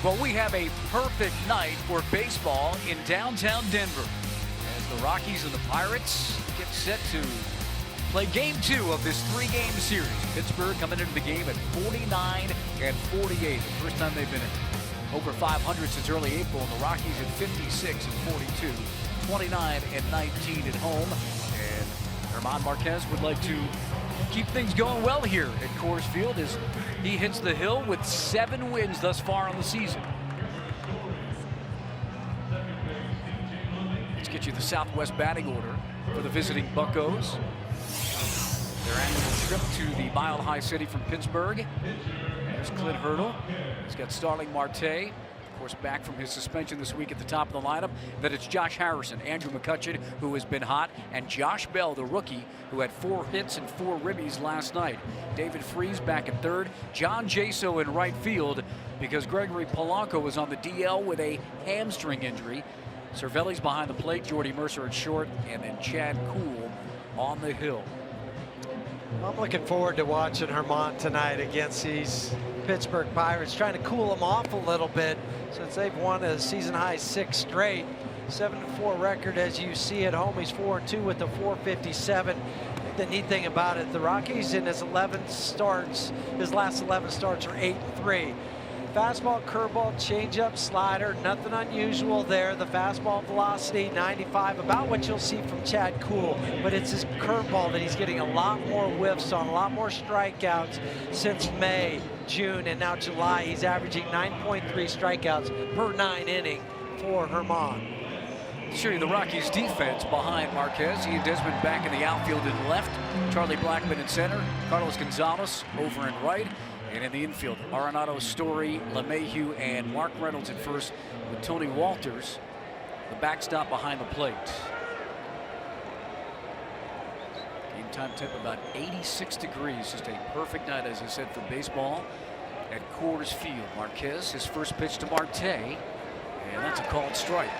Well, we have a perfect night for baseball in downtown Denver as the Rockies and the Pirates get set to play game 2 of this 3-game series. Pittsburgh coming into the game at 49 and 48. The first time they've been over 500 since early April, and the Rockies at 56 and 42, 29 and 19 at home. And German Marquez would like to keep things going well here at Coors Field as he hits the hill with 7 wins thus far on the season. Let's get you the Southwest batting order for the visiting Buccos. Their annual trip to the Mile High City from Pittsburgh. There's Clint Hurdle. He's got Starling Marte, of course, back from his suspension this week at the top of the lineup. Then it's Josh Harrison, Andrew McCutchen, who has been hot, and Josh Bell, the rookie, who had 4 hits and 4 ribbies last night. David Freese back at third. John Jaso in right field because Gregory Polanco was on the DL with a hamstring injury. Cervelli's behind the plate, Jordy Mercer at short, and then Chad Kuhl on the hill. I'm looking forward to watching German tonight against these Pittsburgh Pirates, trying to cool them off a little bit since they've won a season-high 6 straight. 7-4 record as you see at home. He's 4-2 with the 457. The neat thing about it, the Rockies in his 11 starts, his last 11 starts are 8-3. Fastball, curveball, changeup, slider, nothing unusual there. The fastball velocity, 95, about what you'll see from Chad Kuhl. But it's his curveball that he's getting a lot more whiffs on, a lot more strikeouts since May, June, and now July. He's averaging 9.3 strikeouts per 9 inning for German. Show you the Rockies defense behind Marquez. Ian Desmond back in the outfield and left. Charlie Blackmon in center. Carlos Gonzalez over and right. And in the infield, Arenado, Story, LeMahieu, and Mark Reynolds at first with Tony Walters, the backstop behind the plate. Game time temp about 86 degrees. Just a perfect night, as I said, for baseball at Coors Field. Marquez, his first pitch to Marte, and that's a called strike.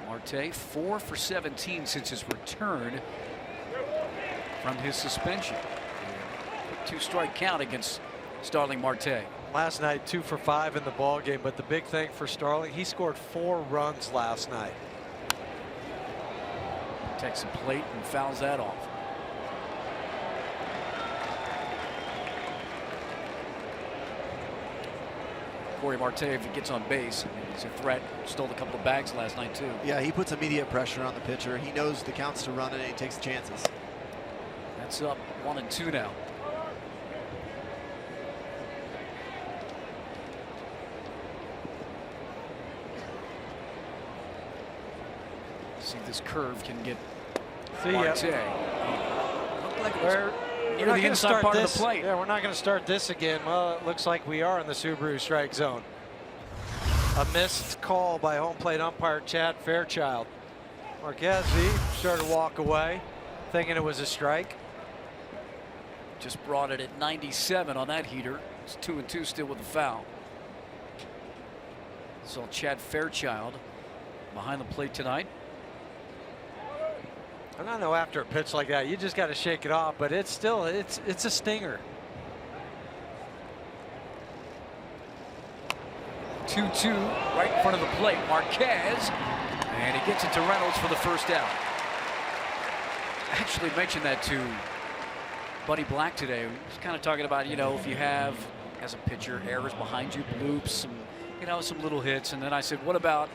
Marte 4 for 17 since his return from his suspension. 2-strike count against Starling Marte. Last night 2 for 5 in the ball game, but the big thing for Starling, he scored 4 runs last night. Takes the plate and fouls that off. Corey Marte, if he gets on base, I mean, he's a threat. Stole a couple of bags last night too. Yeah, he puts immediate pressure on the pitcher. He knows the counts to run it, and he takes chances. That's up 1-2 now. See if this curve can get Marte. Looked like it was near the inside part of the plate. Yeah, we're not going to start this again. Well, it looks like we are in the Subaru strike zone. A missed call by home plate umpire Chad Fairchild. Marquez, he started to walk away, thinking it was a strike. Just brought it at 97 on that heater. It's 2-2 still with the foul. So Chad Fairchild behind the plate tonight. And I know after a pitch like that, you just got to shake it off, but it's still, it's a stinger. 2-2 right in front of the plate. Marquez, and he gets it to Reynolds for the first out. I actually mentioned that to Buddy Black today. He was kind of talking about, you know, if you have, as a pitcher, errors behind you, bloops, some, you know, some little hits. And then I said, what about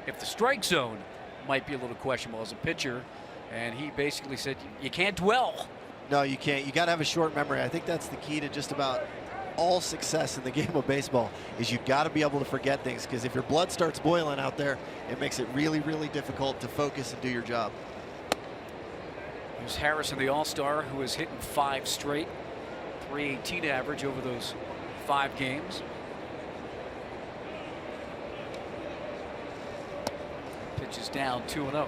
if the strike zone might be a little questionable as a pitcher? And he basically said, you can't dwell. No, you can't. You got to have a short memory. I think that's the key to just about all success in the game of baseball, is you got to be able to forget things, because if your blood starts boiling out there, it makes it really, really difficult to focus and do your job. Here's Harrison, the all-star, who has hit in 5 straight, 318 average over those 5 games. Pitch is down 2-0.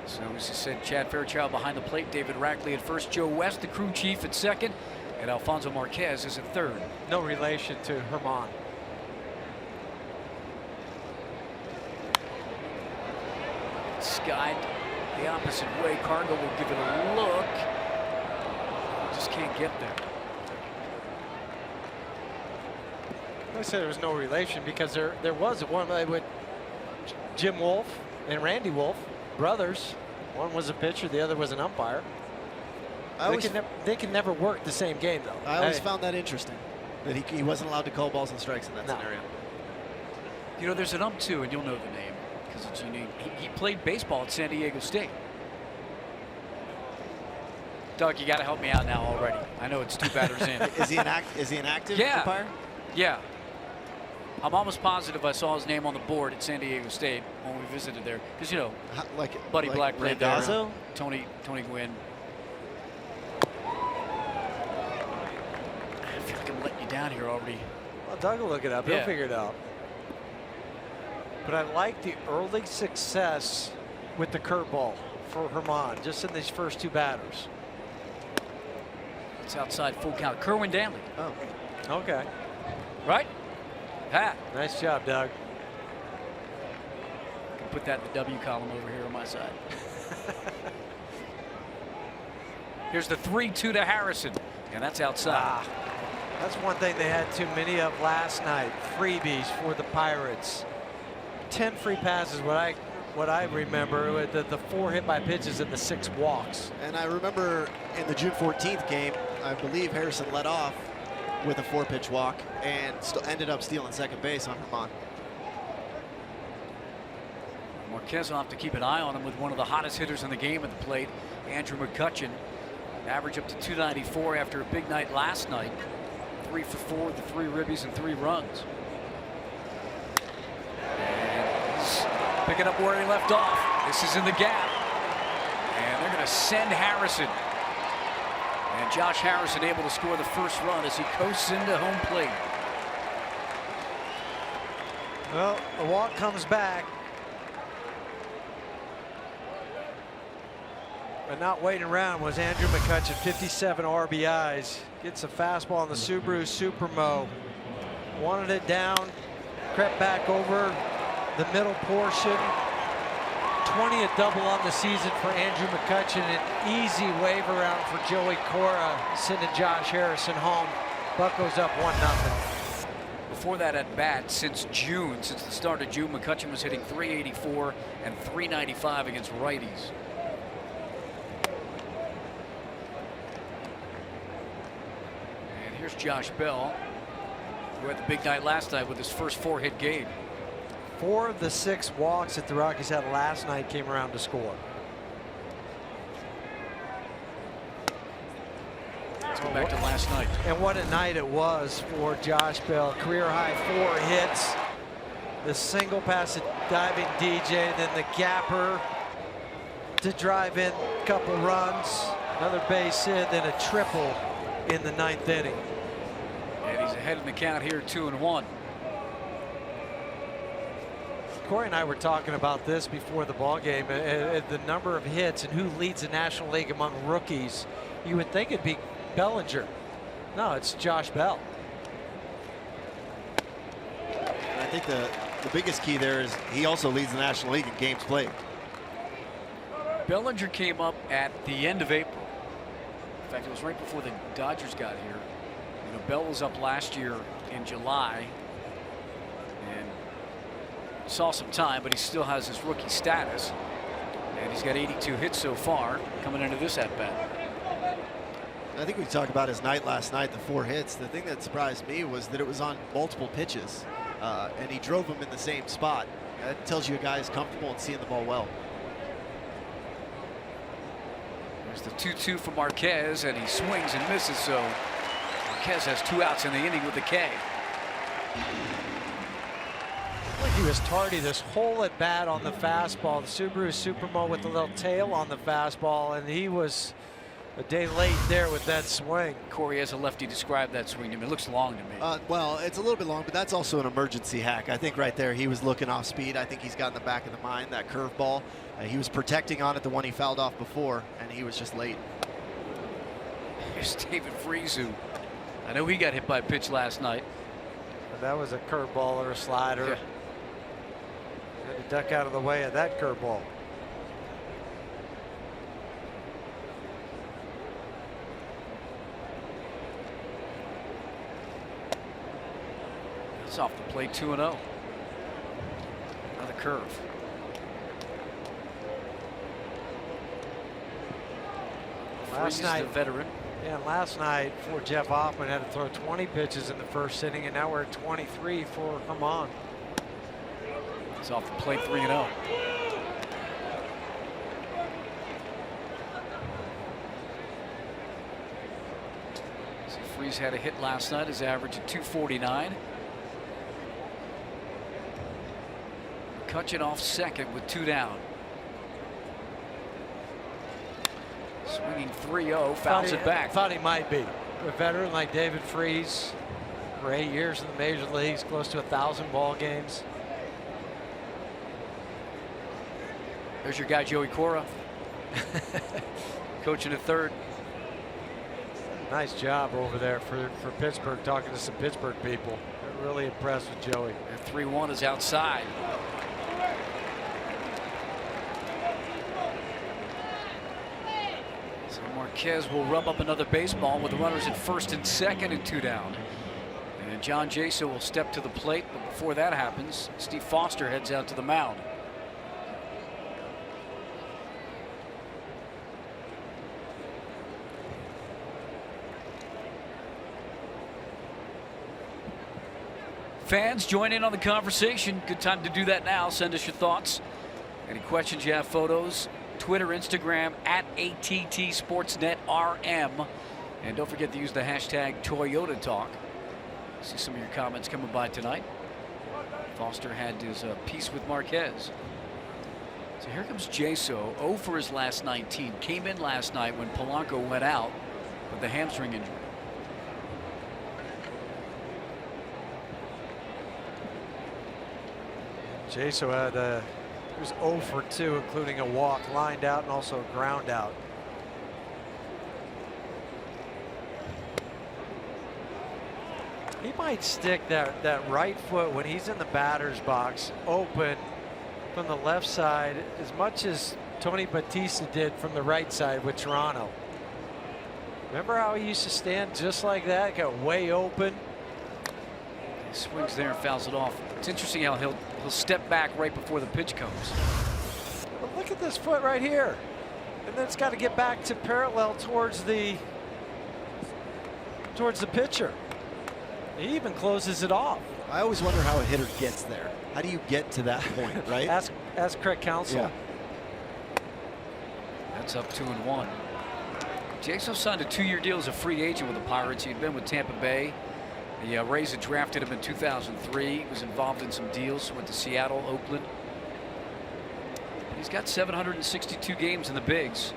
So as I said, Chad Fairchild behind the plate, David Rackley at first, Joe West, the crew chief, at second, and Alfonso Marquez is at third. No relation to German. Skied the opposite way. Cargo will give it a look. Just can't get there. I said there was no relation because there was one with Jim Wolf and Randy Wolf, brothers. One was a pitcher, the other was an umpire. They can never work the same game, though. I always found that interesting, that he wasn't allowed to call balls and strikes in that scenario. You know, there's an ump too, and you'll know the name because it's unique. He played baseball at San Diego State. Doug, you got to help me out now already. I know it's 2 batters in. Is he an active umpire? Yeah. I'm almost positive I saw his name on the board at San Diego State when we visited there. Because, you know, Buddy Black played there. Tony Gwynn. I feel like I'm letting you down here already. Well, Doug will look it up. He'll figure it out. But I like the early success with the curveball for Herman, just in these first 2 batters. It's outside, full count. Kerwin Danley. Oh, okay. Right? Ha. Nice job, Doug. Can put that in the W column over here on my side. Here's the 3-2 to Harrison, and that's outside. That's one thing they had too many of last night. Freebies for the Pirates. 10 free passes. What I remember with the 4 hit by pitches and the 6 walks. And I remember in the June 14th game, I believe Harrison led off with a 4-pitch walk and ended up stealing second base on Herman. Marquez will have to keep an eye on him with one of the hottest hitters in the game at the plate, Andrew McCutchen. Average up to 294 after a big night last night. 3 for 4 with the 3 ribbies and 3 runs. And he's picking up where he left off. This is in the gap. And they're going to send Harrison. And Josh Harrison able to score the first run as he coasts into home plate. Well, the walk comes back. But not waiting around was Andrew McCutchen, 57 RBIs. Gets a fastball on the Subaru Supermo. Wanted it down, crept back over the middle portion. 20th double on the season for Andrew McCutchen. An easy wave around for Joey Cora, sending Josh Harrison home. Buccos up 1-0. Before that at bat, since the start of June, McCutchen was hitting .384 and .395 against righties. And here's Josh Bell, who had the big night last night with his first 4-hit game. 4 of the 6 walks that the Rockies had last night came around to score. Let's go back to last night. And what a night it was for Josh Bell. Career high 4 hits. The single past the diving DJ, then the gapper to drive in a couple runs. Another base hit, then a triple in the 9th inning. And he's ahead in the count here, 2-1. Corey and I were talking about this before the ball game. The number of hits and who leads the National League among rookies. You would think it'd be Bellinger. No, it's Josh Bell. I think the biggest key there is he also leads the National League in games played. Bellinger came up at the end of April. In fact, it was right before the Dodgers got here. You know, Bell was up last year in July and saw some time, but he still has his rookie status. And he's got 82 hits so far coming into this at-bat. I think we talked about his night last night, the 4 hits. The thing that surprised me was that it was on multiple pitches, and he drove them in the same spot. That tells you a guy is comfortable and seeing the ball well. There's the 2-2 for Marquez, and he swings and misses, so Marquez has 2 outs in the inning with the K. Like he was tardy this whole at bat on the fastball. The Subaru Supermo with the little tail on the fastball, and he was a day late there with that swing. Corey, as a lefty, described that swing to me. It looks long to me. Well, it's a little bit long, but that's also an emergency hack. I think right there he was looking off speed. I think he's got in the back of the mind that curveball. He was protecting on it the one he fouled off before, and he was just late. Here's David Freese, who I know he got hit by a pitch last night. But that was a curveball or a slider. Yeah. Had to duck out of the way of that curveball. It's off the plate, 2-0. Another curve. Last night, the veteran. Yeah, last night for Jeff Hoffman had to throw 20 pitches in the first inning, and now we're at 23 for Hamon. It's off the plate, 3-0. So Freese had a hit last night, his average at 249. Kutchin off second with 2 down. Swinging 3-0, fouls it back. Thought he might be. A veteran like David Freese, for 8 years in the major leagues, close to 1,000 ball games. There's your guy Joey Cora, coaching at third. Nice job over there for Pittsburgh, talking to some Pittsburgh people. They're really impressed with Joey. And 3-1 is outside. So Marquez will rub up another baseball with the runners at first and second and 2 down. And John Jaso will step to the plate, but before that happens, Steve Foster heads out to the mound. Fans, join in on the conversation. Good time to do that now. Send us your thoughts. Any questions you have, photos, Twitter, Instagram, at ATT Sportsnet RM. And don't forget to use the hashtag Toyota Talk. See some of your comments coming by tonight. Foster had his piece with Marquez. So here comes Jaso, 0 for his last 19. Came in last night when Polanco went out with the hamstring injury. Jaso had he was 0 for 2, including a walk, lined out, and also a ground out. He might stick that right foot when he's in the batter's box open from the left side as much as Tony Batista did from the right side with Toronto. Remember how he used to stand just like that, got way open? He swings there and fouls it off. It's interesting how he'll step back right before the pitch comes. But look at this foot right here, and then it's got to get back to parallel towards the pitcher. He even closes it off. I always wonder how a hitter gets there. How do you get to that point, right? Ask Craig Counsell. Yeah. That's up 2-1. Jaso signed a 2-year deal as a free agent with the Pirates. He had been with Tampa Bay. The Rays had drafted him in 2003. He was involved in some deals. Went to Seattle, Oakland. He's got 762 games in the bigs.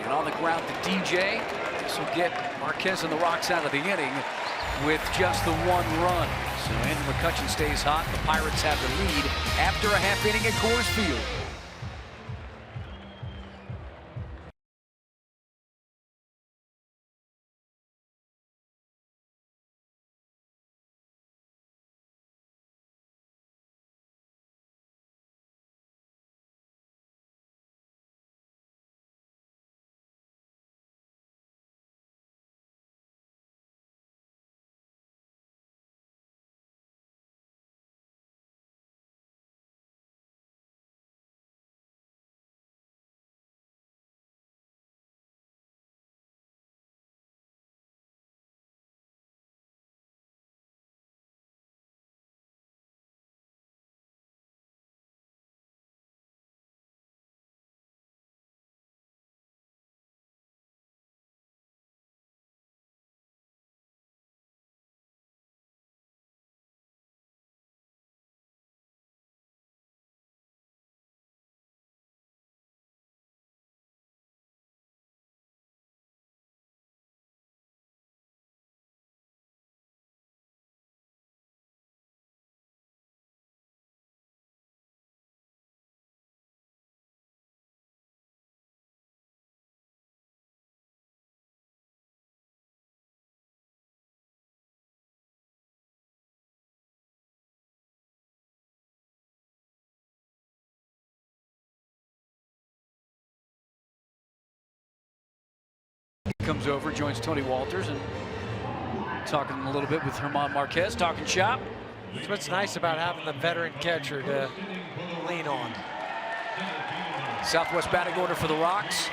And on the ground to DJ. This will get Marquez and the Rocks out of the inning with just the 1 run. So Andrew McCutchen stays hot. The Pirates have the lead after a half inning at Coors Field. Comes over, joins Tony Walters, and talking a little bit with German Marquez, talking shop. That's what's nice about having the veteran catcher to lean on. Southwest batting order for the Rocks.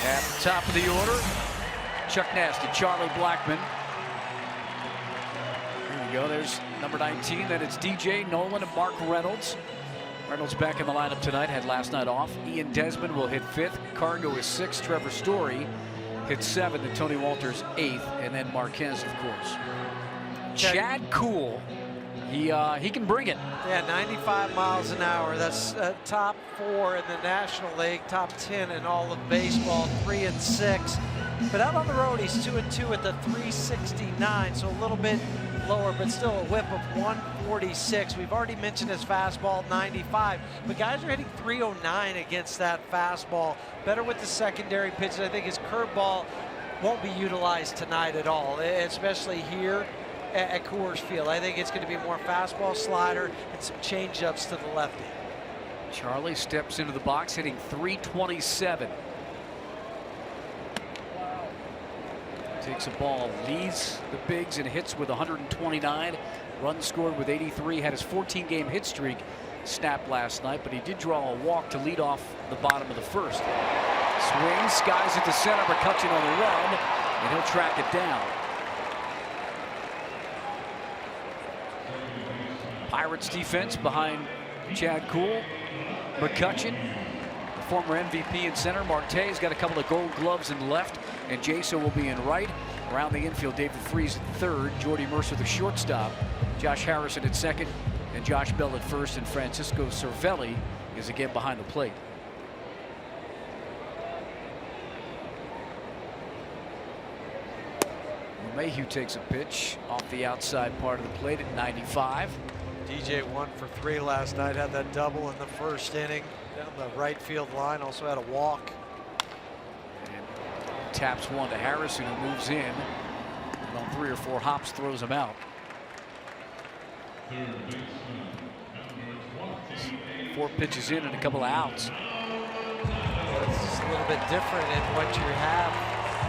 At the top of the order, Chuck Nasty, Charlie Blackmon. Here we go. There's number 19. Then it's DJ Nolan and Mark Reynolds. Reynolds back in the lineup tonight. Had last night off. Ian Desmond will hit 5th. Cargo is 6th. Trevor Story hits 7th. And Tony Walters 8th. And then Marquez, of course. Chad Cool. He can bring it. Yeah, 95 miles an hour. That's top 4 in the National League, top 10 in all of baseball, 3 and 6. But out on the road, he's 2 and 2 at the 369, so a little bit lower, but still a whip of 146. We've already mentioned his fastball, 95, but guys are hitting 309 against that fastball. Better with the secondary pitches. I think his curveball won't be utilized tonight at all, especially here at Coors Field. I think it's going to be more fastball, slider, and some change-ups to the lefty. Charlie steps into the box hitting 327. Takes a ball, leads the bigs and hits with 129. Runs scored with 83. Had his 14-game hit streak snapped last night, but he did draw a walk to lead off the bottom of the first. Swings, skies at the center, McCutcheon on the run, and he'll track it down. Pirates defense behind Chad Cool. McCutcheon, the former MVP in center. Marte's got a couple of gold gloves in left, and Jaso will be in right. Around the infield, David Freese at third, Jordy Mercer the shortstop, Josh Harrison at second, and Josh Bell at first, and Francisco Cervelli is again behind the plate. Mayhew takes a pitch off the outside part of the plate at 95. DJ 1 for 3 last night, had that double in the first inning down the right field line, also had a walk. And taps one to Harrison, who moves in, and on 3 or 4 hops throws him out. 4 pitches in and a couple of outs. It's a little bit different in what you have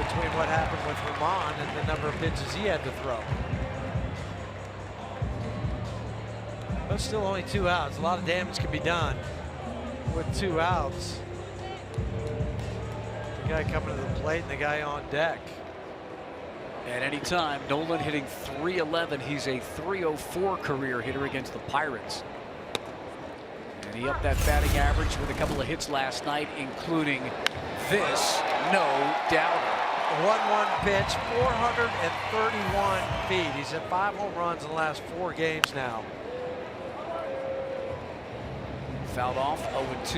between what happened with Ramon and the number of pitches he had to throw. But still only 2 outs. A lot of damage can be done with 2 outs. The guy coming to the plate and the guy on deck. At any time, Nolan hitting 311. He's a 304 career hitter against the Pirates. And he upped that batting average with a couple of hits last night, including this, no doubt. 1-1 pitch, 431 feet. He's hit 5 home runs in the last 4 games now. Fouled off, 0-2.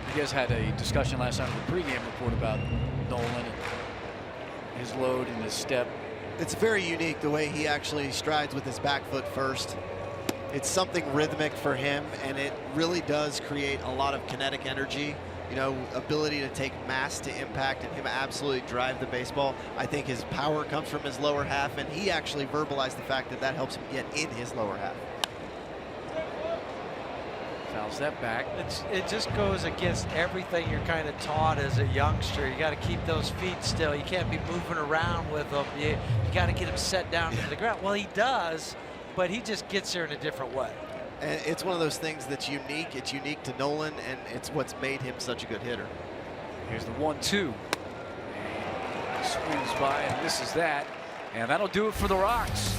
You guys had a discussion last night in the pregame report about Nolan and his load and his step. It's very unique the way he actually strides with his back foot first. It's something rhythmic for him, and it really does create a lot of kinetic energy. You know, ability to take mass to impact and him absolutely drive the baseball. I think his power comes from his lower half, and he actually verbalized the fact that that helps him get in his lower half. Fouls that back. It just goes against everything you're kind of taught as a youngster. You got to keep those feet still. You can't be moving around with them. You got to get him set down to the ground. Well, he does, but he just gets there in a different way. And it's one of those things that's unique. It's unique to Nolan, and it's what's made him such a good hitter. Here's the 1-2. Swings by and misses that. And that'll do it for the Rocks.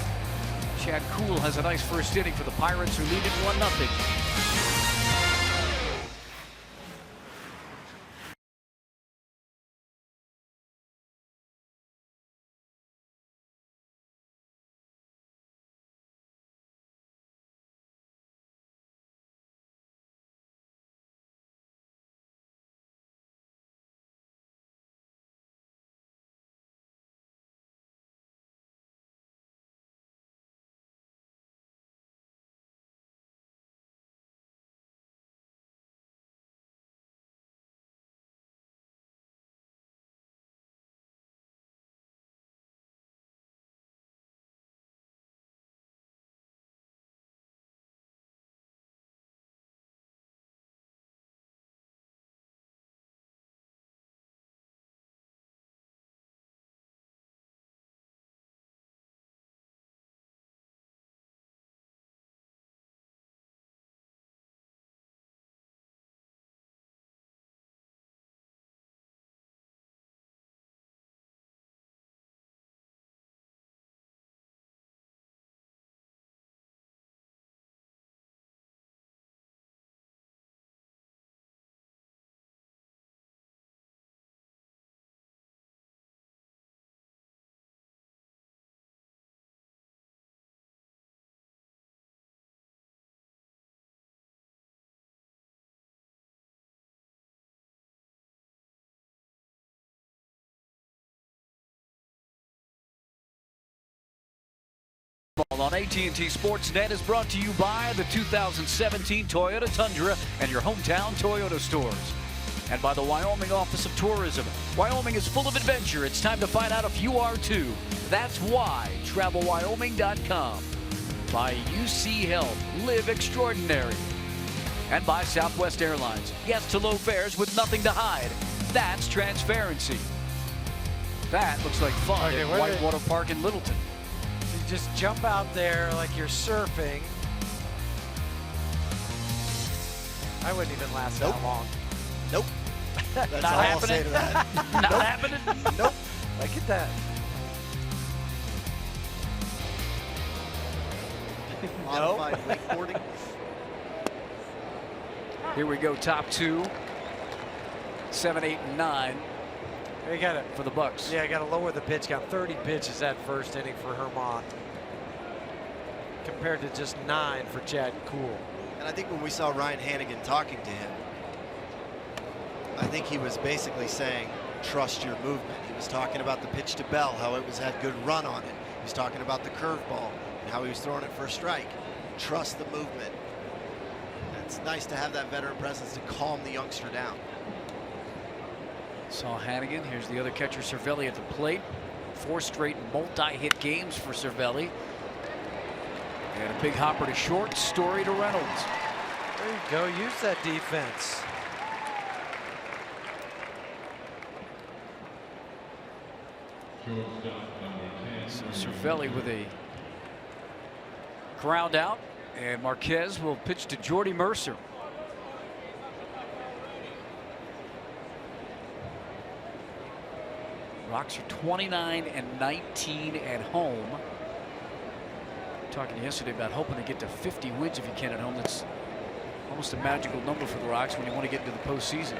Chad Cool has a nice first inning for the Pirates, who lead it 1-0. Baseball on AT Sportsnet is brought to you by the 2017 Toyota Tundra and your hometown Toyota stores. And by the Wyoming Office of Tourism. Wyoming is full of adventure. It's time to find out if you are too. That's why. TravelWyoming.com. By UC Health. Live extraordinary. And by Southwest Airlines. Yes to low fares with nothing to hide. That's transparency. That looks like fun at Whitewater Park in Littleton. You just jump out there like you're surfing. I wouldn't even last that long. Nope. That's Not all I'll happening. say to that. Not happening. Nope. Look at that. Modified wakeboarding. Here we go, top two. 7, 8, and 9 You got it. for the Bucks. Yeah, I got to lower the pitch count. 30 pitches that first inning for Herman, compared to just 9 for Chad Cool. And I think when we saw Ryan Hannigan talking to him, I think he was basically saying, trust your movement. He was talking about the pitch to Bell, how it had good run on it. He was talking about the curveball and how he was throwing it for a strike. Trust the movement. And it's nice to have that veteran presence to calm the youngster down. Saw Hannigan. Here's the other catcher, Cervelli, at the plate. 4 straight multi-hit games for Cervelli. And a big hopper to short, Story to Reynolds. There you go. Use that defense. So Cervelli with a ground out, and Marquez will pitch to Jordy Mercer. Rocks are 29 and 19 at home. Talking yesterday about hoping to get to 50 wins if you can at home. That's almost a magical number for the Rocks when you want to get into the postseason.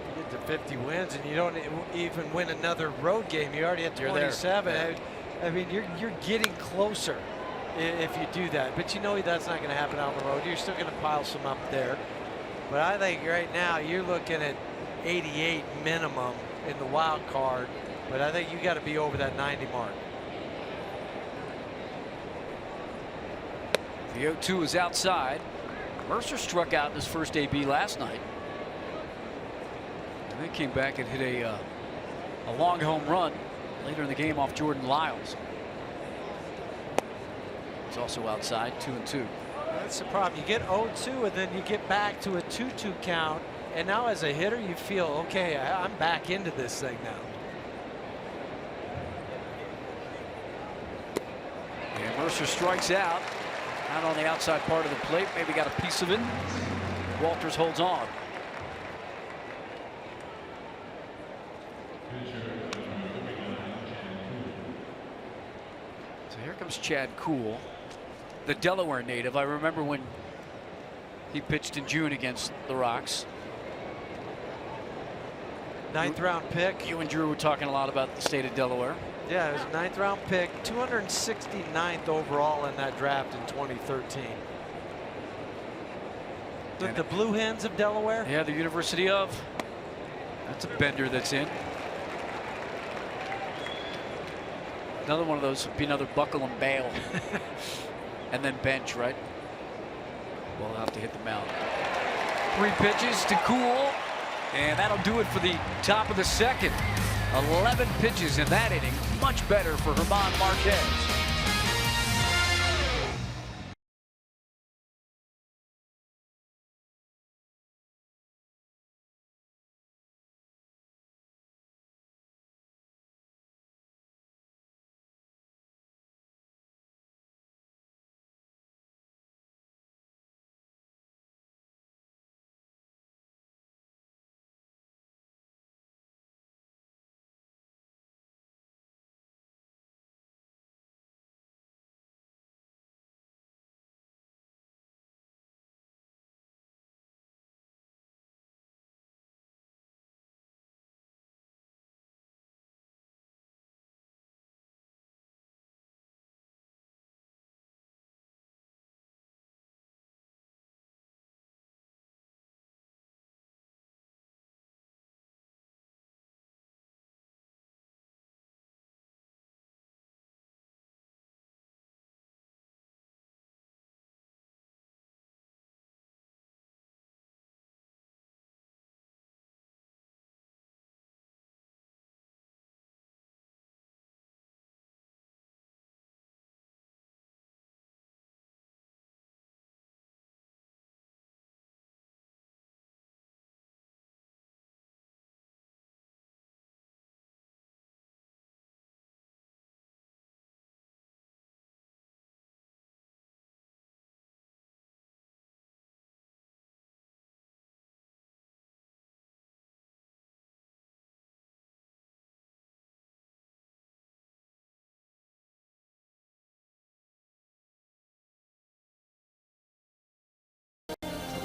You get to 50 wins and you don't even win another road game. You already at 27. I mean, you're getting closer if you do that. But you know that's not going to happen on the road. You're still going to pile some up there. But I think right now you're looking at 88 minimum in the wild card. But I think you got to be over that 90 mark. The 0-2 is outside. Mercer struck out in his first AB last night. And then came back and hit a long home run later in the game off Jordan Lyles. It's also outside, 2-2. That's the problem. You get 0-2 and then you get back to a 2-2 count. And now as a hitter, you feel, okay, I'm back into this thing now. And Mercer strikes out. Out on the outside part of the plate. Maybe got a piece of it. Walters holds on. So here comes Chad Cool, the Delaware native. I remember when he pitched in June against the Rocks. 9th round pick. You and Drew were talking a lot about the state of Delaware. Yeah, it was a 9th round pick, 269th overall in that draft in 2013. The Blue Hens of Delaware? Yeah, the University of. That's a bender that's in. Another one of those would be another buckle and bail. And then bench, right? We'll have to hit the mound. 3 pitches to Cool. And that'll do it for the top of the second. 11 pitches in that inning. Much better for Herman Marquez.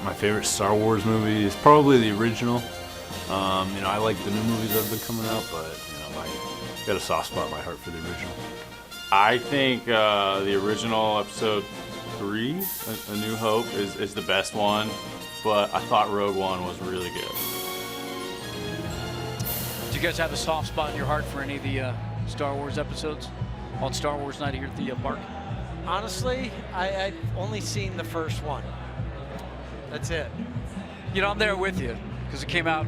My favorite Star Wars movie is probably the original. You know, I like the new movies that have been coming out, but you know, I got a soft spot in my heart for the original. I think the original Episode 3, A New Hope, is the best one, but I thought Rogue One was really good. Do you guys have a soft spot in your heart for any of the Star Wars episodes on Star Wars night here at the park? Honestly, I've only seen the first one. That's it. You know, I'm there with you because it came out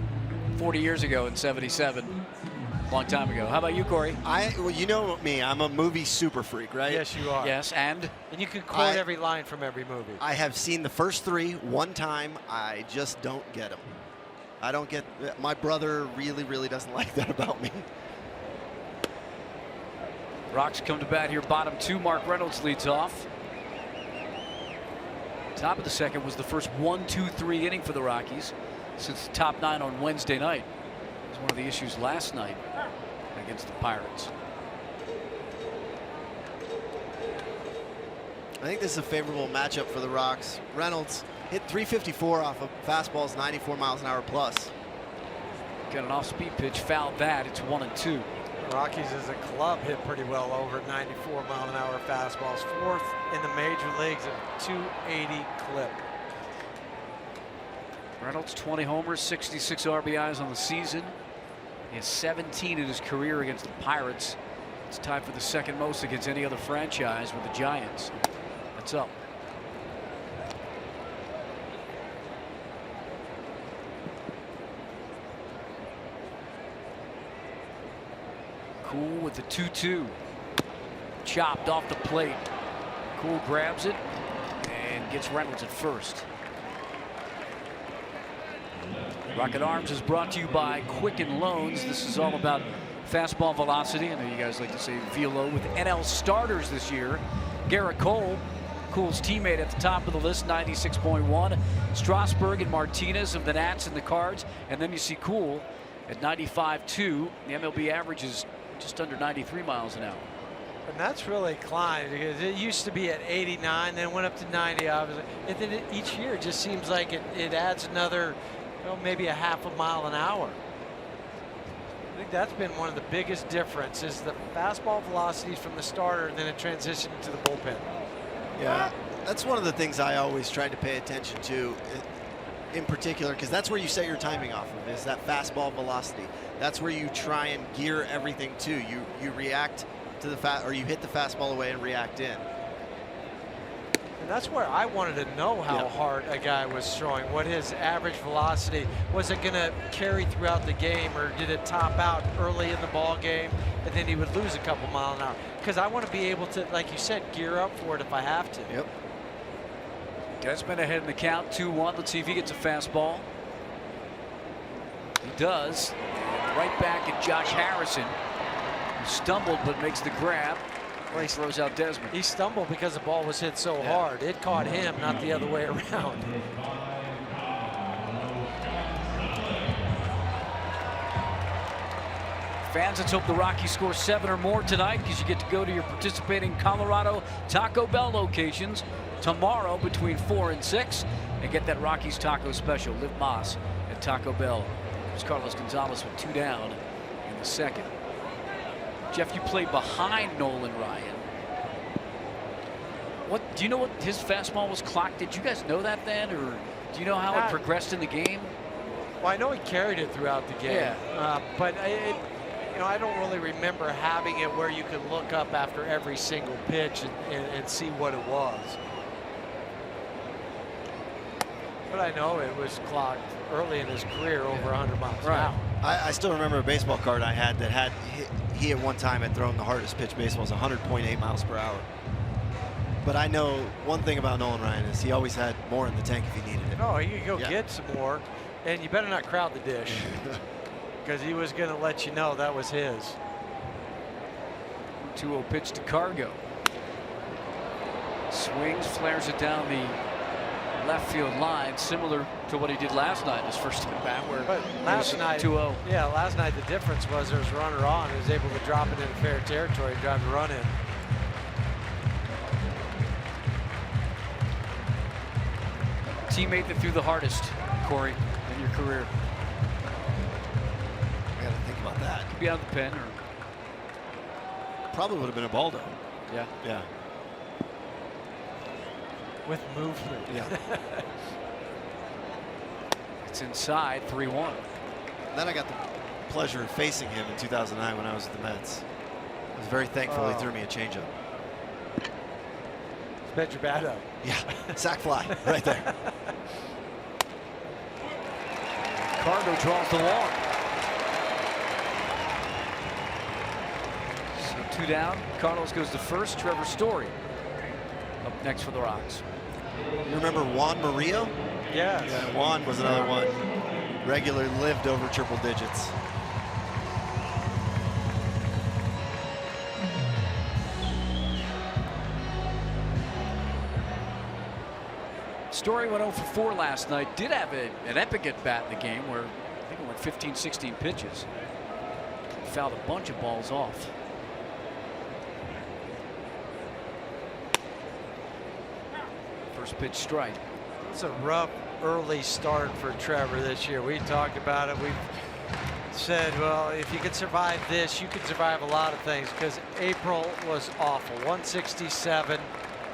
40 years ago in '77, a long time ago. How about you, Corey? Well, you know me, I'm a movie super freak, right? Yes, you are. Yes, and you can quote every line from every movie. I have seen the first 3 one time. I just don't get them. I don't get. My brother really doesn't like that about me. Rocks come to bat here, bottom 2. Mark Reynolds leads off. Top of the second was the first 1-2-3 inning for the Rockies since the top 9 on Wednesday night. It was one of the issues last night against the Pirates. I think this is a favorable matchup for the Rocks. Reynolds hit 354 off of fastballs 94 miles an hour plus. Got an off-speed pitch, fouled that. It's 1-2. Rockies as a club hit pretty well over 94 mile an hour fastballs. 4th in the major leagues at 280 clip. Reynolds 20 homers, 66 RBIs on the season. He has 17 in his career against the Pirates. It's tied for the second most against any other franchise with the Giants. That's up. Cool with the 2-2. Chopped off the plate. Cool grabs it and gets Reynolds at first. Rocket Arms is brought to you by Quicken Loans. This is all about fastball velocity. I know you guys like to say velo with NL starters this year. Garrett Cole, Cool's teammate at the top of the list, 96.1. Strasburg and Martinez of the Nats and the Cards. And then you see Cool at 95.2. The MLB average is just under 93 miles an hour. And that's really climbed because it used to be at 89, then went up to 90, obviously. And then each year it just seems like it adds another, well, maybe a half a mile an hour. I think that's been one of the biggest differences, the fastball velocities from the starter and then it transitioned to the bullpen. Yeah, that's one of the things I always try to pay attention to in particular, because that's where you set your timing off of, is that fastball velocity. That's where you try and gear everything to. You react to the or you hit the fastball away and react in. And that's where I wanted to know how hard a guy was throwing, what his average velocity. Was it going to carry throughout the game, or did it top out early in the ball game and then he would lose a couple miles an hour? Because I want to be able to, like you said, gear up for it if I have to. Yep. Desmond ahead in the count, 2-1. Let's see if he gets a fastball. He does. And right back at Josh Harrison, who stumbled but makes the grab. He throws out Desmond. He stumbled because the ball was hit so hard. It caught him, not the other way around. Fans, let's hope the Rockies score 7 or more tonight, because you get to go to your participating Colorado Taco Bell locations tomorrow between 4 and 6 and get that Rockies taco special. Liv Moss at Taco Bell. There's Carlos Gonzalez with 2 down in the second. Jeff, you played behind Nolan Ryan. Do you know what his fastball was clocked? Did you guys know that then, or do you know how it progressed in the game? Well, I know he carried it throughout the game, but I don't really remember having it where you could look up after every single pitch and see what it was. But I know it was clocked early in his career over 100 miles an hour. I still remember a baseball card I had that had he at one time had thrown the hardest pitch baseball, was 100.8 miles per hour. But I know one thing about Nolan Ryan is he always had more in the tank if he needed it. Oh, you can go get some more, and you better not crowd the dish, because he was going to let you know that was his. 2-0 pitch to Cargo. Swings, flares it down the left field line, similar to what he did last night in his first at bat, where last night 2-0. Yeah, last night the difference was there was a runner on. He was able to drop it into fair territory, drive the run in. teammate that threw the hardest, Corey, in your career? I got to think about that. Could be out of the pen or. Probably would have been a Baldo. Yeah. Yeah. With movement. Yeah. It's inside, 3-1. Then I got the pleasure of facing him in 2009 when I was at the Mets. I was very thankful he threw me a changeup. Bet your bad up. Yeah, sack fly right there. Cargo draws the walk. So 2 down. Cardinals goes to first. Trevor Story up next for the Rocks. You remember Juan Murillo? Yes. Yeah, Juan was another one. Regularly lived over triple digits. Story went 0 for 4 last night. Did have an epic at bat in the game where I think it went 15, 16 pitches. Fouled a bunch of balls off. First pitch strike. It's a rough early start for Trevor this year. We talked about it. We've said, well, if you could survive this, you could survive a lot of things, because April was awful. 167,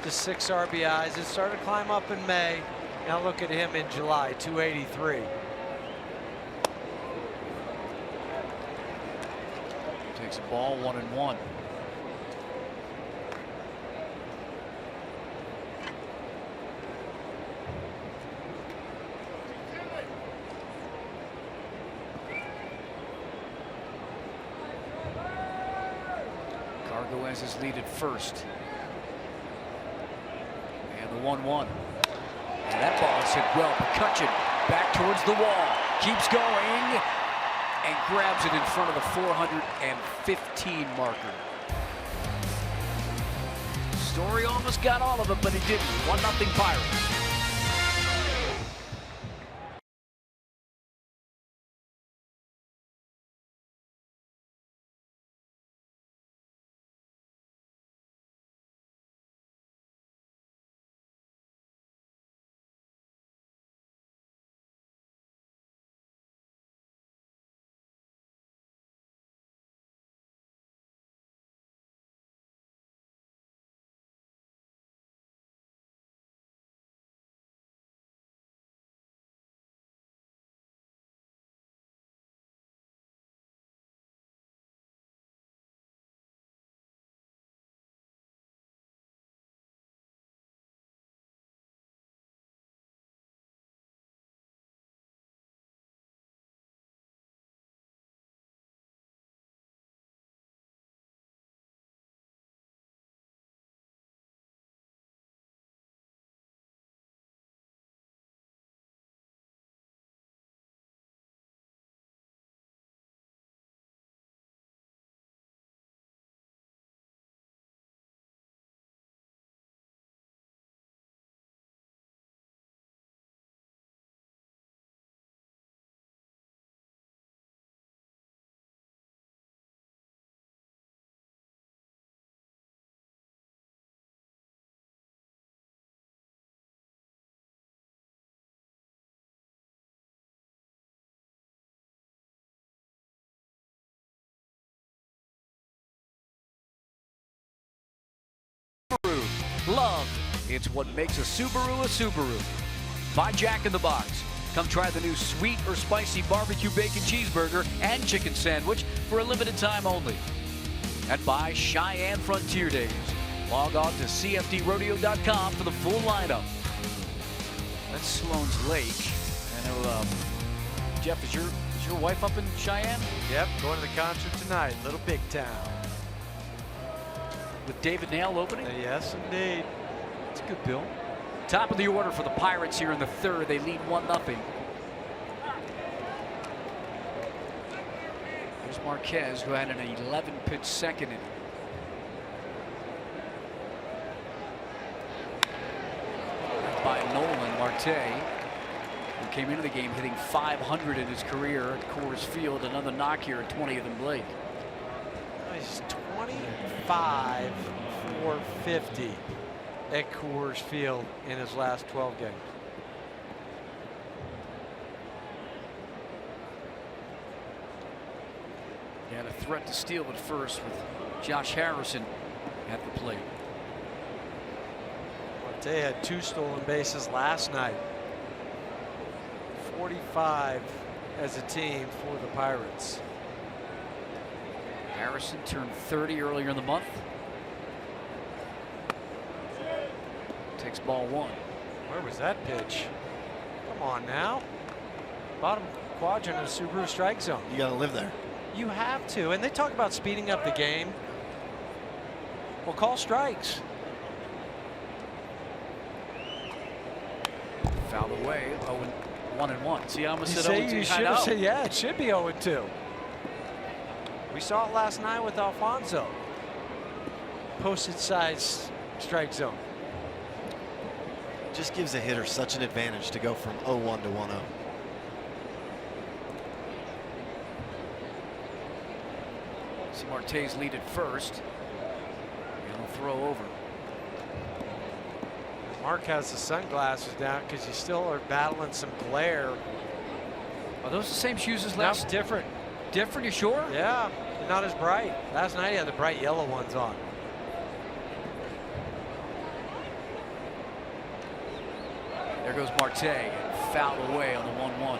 just 6 RBIs. It started to climb up in May. Now look at him in July, 283. Takes a ball, 1-1. Cargo has his lead at first. And the 1-1. And that ball is hit well. McCutcheon back towards the wall. Keeps going. And grabs it in front of the 415 marker. Story almost got all of it, but he didn't. 1-0 Pirates. Love, it's what makes a Subaru a Subaru. Buy Jack in the Box. Come try the new sweet or spicy barbecue bacon cheeseburger and chicken sandwich for a limited time only. And buy Cheyenne Frontier Days. Log on to cfdrodeo.com for the full lineup. That's Sloan's Lake. I know, Jeff, is your wife up in Cheyenne? Yep, going to the concert tonight, Little Big Town. With David Nail opening? Yes, indeed. That's a good bill. Top of the order for the Pirates here in the third. They lead 1-0. There's Marquez, who had an 11-pitch second inning. By Nolan Marte, who came into the game hitting .500 in his career at Coors Field. Another knock here at 20th and Blake. He's 25 for 50 at Coors Field in his last 12 games. had a threat to steal at first with Josh Harrison at the plate. They had 2 stolen bases last night. 45 as a team for the Pirates. Harrison turned 30 earlier in the month. Takes ball 1. Where was that pitch? Come on now. Bottom quadrant of the Subaru strike zone. You got to live there. You have to. And they talk about speeding up the game. Well, call strikes. Fouled away. 1-1. See, I almost You said say 0-2. you should have said, yeah, it should be 0-2. We saw it last night with Alfonso. Posted size strike zone. It just gives a hitter such an advantage to go from 0-1 to 1-0. So Marte's lead at first. And he'll throw over. Mark has the sunglasses down because you still are battling some glare. Are those the same shoes as last? Now different. Different, you sure? Yeah, not as bright. Last night he had the bright yellow ones on. There goes Marte, and foul away on the 1-1.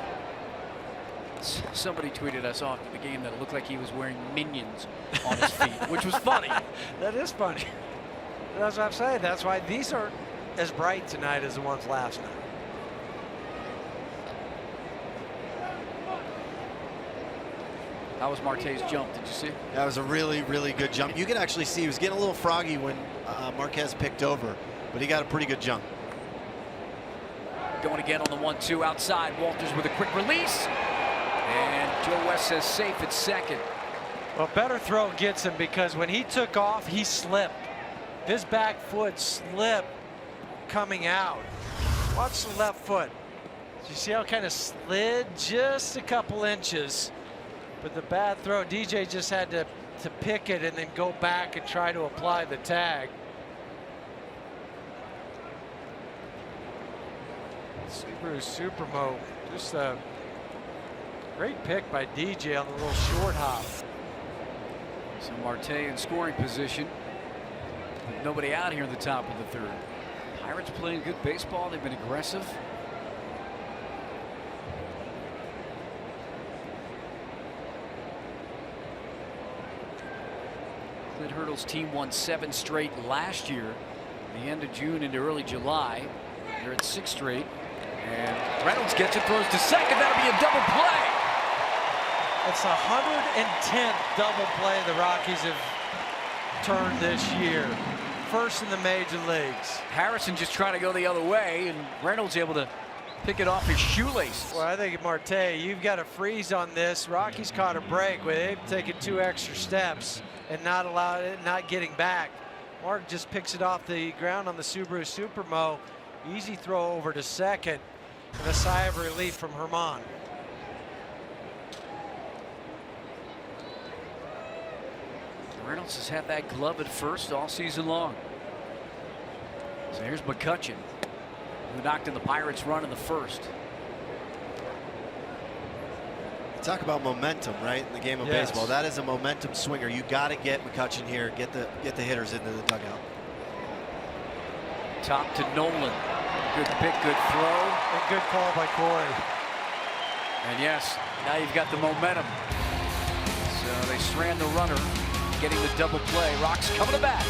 Somebody tweeted us off at the game that it looked like he was wearing Minions on his feet, which was funny. That is funny. That's what I'm saying. That's why these are as bright tonight as the ones last night. That was Marte's jump. Did you see? That was a really, really good jump. You could actually see he was getting a little froggy when Marquez picked over, but he got a pretty good jump. Going again on the 1-2 outside. Walters with a quick release. And Joe West says safe at second. Well, better throw gets him because when he took off, he slipped. His back foot slipped coming out. Watch the left foot. You see how it kind of slid just a couple inches. But the bad throw, DJ just had to pick it and then go back and try to apply the tag. Subaru Supermo, just a great pick by DJ on the little short hop. So Marte in scoring position. With nobody out here in the top of the third. Pirates playing good baseball. They've been aggressive. Clint Hurdle's team won 7 straight last year. The end of June into early July. They're at 6 straight. And Reynolds gets it, throws to second. That'll be a double play. It's the 110th double play the Rockies have turned this year. First in the major leagues. Harrison just trying to go the other way, and Reynolds able to pick it off his shoelaces. Well, I think, Marte, you've got to freeze on this. Rockies caught a break where they've taken 2 extra steps and not getting back. Mark just picks it off the ground on the Subaru Supermo. Easy throw over to second, and a sigh of relief from Herman. Reynolds has had that glove at first all season long. So here's McCutchen, who knocked in the Pirates' run in the first. Talk about momentum, right, in the game of baseball. That is a momentum swinger. You got to get McCutchen here, get the hitters into the dugout. Top to Nolan. Good pick, good throw. And good call by Corey. And yes, now you've got the momentum. So they strand the runner, getting the double play. Rocks coming to bat.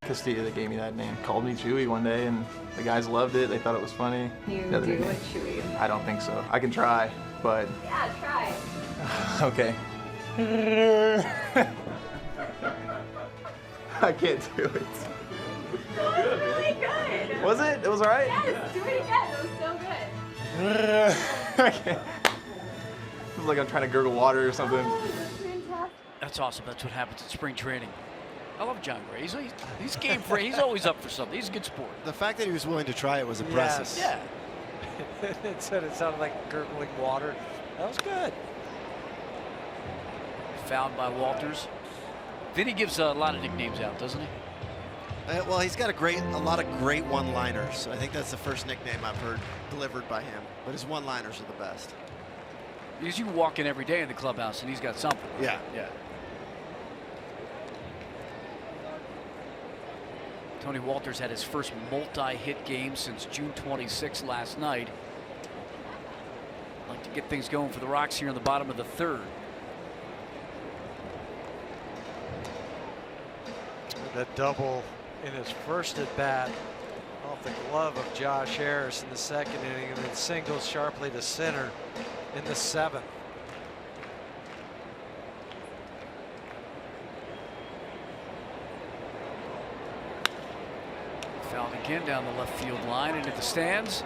Castilla that gave me that name called me Chewy one day, and the guys loved it. They thought it was funny. You The other do day. it, Chewy. I don't think so. I can try, but Yeah, try. okay. I can't do it. That was really good. Was it? It was all right? Yes, do it again. That was so good. Okay. It was like I'm trying to gurgle water or something. Oh, that's fantastic. That's awesome. That's what happens at spring training. I love John Gray. He's game for. He's always up for something. He's a good sport. The fact that he was willing to try it was impressive. Yes. Yeah. It sounded like gurgling water. That was good. Fouled by Walters. Vinny gives a lot of nicknames out, doesn't he? Well, he's got a lot of great one-liners. I think that's the first nickname I've heard delivered by him. But his one-liners are the best. Because you can walk in every day in the clubhouse and he's got something. Yeah. Yeah. Tony Walters had his first multi-hit game since June 26 last night. Like to get things going for the Rocks here in the bottom of the third. That double in his first at bat off the glove of Josh Harris in the second inning, and then singles sharply to center in the seventh. Fouled again down the left field line into the stands.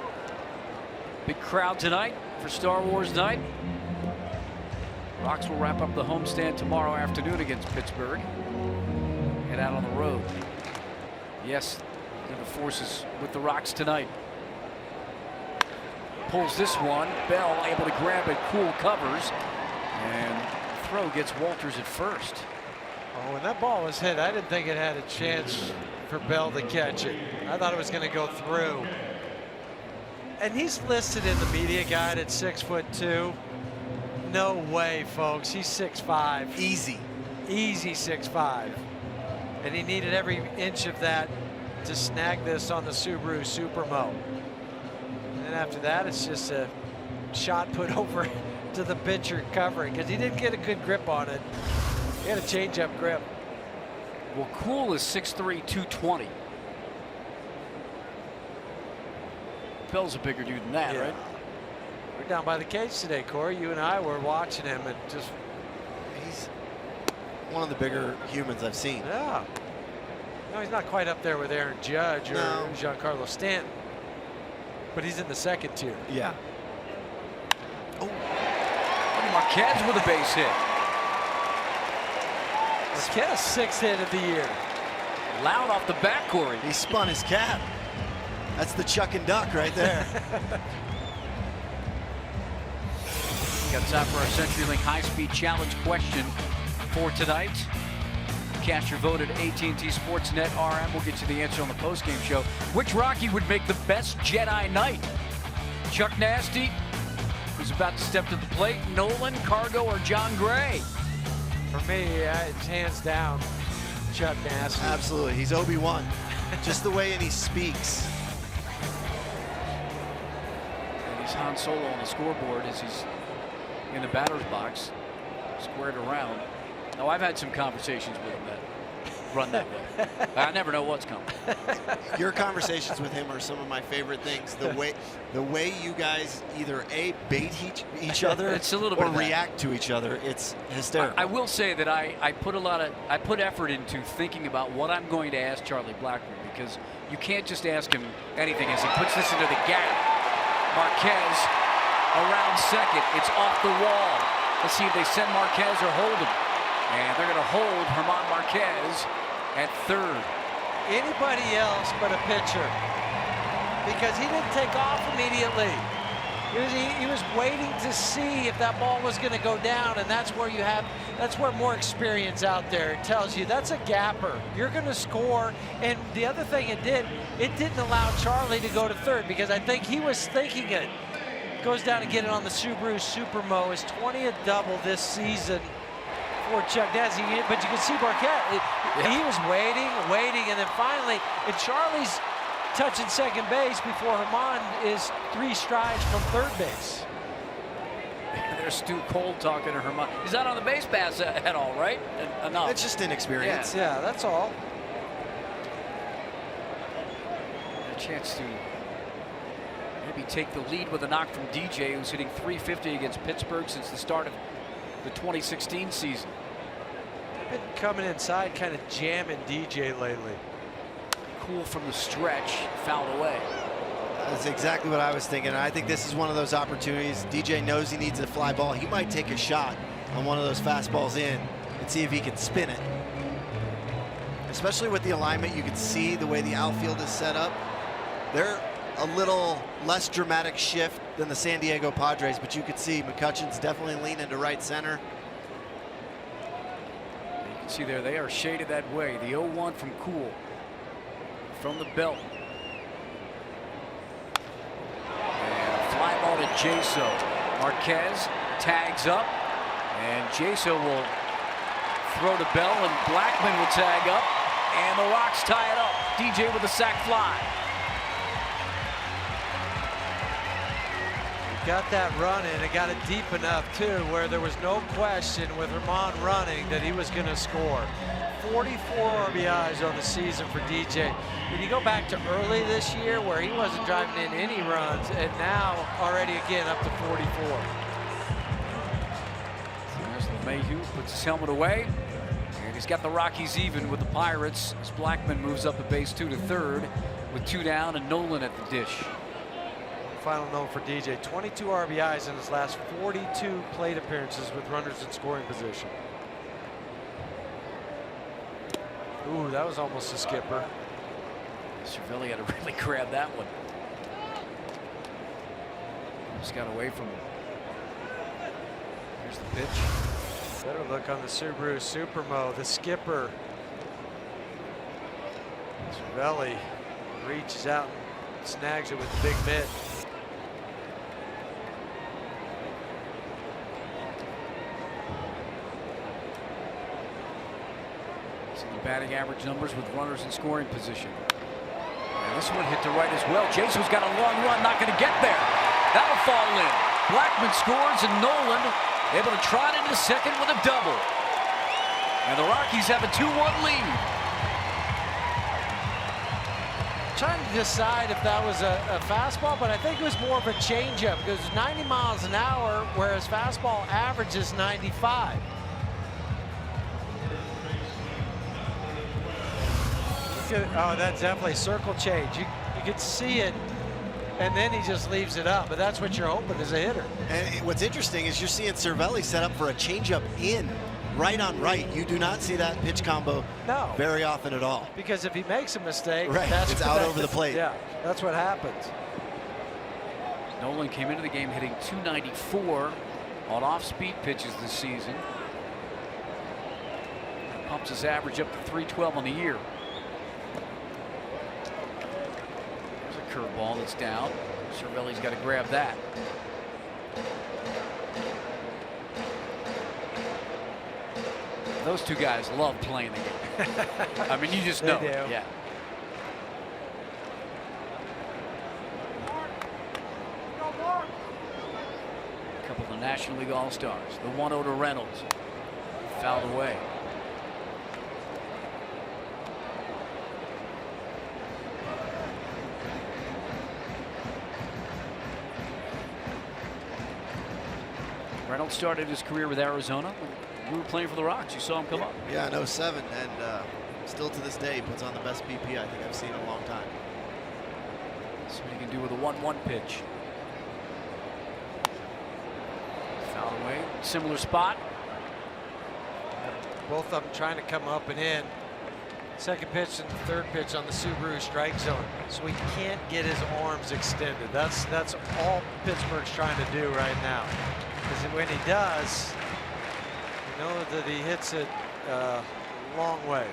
Big crowd tonight for Star Wars night. Rocks will wrap up the homestand tomorrow afternoon against Pittsburgh. Head out on the road. Yes, they're the forces with the Rocks tonight. Pulls this one. Bell able to grab it. Cool covers. And throw gets Walters at first. Oh, when that ball was hit, I didn't think it had a chance for Bell to catch it. I thought it was going to go through. And he's listed in the media guide at 6'2". No way, folks. He's 6'5". Easy. Easy 6'5". And he needed every inch of that to snag this on the Subaru Supermo. And then after that, it's just a shot put over to the pitcher covering, because he didn't get a good grip on it. He had a change-up grip. Well, Cool is 6'3", 220. Bell's a bigger dude than that, right? We're down by the cage today, Corey. You and I were watching him, and just He's one of the bigger humans I've seen. yeah. No, he's not quite up there with Aaron Judge or No. Giancarlo Stanton, but he's in the second tier. Yeah. Marquez with a base hit. Marquez, sixth hit of the year. Loud off the back, Corey. He spun his cap. That's the chuck and duck right there. Got time for our CenturyLink high-speed challenge question for tonight. Cast your vote at AT&T Sportsnet RM. We'll get you the answer on the postgame show. Which Rocky would make the best Jedi Knight? Chuck Nasty, who's about to step to the plate, Nolan, Cargo, or John Gray? For me, it's hands down Chuck Nasty. Absolutely. He's Obi-Wan. Just the way he speaks. And he's Han Solo on the scoreboard as he's in the batter's box, squared around. Now, I've had some conversations with him that run that way. I never know what's coming. Your conversations with him are some of my favorite things. The way you guys either bait each other It's a little bit or of that. react to each other. It's hysterical. I will say that I put effort into thinking about what I'm going to ask Charlie Blackmon, because you can't just ask him anything as he puts this into the gap. Marquez around second. It's off the wall. Let's see if they send Marquez or hold him. And they're going to hold German Marquez at third. Anybody else but a pitcher, because he didn't take off immediately. He was waiting to see if that ball was going to go down, and that's where more experience out there tells you that's a gapper. You're going to score. And the other thing it didn't allow Charlie to go to third, because I think he was thinking it. Goes down to get it on the Subaru Supermo, his 20th double this season for Chuck Nasty. But you can see Marquez, he was waiting, and then finally, and Charlie's touching second base before German is 3 strides from third base. There's Stu Cole talking to German. He's not on the base pass at all, right? Enough. It's just inexperience. Yeah, that's all. chance to maybe take the lead with a knock from DJ, who's hitting .350 against Pittsburgh since the start of the 2016 season. Been coming inside, kind of jamming DJ lately. Cool from the stretch, fouled away. That's exactly what I was thinking. I think this is one of those opportunities. DJ knows he needs a fly ball. He might take a shot on one of those fastballs in and see if he can spin it. Especially with the alignment, you can see the way the outfield is set up. They're a little less dramatic shift than the San Diego Padres, but you could see McCutcheon's definitely leaning to right center. You can see there they are shaded that way. The 0-1 from Cool from the belt. And a fly ball to Jaso. Marquez tags up, and Jaso will throw to Bell, and Blackman will tag up, and the Rocks tie it up. DJ with a sac fly. Got that run in, and got it deep enough too, where there was no question with Herman running that he was going to score. 44 RBIs on the season for DJ. When you go back to early this year where he wasn't driving in any runs, and now already again up to 44. There's LeMahieu, puts his helmet away, and he's got the Rockies even with the Pirates as Blackman moves up a base 2 to third with 2 down and Nolan at the dish. Final note for DJ, 22 RBIs in his last 42 plate appearances with runners in scoring position. Ooh, that was almost a skipper. Cervelli had to really grab that one. Just got away from him. Here's the pitch. Better look on the Subaru Supermo, the skipper. Cervelli reaches out and snags it with the big mitt. Batting average numbers with runners in scoring position. And this one hit to right as well. Jason's got a long run, not going to get there. That'll fall in. Blackman scores, and Nolan able to trot into second with a double. And the Rockies have a 2-1 lead. Trying to decide if that was a fastball, but I think it was more of a changeup because it's 90 miles an hour, whereas fastball averages 95. Oh, that's definitely circle change. You could see it, and then he just leaves it up. But that's what you're hoping as a hitter. And what's interesting is you're seeing Cervelli set up for a changeup in, right on right. You do not see that pitch combo very often at all. Because if he makes a mistake, right, it's out over the plate. Yeah, that's what happens. Nolan came into the game hitting .294 on off-speed pitches this season. That pumps his average up to .312 on the year. Curveball that's down. Cervelli's got to grab that. Those two guys love playing the game. I mean, you just know. Yeah. A couple of the National League All-Stars. The 1-0 to Reynolds. Fouled away. Reynolds started his career with Arizona. You were playing for the Rocks. You saw him come up. Yeah, in 07, and still to this day, he puts on the best BP I think I've seen in a long time. See what he can do with a 1-1 pitch. Foul away. Similar spot. Both of them trying to come up and in. Second pitch and third pitch on the Subaru strike zone, so he can't get his arms extended. That's all Pittsburgh's trying to do right now. Because when he does, you know that he hits it long ways.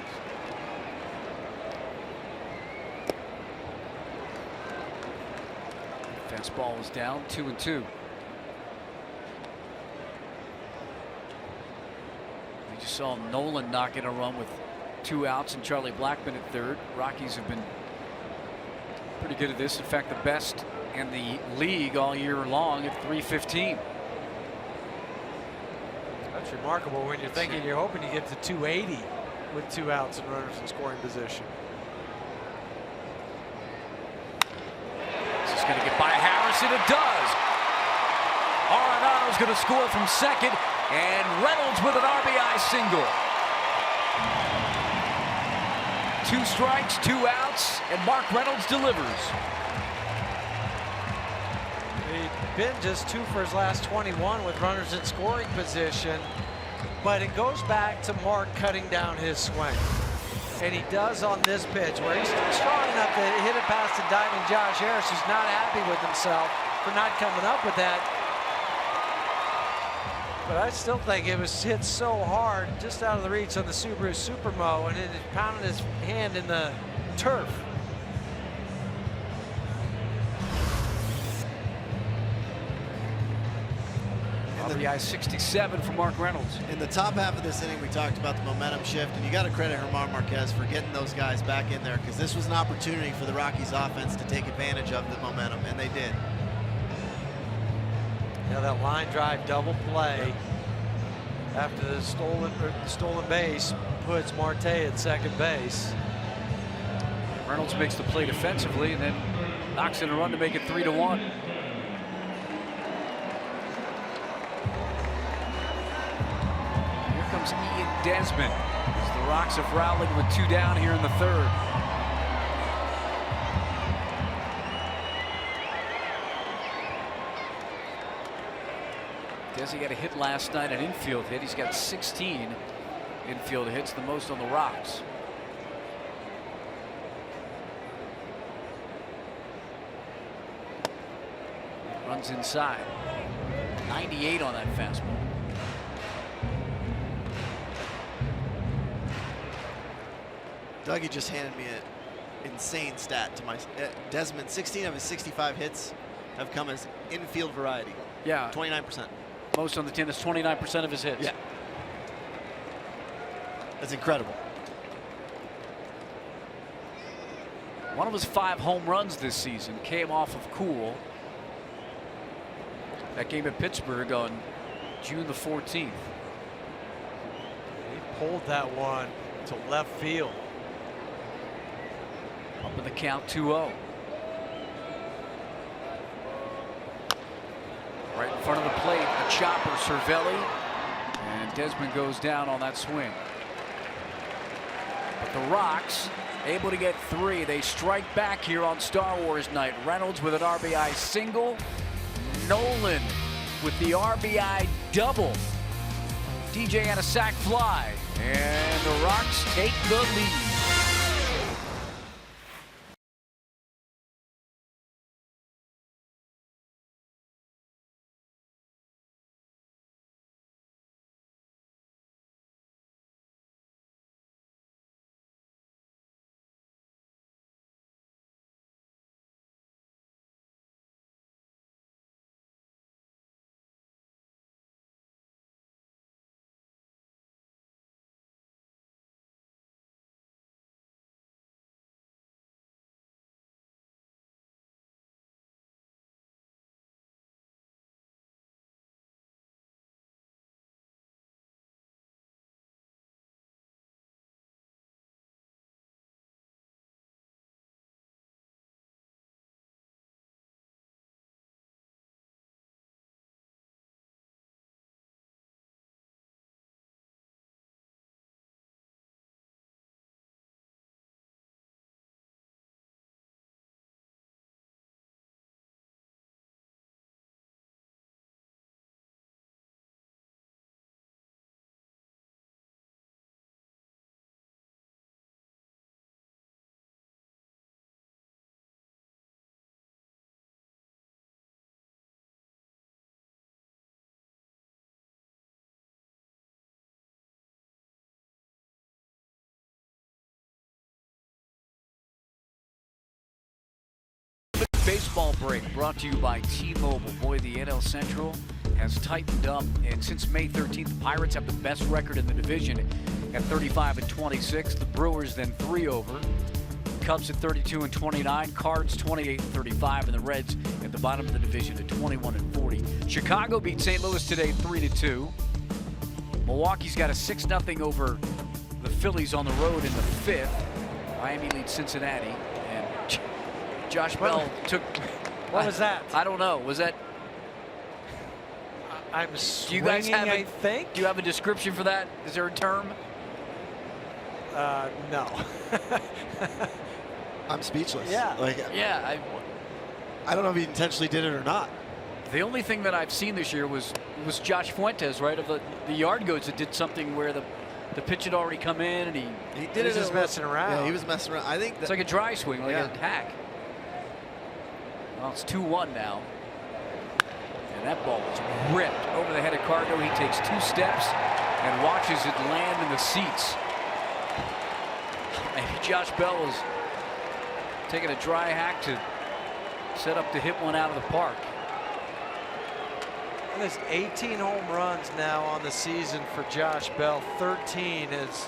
Fastball was down, 2-2. We just saw Nolan knock in a run with 2 outs and Charlie Blackman at third. Rockies have been pretty good at this. In fact, the best in the league all year long at .315. That's remarkable when you're thinking you're hoping you get to 280 with 2 outs and runners in scoring position. makes it, it does. Arenado's going to score from second, and Reynolds with an RBI single. 2 strikes, 2 outs, and Mark Reynolds delivers. He'd been just 2 for his last 21 with runners in scoring position, but it goes back to Mark cutting down his swing. And he does on this pitch, where he's strong enough to hit it past the diving Josh Harris, who's not happy with himself for not coming up with that. But I still think it was hit so hard, just out of the reach on the Subaru Supermo, and it pounded his hand in the turf. RBI 67 for Mark Reynolds. In the top half of this inning, we talked about the momentum shift, and you got to credit Germán Marquez for getting those guys back in there, because this was an opportunity for the Rockies offense to take advantage of the momentum, and they did. Yeah, that line drive double play after the stolen base puts Marte at second base. Reynolds makes the play defensively and then knocks in a run to make it 3-1. Here comes Ian Desmond as the Rocks have rallied with 2 down here in the 3rd. Desi got a hit last night, an infield hit. He's got 16 infield hits, the most on the Rocks. Runs inside. 98 on that fastball. Dougie just handed me an insane stat to my Desmond. 16 of his 65 hits have come as infield variety. Yeah. 29%. Most on the team. That's 29% of his hits. Yeah. That's incredible. One of his 5 home runs this season came off of Cool. That game at Pittsburgh on June the 14th. He pulled that one to left field. Up in the count, 2-0. Right in front of the plate, a chopper, Cervelli, and Desmond goes down on that swing. But the Rocks able to get 3. They strike back here on Star Wars night. Reynolds with an RBI single. Nolan with the RBI double. DJ and a sac fly, and the Rocks take the lead. Baseball break brought to you by T-Mobile. Boy, the NL Central has tightened up, and since May 13th, the Pirates have the best record in the division at 35-26. The Brewers then 3 over. Cubs at 32-29. Cards 28-35, and the Reds at the bottom of the division at 21-40. Chicago beat St. Louis today 3-2. Milwaukee's got a 6-0 over the Phillies on the road in the 5th. Miami leads Cincinnati, and Josh Bell took What was that? I don't know. Was that? I'm Do swinging, you guys have I think. Do you have a description for that? Is there a term? No. I'm speechless. Yeah. Like, Yeah. I don't know if he intentionally did it or not. The only thing that I've seen this year was Josh Fuentes, right, of the yard goats that did something where the pitch had already come in and he did He's it just messing around. Yeah, he was messing around. I think it's that, like a dry swing, like Yeah. a hack. Well, it's 2-1 now. And that ball was ripped over the head of Cargo. He takes 2 steps and watches it land in the seats. And Josh Bell was taking a dry hack to set up to hit one out of the park. And there's 18 home runs now on the season for Josh Bell. 13 as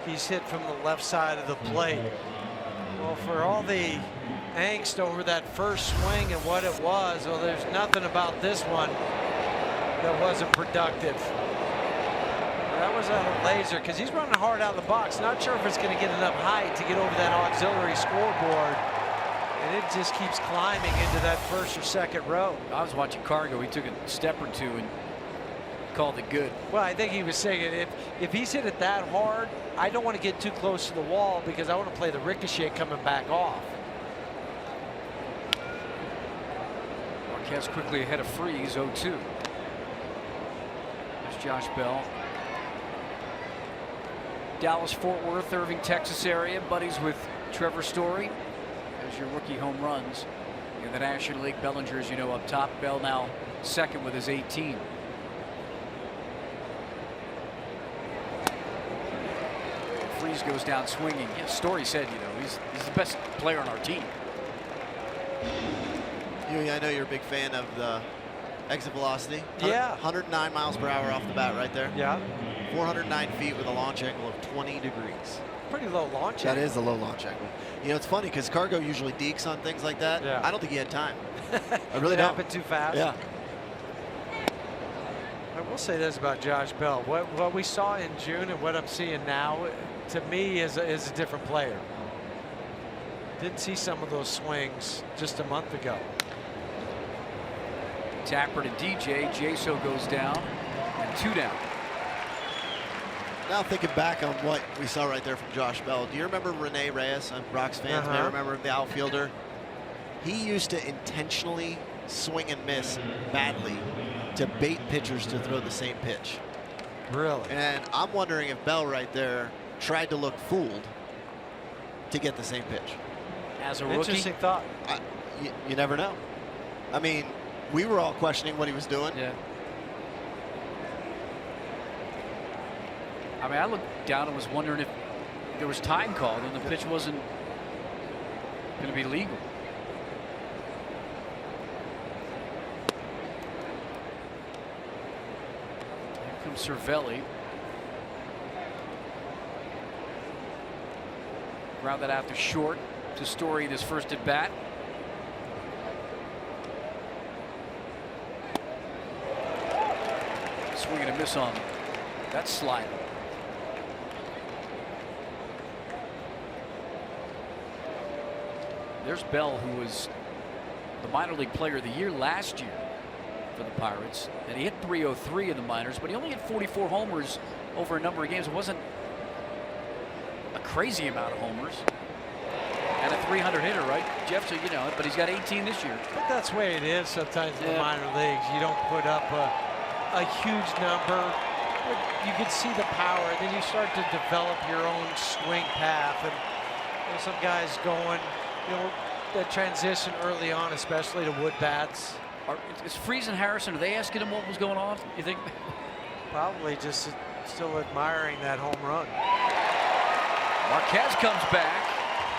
he's hit from the left side of the plate. Well, for all the angst over that first swing and what it was, well, there's nothing about this one that wasn't productive. That was a laser because he's running hard out of the box. Not sure if it's going to get enough height to get over that auxiliary scoreboard. And it just keeps climbing into that first or second row. I was watching Cargo. He took a step or two and called it good. Well, I think he was saying if he's hit it that hard, I don't want to get too close to the wall because I want to play the ricochet coming back off. Marquez quickly ahead of Freeze, 0-2. There's Josh Bell. Dallas, Fort Worth, Irving, Texas area. Buddies with Trevor Story. There's your rookie home runs in the National League. Bellinger, as you know, up top. Bell now second with his 18. Freeze goes down swinging. Yeah, Story said, you know, he's the best player on our team. Huey, I know you're a big fan of the exit velocity. Yeah. 109 miles per hour off the bat right there. Yeah. 409 feet with a launch angle of 20 degrees. Pretty low launch That angle. is a low launch angle. You know, it's funny because Cargo usually dekes on things like that. Yeah. I don't think he had time. I really It don't. happened too fast. Yeah. I will say this about Josh Bell. What we saw in June and what I'm seeing now, to me, is a different player. Didn't see some of those swings just a month ago. Tappert and DJ. Jaso goes down and 2 down. Now thinking back on what we saw right there from Josh Bell, do you remember Rene Reyes? Rocks fans may remember the outfielder. He used to intentionally swing and miss badly to bait pitchers to throw the same pitch. Really? And I'm wondering if Bell right there tried to look fooled to get the same pitch. As a rookie, Interesting thought. You never know. I mean, we were all questioning what he was doing. yeah. I mean, I looked down and was wondering if there was time called and the pitch wasn't going to be legal. Here comes Cervelli. Ground that out to short to Story in his first at bat. Swing and a miss on that slide. There's Bell, who was the minor league player of the year last year for the Pirates. And he hit .303 in the minors, but he only hit 44 homers over a number of games. It wasn't a crazy amount of homers. And a 300 hitter, right, Jeff? So you know it, but he's got 18 this year. But that's the way it is sometimes in the minor leagues. You don't put up a huge number, but you can see the power, and then you start to develop your own swing path. And there's some guys going, you know, that transition early on, especially to wood bats. Is Freeze and Harrison, are they asking him what was going on, you think? Probably just still admiring that home run. Marquez comes back.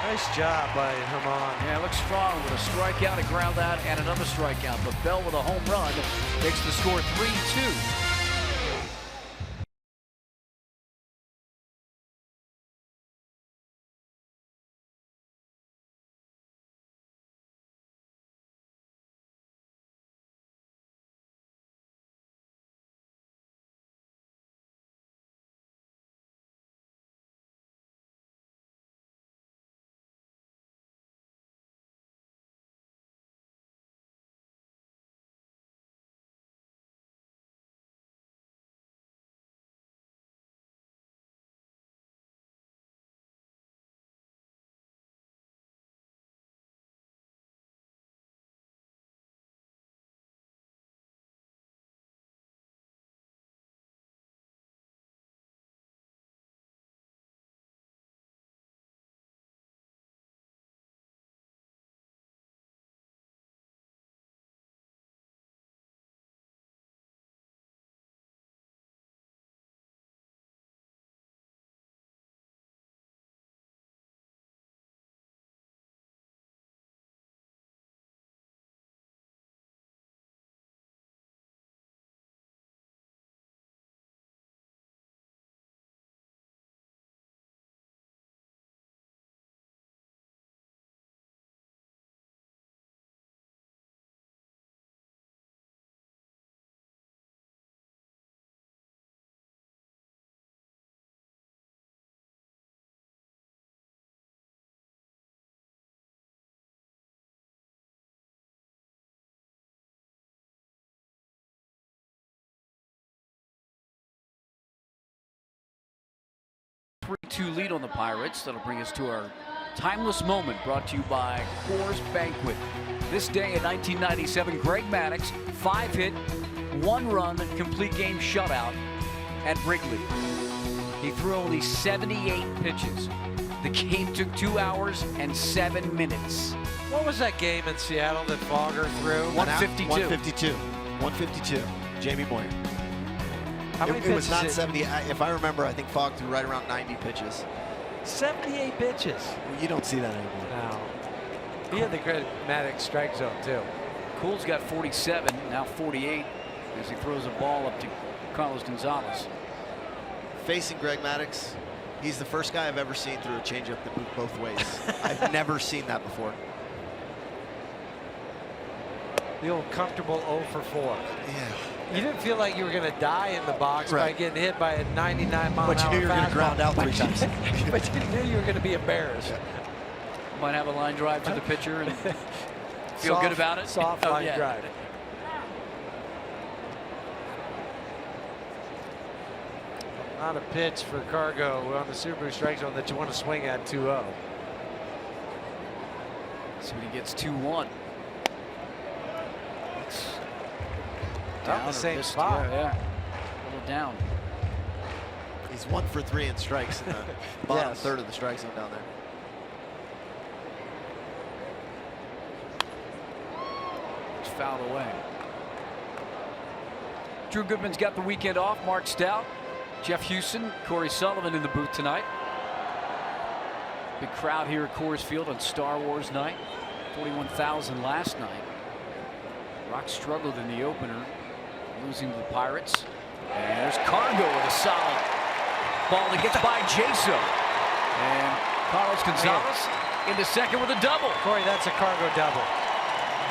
Nice job by Herman. Yeah, looks strong with a strikeout, a ground out, and another strikeout. But Bell with a home run makes the score 3-2. 3-2 lead on the Pirates. That'll bring us to our timeless moment, brought to you by Coors Banquet. This day in 1997, Greg Maddux, 5-hit, 1-run, complete game shutout at Wrigley. He threw only 78 pitches. The game took 2 hours and 7 minutes. What was that game in Seattle that Fogger threw? 152. 152. Jamie Moyer. How many It pitches? was not 70. If I remember, I think Fogg threw right around 90 pitches. 78 pitches. You don't see that anymore. No. He had the Greg Maddux strike zone, too. Cool's got 47, now 48, as he throws a ball up to Carlos Gonzalez. Facing Greg Maddux, he's the first guy I've ever seen through a changeup that moved both ways. I've never seen that before. The old comfortable 0 for 4. Yeah. You didn't feel like you were going to die in the box by Right. getting hit by a 99-mile-an-hour But you knew you were going to ground out 3 times. But you knew you were going to be embarrassed. Might have a line drive to the pitcher and feel good about it. Soft line yeah. drive. Not a pitch for Cargo on the Subaru strike zone that you want to swing at 2-0. So he gets 2-1. Down the same spot. Yeah, a little down. He's 1 for 3 in strikes in the bottom Yes. third of the strike zone down there. It's fouled away. Drew Goodman's got the weekend off. Mark Stout, Jeff Houston, Corey Sullivan in the booth tonight. Big crowd here at Coors Field on Star Wars night. 41,000 last night. Rock struggled in the opener, losing to the Pirates. And there's Cargo with a solid ball that gets by Jaso. And Carlos Gonzalez into second with a double. Corey, that's a Cargo double.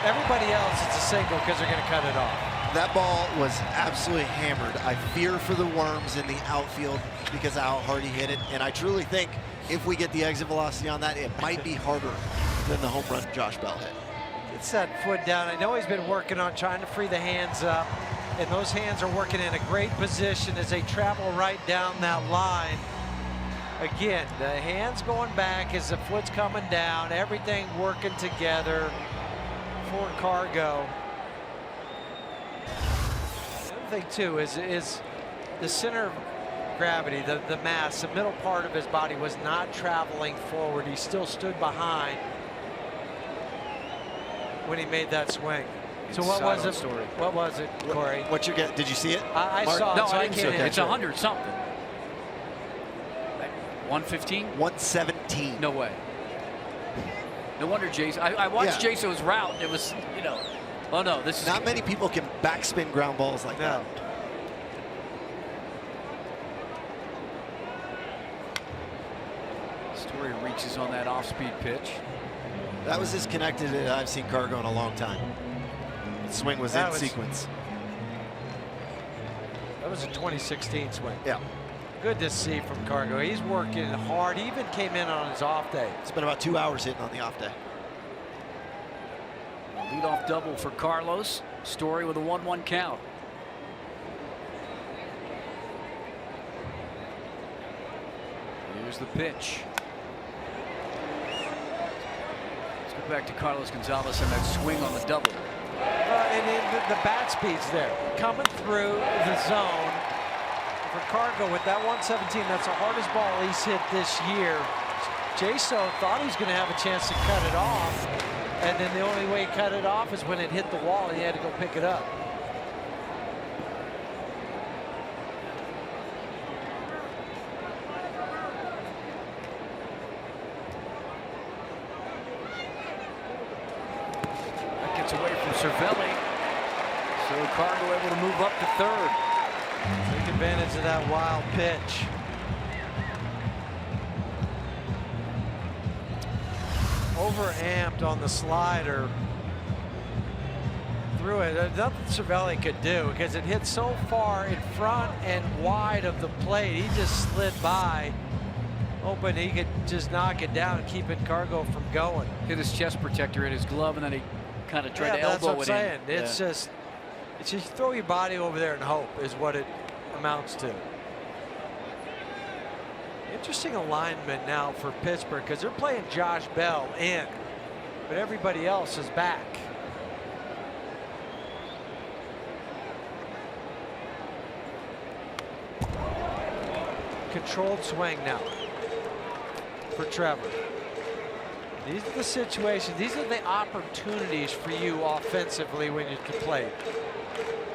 Everybody else, it's a single because they're going to cut it off. That ball was absolutely hammered. I fear for the worms in the outfield because of how hard he hit it. And I truly think if we get the exit velocity on that, it might be harder than the home run Josh Bell hit. Gets that foot down. I know he's been working on trying to free the hands up. And those hands are working in a great position as they travel right down that line. Again, the hands going back as the foot's coming down. Everything working together for Cargo. The other thing, too, is the center of gravity, the mass, the middle part of his body was not traveling forward. He still stood behind when he made that swing. So what was it? Story. What was it, Corey? What you get? Did you see it? I saw it. No, so I didn't see can't it. It's answer. 100 something. 115? 117. No way. No wonder Jason. I watched Yeah. Jason's route. It was, you know. Oh no, this is Not many people can backspin ground balls like that. Story reaches on that off-speed pitch. That was as connected as I've seen Cargo in a long time. The swing was in sequence. That was a 2016 swing. Yeah. Good to see from Cargo. He's working hard. He even came in on his off day. It's been about 2 hours hitting on the off day. Leadoff double for Carlos. Story with a 1-1 count. Here's the pitch. Let's go back to Carlos Gonzalez and that swing on the double. And the bat speed's there. Coming through the zone for Cargo with that 117. That's the hardest ball he's hit this year. Jaso thought he was going to have a chance to cut it off. And then the only way he cut it off is when it hit the wall and he had to go pick it up. That gets away from Cervelli. So Cargo able to move up to third. Take advantage of that wild pitch. Overamped on the slider. Threw it. There's nothing Cervelli could do because it hit so far in front and wide of the plate. He just slid by, hoping he could just knock it down and keep it Cargo from going. Hit his chest protector in his glove, and then he kind of tried to That's what elbow I'm it saying. in. It's just throw your body over there and hope is what it amounts to. Interesting alignment now for Pittsburgh because they're playing Josh Bell in, but everybody else is back. Controlled swing now for Trevor. These are the situations, these are the opportunities for you offensively when you're to play.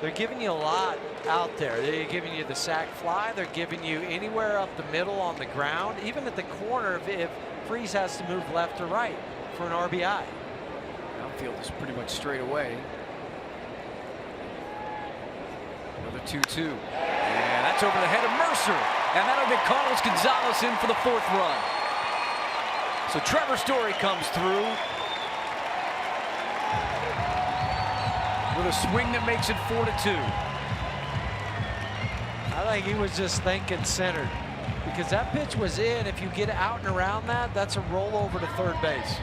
They're giving you a lot out there. They're giving you the sac fly. They're giving you anywhere up the middle on the ground. Even at the corner if Freese has to move left or right for an RBI. Outfield is pretty much straight away. Another 2-2. And that's over the head of Mercer. And that'll get Carlos Gonzalez in for the 4th run. So Trevor Story comes through with a swing that makes it 4-2. I think he was just thinking centered because that pitch was in. If you get out and around that, that's a roll over to third base.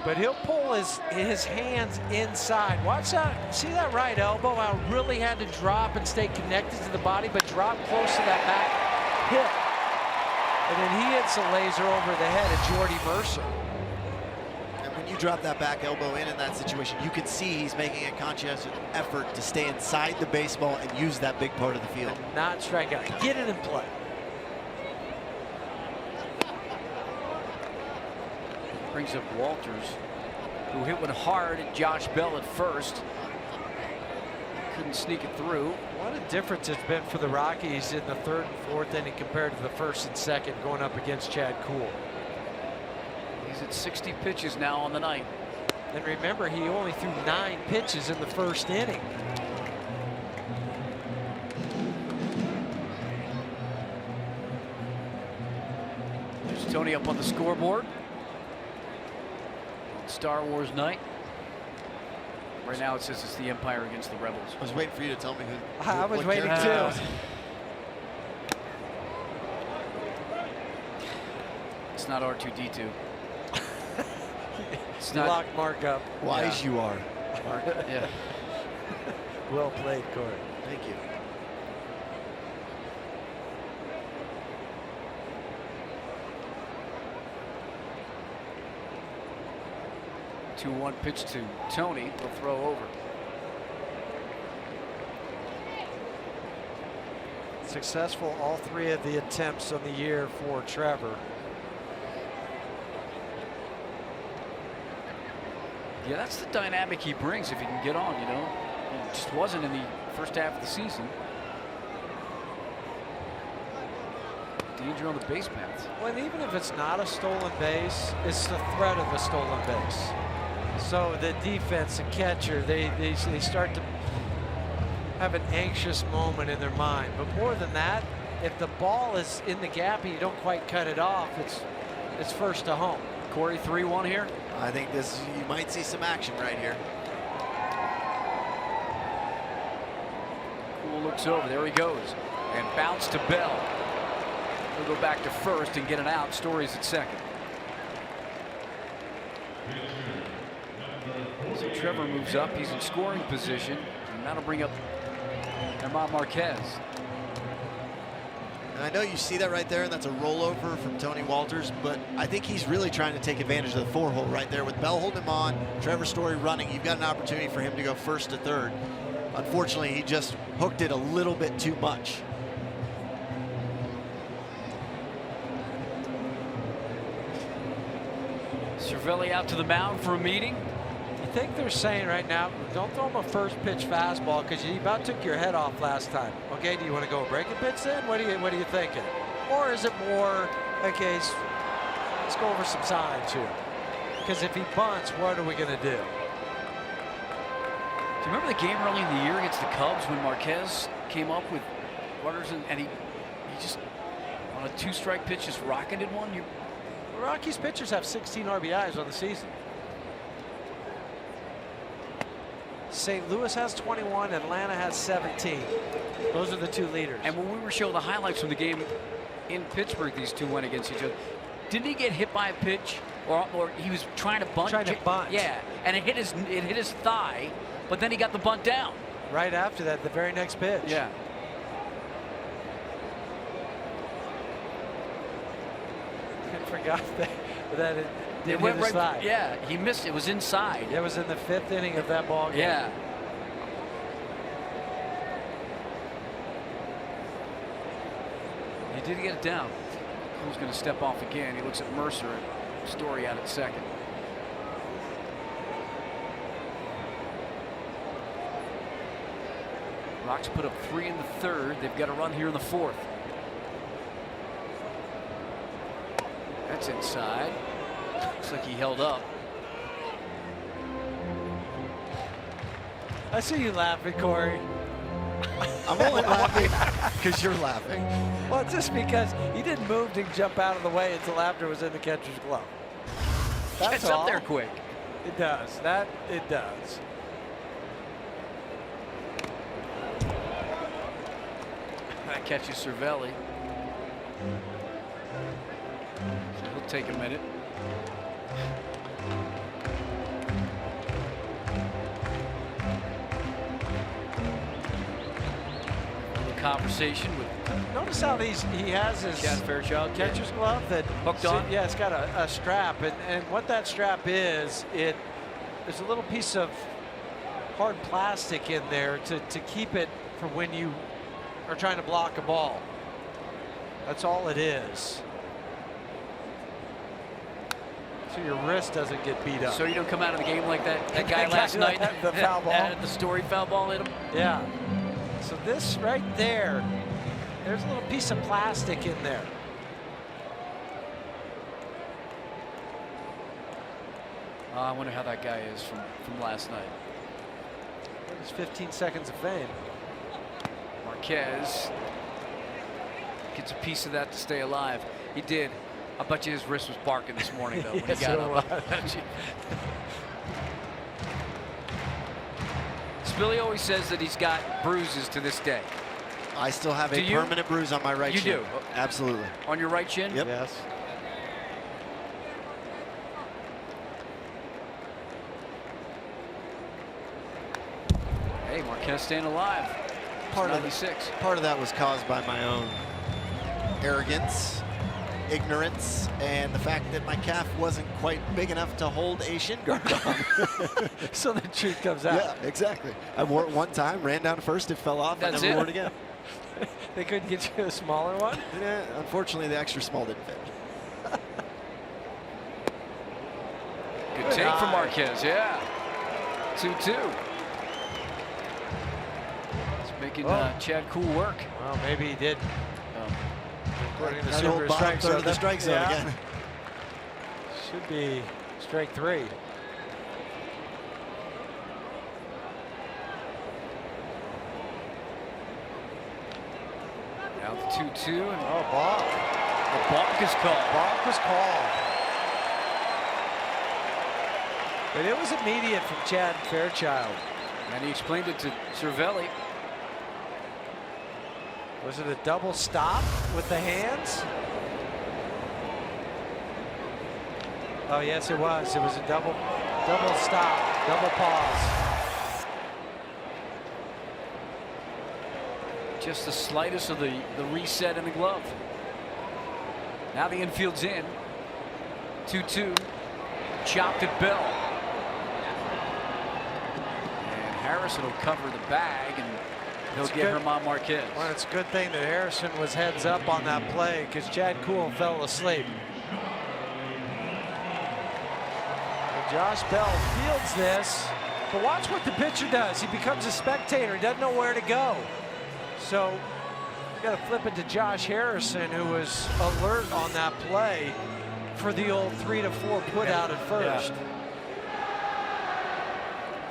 But he'll pull his hands inside. Watch that. See that right elbow? How it really had to drop and stay connected to the body, but drop close to that back hip. And then he hits a laser over the head of Jordy Mercer. And when you drop that back elbow in that situation, you can see he's making a conscientious effort to stay inside the baseball and use that big part of the field. Not strike out. Get it in play. Brings up Walters, who hit one hard at Josh Bell at first. Couldn't sneak it through. What a difference it's been for the Rockies in the 3rd and 4th inning compared to the 1st and 2nd going up against Chad Kuhl. He's at 60 pitches now on the night. And remember, he only threw 9 pitches in the 1st inning. There's Tony up on the scoreboard. Star Wars night. Right now it says it's the Empire against the Rebels. I was waiting for you to tell me who. I was what waiting character too. It's not R2-D2. It's Lock not. Mark up. Wise you are. Mark. Yeah. Well played, Corey. Thank you. The 2-1 pitch to Tony. Will throw over. Successful all 3 of the attempts on the year for Trevor. Yeah, that's the dynamic he brings if he can get on, you know. He just wasn't in the first half of the season. Danger on the base paths. Well, and even if it's not a stolen base, it's the threat of a stolen base. So the defense, the catcher, they start to have an anxious moment in their mind. But more than that, if the ball is in the gap and you don't quite cut it off, it's first to home. Corey, 3-1 here. I think you might see some action right here. Cool looks over. There he goes. And bounce to Bell. He'll go back to first and get an out. Story's at second. So Trevor moves up. He's in scoring position. And that'll bring up German Marquez. And I know you see that right there, and that's a rollover from Tony Walters, but I think he's really trying to take advantage of the 4-hole right there. With Bell holding him on, Trevor Story running, you've got an opportunity for him to go first to third. Unfortunately, he just hooked it a little bit too much. Cervelli out to the mound for a meeting. I think they're saying right now, don't throw him a first pitch fastball because you about took your head off last time. Okay, do you want to go break a pitch then? What are you thinking? Or is it more, okay, let's go over some signs here. Because if he bunts, what are we going to do? Do you remember the game early in the year against the Cubs when Marquez came up with runners and he just on a 2-strike pitch just rocketed one? The Rockies pitchers have 16 RBIs on the season. St. Louis has 21, Atlanta has 17. Those are the 2 leaders. And when we were showing the highlights from the game in Pittsburgh, these 2 went against each other. Didn't he get hit by a pitch, or he was trying to bunt? Yeah, and it hit his thigh, but then he got the bunt down. Right after that, the very next pitch. Yeah. forgot that it did It went hit his right. thigh. Yeah, he missed. It was inside. It was in the 5th inning of that ball game. Yeah. He did get it down. Who's going to step off again? He looks at Mercer and Story out at second. Rocks put up 3 in the 3rd. They've got a run here in the 4th. That's inside. Looks like he held up. I see you laughing, Corey. I'm only laughing because you're laughing. Well, just because he didn't move to jump out of the way until after it was in the catcher's glove. That's Gets all. up there quick. It does. That it does. That catches Cervelli. So he'll take a minute. Conversation with Notice how he has his Chad Fairchild catcher's glove that hooked on. Yeah, it's got a strap, and what that strap is, there's a little piece of hard plastic in there to keep it for when you are trying to block a ball. That's all it is. So your wrist doesn't get beat up. So you don't come out of the game like that. That guy last night, the foul ball. had the Story foul ball hit him. Yeah. So this right there, there's a little piece of plastic in there. I wonder how that guy is from last night. There's 15 seconds of fame. Marquez gets a piece of that to stay alive. He did. I bet you his wrist was barking this morning though when Yes, he got it up. Spilly always says that he's got bruises to this day. I still have Do a you? permanent bruise on my right You shin. do? Absolutely. On your right shin? Yep. Yes. Hey, Marquez staying alive. Part of 96. Part of that was caused by my own arrogance, ignorance, and the fact that my calf wasn't quite big enough to hold a shin guard on. So the truth comes out. Yeah, exactly. I wore it one time, ran down first, it fell off, That's I never it? wore it again. They couldn't get you a smaller one? Yeah, unfortunately, the extra small didn't fit. Good take from Marquez, yeah. 2-2. It's making Chad Cool work. Well, maybe he did. According to That old Super bottom Strike third Zone. of the strike zone Yeah. again. Should be strike 3. Now the 2-2. And Oh, balk. the balk is called. Balk was called. But it was immediate from Chad Fairchild. And he explained it to Cervelli. Was it a double stop with the hands? Oh, yes, it was. It was a double stop, double pause. Just the slightest of the reset in the glove. Now the infield's in. 2-2. Chopped at Bell. And Harrison will cover the bag and he'll It's get good. Germán Marquez. Well, it's a good thing that Harrison was heads up on that play because Chad Cool fell asleep. And Josh Bell fields this, but watch what the pitcher does. He becomes a spectator. He doesn't know where to go. So you got to flip it to Josh Harrison, who was alert on that play for the old 3-4 put out at first.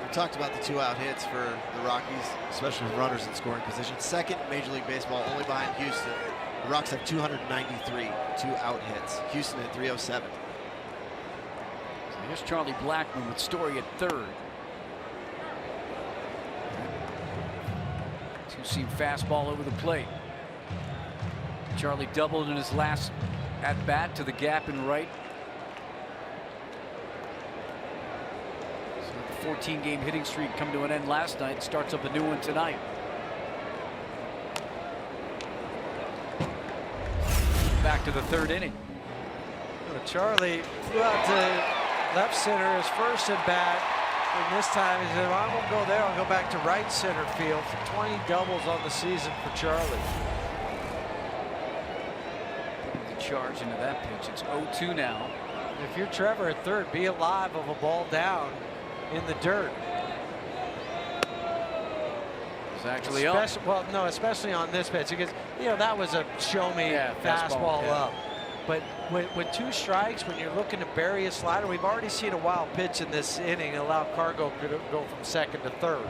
We talked about the 2-out hits for the Rockies, especially with runners in scoring position. Second in Major League Baseball, only behind Houston. The Rocks have 293 2-out hits. Houston at 307. So here's Charlie Blackmon with Story at third. Two-seam fastball over the plate. Charlie doubled in his last at-bat to the gap in right. So the 14-game hitting streak come to an end last night. Starts up a new one tonight. Back to the third inning. Charlie flew out to left center his first at bat. And this time he said, well, I won't go there. I'll go back to right center field. 20 doubles on the season for Charlie. The charge into that pitch. It's 0-2 now. If you're Trevor at third, be alive of a ball down in the dirt. It's actually up. Well, no, especially on this pitch because that was a show me fastball up. But with 2 strikes, when you're looking to bury a slider, we've already seen a wild pitch in this inning allow Cargo to go from second to third.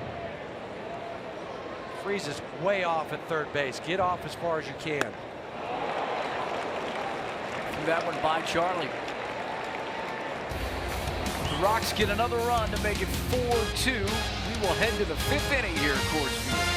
Freezes way off at third base. Get off as far as you can. Threw that one by Charlie. The Rocks get another run to make it 4-2. We will head to the 5th inning here at Coors Field.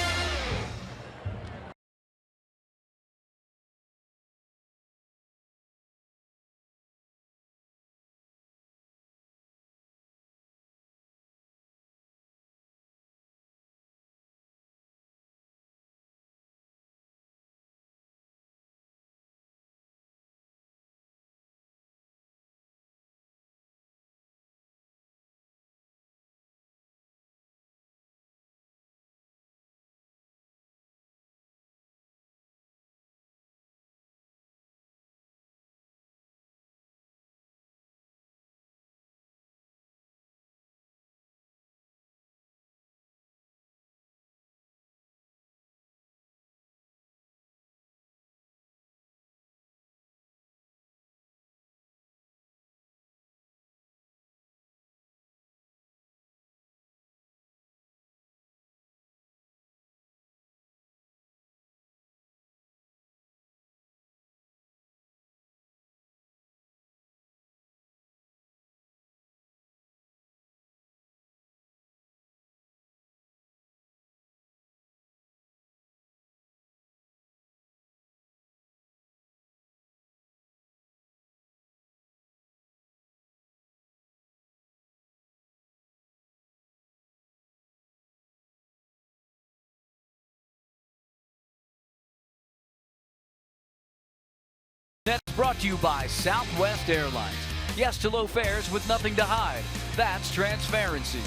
That's brought to you by Southwest Airlines. Yes to low fares with nothing to hide. That's transparency.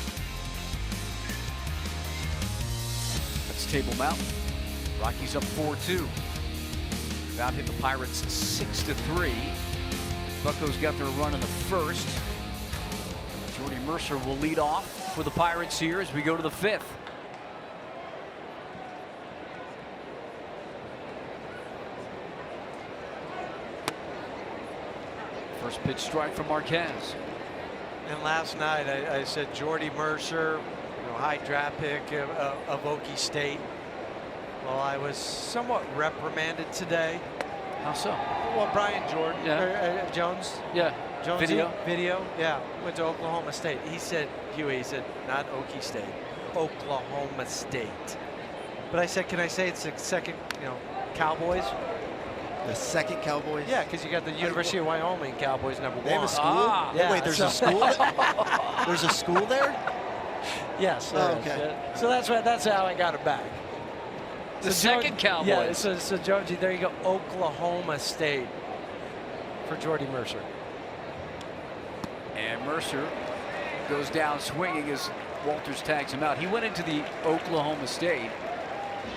That's Table Mountain. Rockies up 4-2. About hit the Pirates 6-3. Buccos got their run in the first. Jordy Mercer will lead off for the Pirates here as we go to the 5th. First pitch strike from Marquez. And last night I said Jordy Mercer, high draft pick of Okie State. Well, I was somewhat reprimanded today. How so? Well, Brian Jordan, Jones. Yeah. Jones Video. Yeah. Went to Oklahoma State. He said, Huey, he said, not Okie State, Oklahoma State. But I said, can I say it's the second, Cowboys? The second Cowboys? Yeah, because you got the University of Wyoming Cowboys #1. They have a school? Yeah, wait, there's a school? There's a school there? Yes. Okay. So that's how I got it back. The second Cowboys. Yeah, so Jonesy, there you go. Oklahoma State for Jordy Mercer. And Mercer goes down swinging as Walters tags him out. He went into the Oklahoma State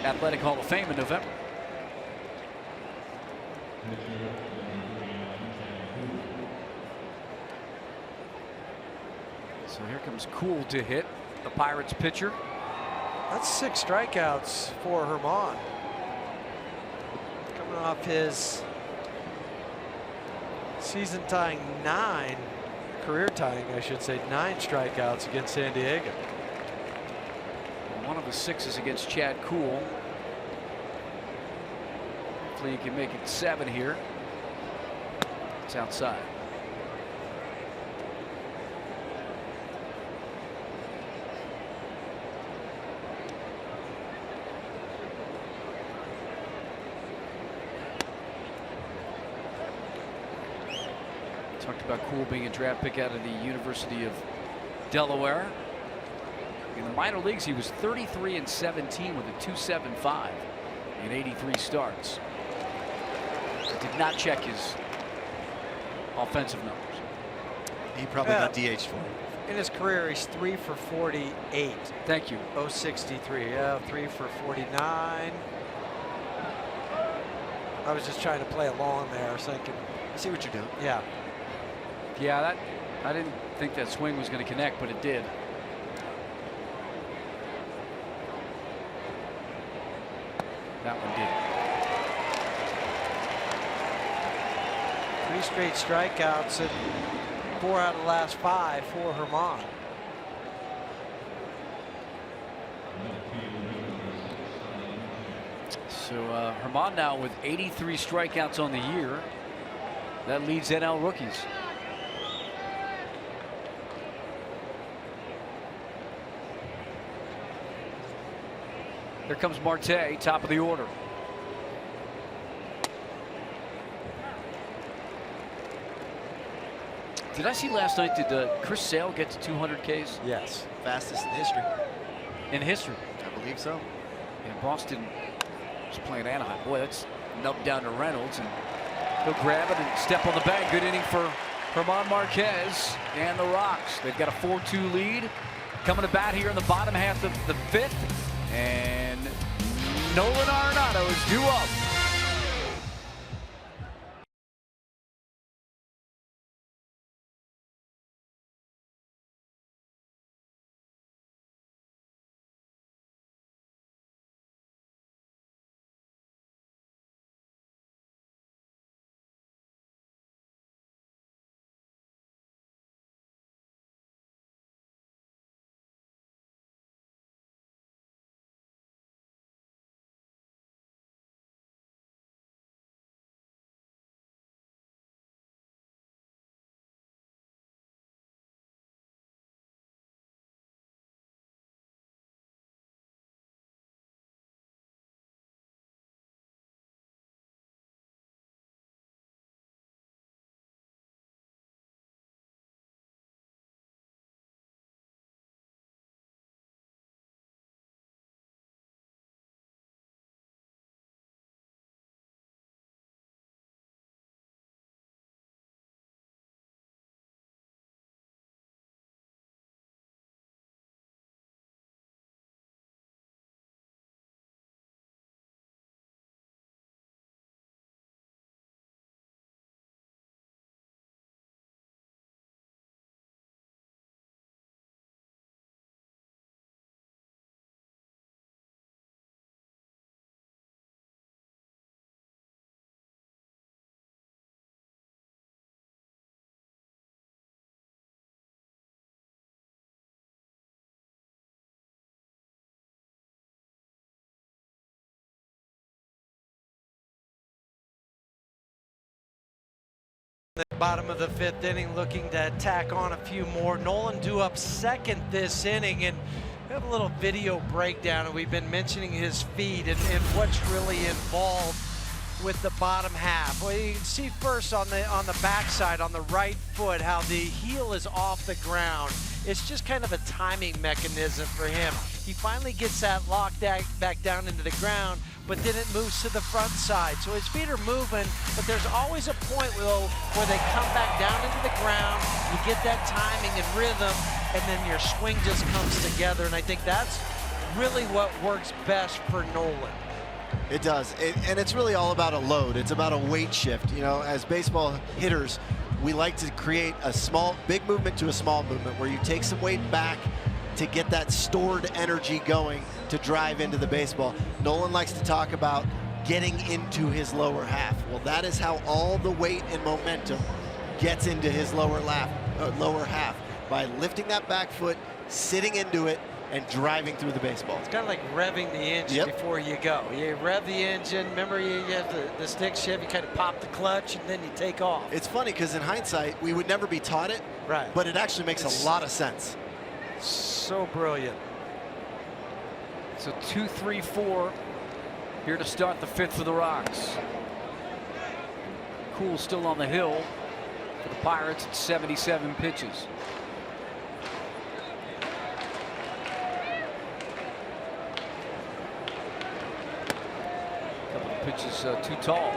Athletic Hall of Fame in November. So here comes Cool to hit the Pirates pitcher. That's 6 strikeouts for Herman. Coming off his season tying 9, career tying, I should say, 9 strikeouts against San Diego. One of the 6 is against Chad Kuhl. Hopefully he can make it 7 here. It's outside. Talked about Kuhl being a draft pick out of the University of Delaware. In the minor leagues, he was 33-17 with a 2.75 in 83 starts. Did not check his offensive numbers. He probably got DH for it. In his career, he's 3 for 48. Thank you. 063. Yeah, 3 for 49. I was just trying to play along there, so I could. I see what you're doing. Yeah. Yeah, I didn't think that swing was going to connect, but it did. That one did. 3 straight strikeouts and 4 out of the last 5 for Herman. So Herman now with 83 strikeouts on the year. That leads NL rookies. Here comes Marte, top of the order. Did I see last night, did Chris Sale get to 200 Ks? Yes. Fastest in history. In history. I believe so. And Boston was playing Anaheim. Boy, that's nubbed down to Reynolds, and he'll grab it and step on the bag. Good inning for Herman Marquez and the Rocks. They've got a 4-2 lead. Coming to bat here in the bottom half of the 5th. And Nolan Arenado is due up. The bottom of the 5th inning, looking to tack on a few more. Nolan due up second this inning, and we have a little video breakdown, and we've been mentioning his feet and what's really involved with the bottom half. Well, you can see first on the backside, on the right foot, how the heel is off the ground. It's just kind of a timing mechanism for him. He finally gets that locked back down into the ground, but then it moves to the front side. So his feet are moving, but there's always a point where they come back down into the ground, you get that timing and rhythm, and then your swing just comes together. And I think that's really what works best for Nolan. It does, and it's really all about a load. It's about a weight shift. You know, as baseball hitters, we like to create a big movement to a small movement where you take some weight back to get that stored energy going to drive into the baseball. Nolan likes to talk about getting into his lower half. Well, that is how all the weight and momentum gets into his lower half by lifting that back foot, sitting into it, and driving through the baseball. It's kind of like revving the engine before you go. You rev the engine, remember you have the stick shift, you kind of pop the clutch, and then you take off. It's funny because in hindsight, we would never be taught it, right? But it actually makes a lot of sense. So brilliant. So 2-3-4 here to start the 5th for the Rocks. Cool still on the hill for the Pirates at 77 pitches. Couple of pitches too tall.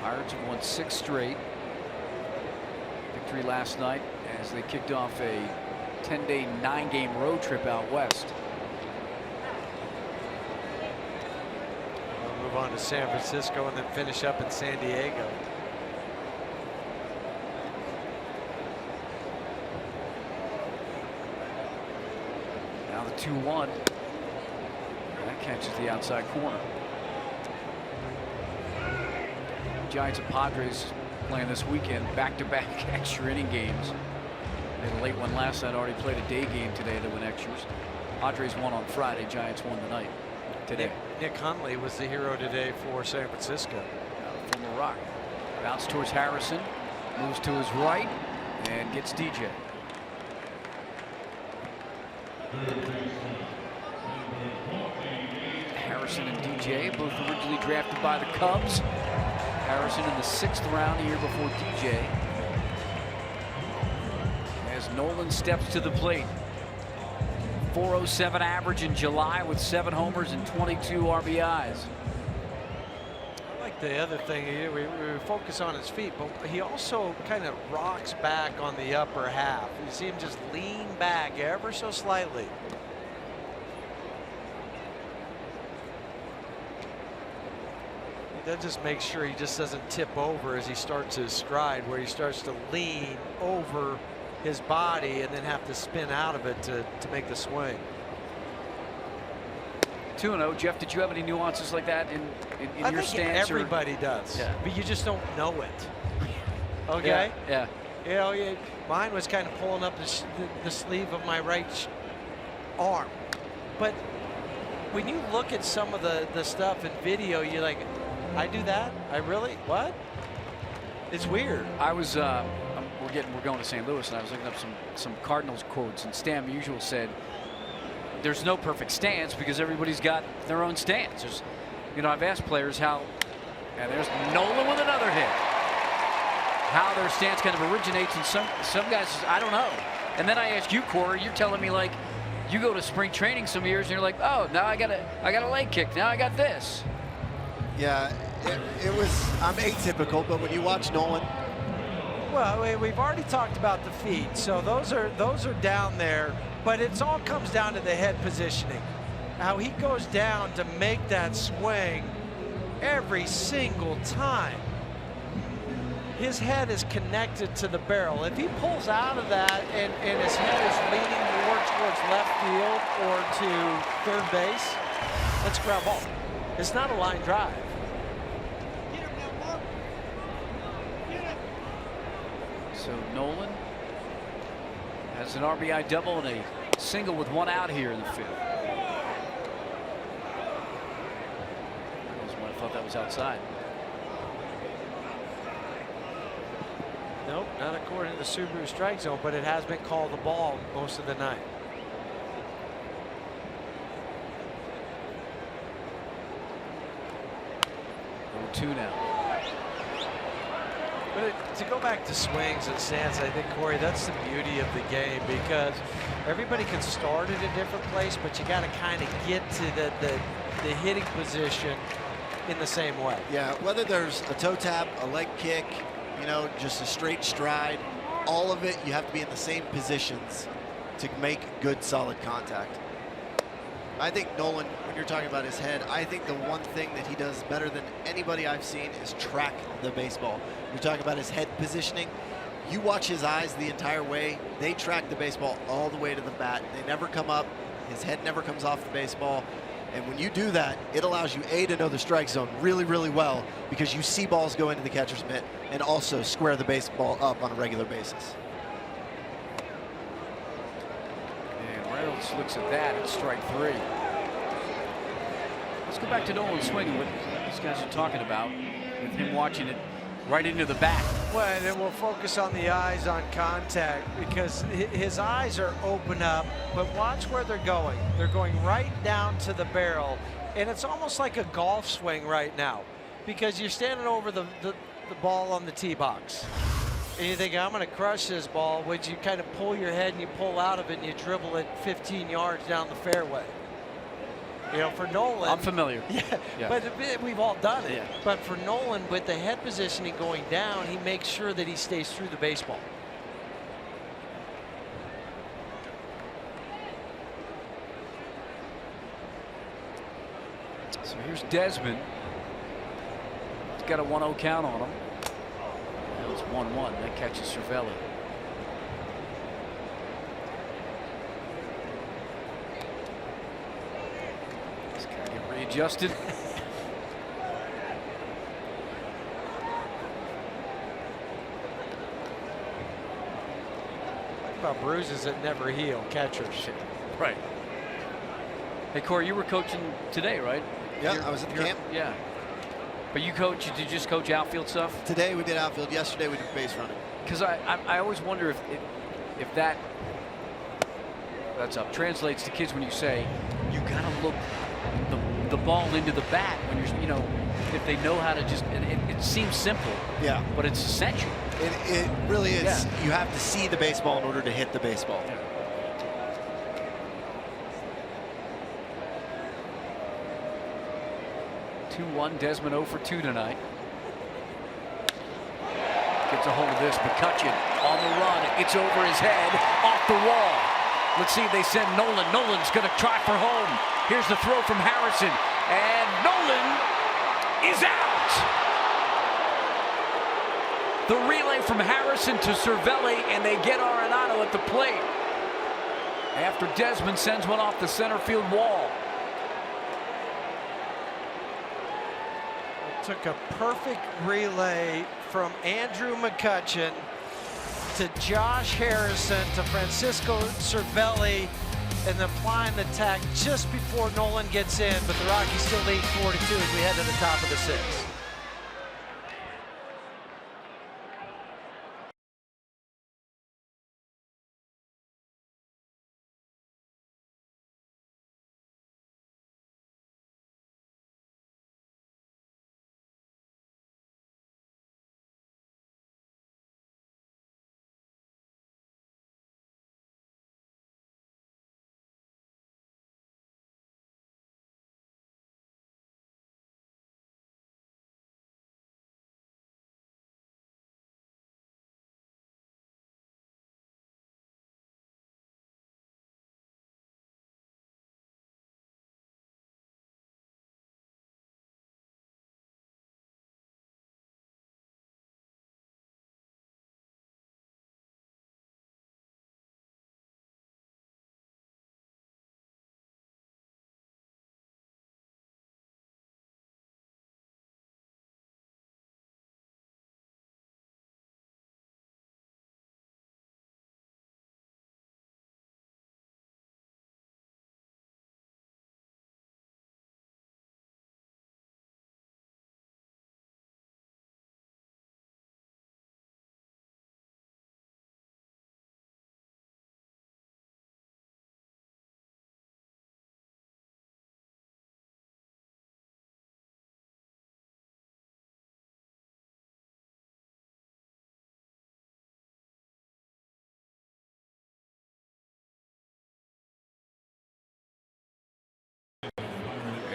Pirates have won 6 straight. Victory last night as they kicked off a 10-day, 9-game road trip out west. We'll move on to San Francisco and then finish up in San Diego. Now the 2-1. That catches the outside corner. Giants and Padres playing this weekend, back-to-back extra inning games. They had a late one last night, already played a day game today that went extras. Padres won on Friday, Giants won tonight. Today. Nick Hundley was the hero today for San Francisco. From the Rock. Bounce towards Harrison, moves to his right, and gets DJ. Harrison and DJ, both originally drafted by the Cubs. Harrison in the 6th round, the year before DJ. As Nolan steps to the plate. 407 average in July with 7 homers and 22 RBIs. I like the other thing, we focus on his feet, but he also kind of rocks back on the upper half. You see him just lean back ever so slightly. That just makes sure he just doesn't tip over as he starts his stride, where he starts to lean over his body and then have to spin out of it to make the swing. 2-0. Jeff, did you have any nuances like that in I your think stance? everybody does, Yeah. but you just don't know it. Okay. Yeah. You know, mine was kind of pulling up the sleeve of my right arm, but when you look at some of the stuff in video, you're like, I do that? I really? What? It's weird. I was we're going to St. Louis, and I was looking up some Cardinals quotes, and Stan Musial said there's no perfect stance because everybody's got their own stance. There's, you know, I've asked players how, and there's Nolan with another hit, how their stance kind of originates, and some guys, I don't know. And then I ask you, Corey, you're telling me like you go to spring training some years and you're like, oh, now I got a leg kick, now I got this. Yeah, I'm atypical, but when you watch Nolan. Well, we've already talked about the feet, so those are down there, but it all comes down to the head positioning. How he goes down to make that swing every single time. His head is connected to the barrel. If he pulls out of that and his head is leaning more towards left field or to third base, that's a ground ball. It's not a line drive. So Nolan has an RBI double and a single with 1 out here in the 5th. I thought that was outside. Nope, not according to the Subaru strike zone, but it has been called the ball most of the night. Two now. But to go back to swings and stance, I think, Corey, that's the beauty of the game, because everybody can start at a different place, but you got to kind of get to the hitting position in the same way. Yeah, whether there's a toe tap, a leg kick, you know, just a straight stride, all of it, you have to be in the same positions to make good, solid contact. I think Nolan, when you're talking about his head, I think the one thing that he does better than anybody I've seen is track the baseball. You're talking about his head positioning. You watch his eyes the entire way. They track the baseball all the way to the bat. They never come up. His head never comes off the baseball. And when you do that, it allows you, A, to know the strike zone really, really well, because you see balls go into the catcher's mitt, and also square the baseball up on a regular basis. Reynolds looks at that at strike 3. Let's go back to Nolan swinging, what these guys are talking about, with him watching it right into the bat. Well, and then we'll focus on the eyes on contact, because his eyes are open up, but watch where they're going. They're going right down to the barrel, and it's almost like a golf swing right now, because you're standing over the ball on the tee box. And you think, I'm going to crush this ball, which you kind of pull your head and you pull out of it and you dribble it 15 yards down the fairway. You know, for Nolan. I'm familiar. Yeah, but we've all done it. Yeah. But for Nolan, with the head positioning going down, he makes sure that he stays through the baseball. So here's Desmond. He's got a 1-0 count on him. That was 1-1. That catches Cervelli. He's got to get readjusted. Talk about bruises that never heal, catchers. Right. Hey, Corey, you were coaching today, right? Yeah, I was at the camp. Yeah. But you did you just coach outfield stuff? Today we did outfield. Yesterday we did base running. Because I always wonder if that's up translates to kids when you say you gotta look the ball into the bat when you're if they know how to just it seems simple. Yeah. But it's essential. It really is. Yeah. You have to see the baseball in order to hit the baseball. Yeah. 2-1. Desmond 0 for 2 tonight. Gets a hold of this. McCutchen on the run. It's over his head, off the wall. Let's see if they send Nolan. Nolan's going to try for home. Here's the throw from Harrison. And Nolan is out. The relay from Harrison to Cervelli, and they get Arenado at the plate. After Desmond sends one off the center field wall. Took a perfect relay from Andrew McCutchen to Josh Harrison to Francisco Cervelli, and then flying the tack just before Nolan gets in, but the Rockies still lead 4-2 as we head to the top of the 6th.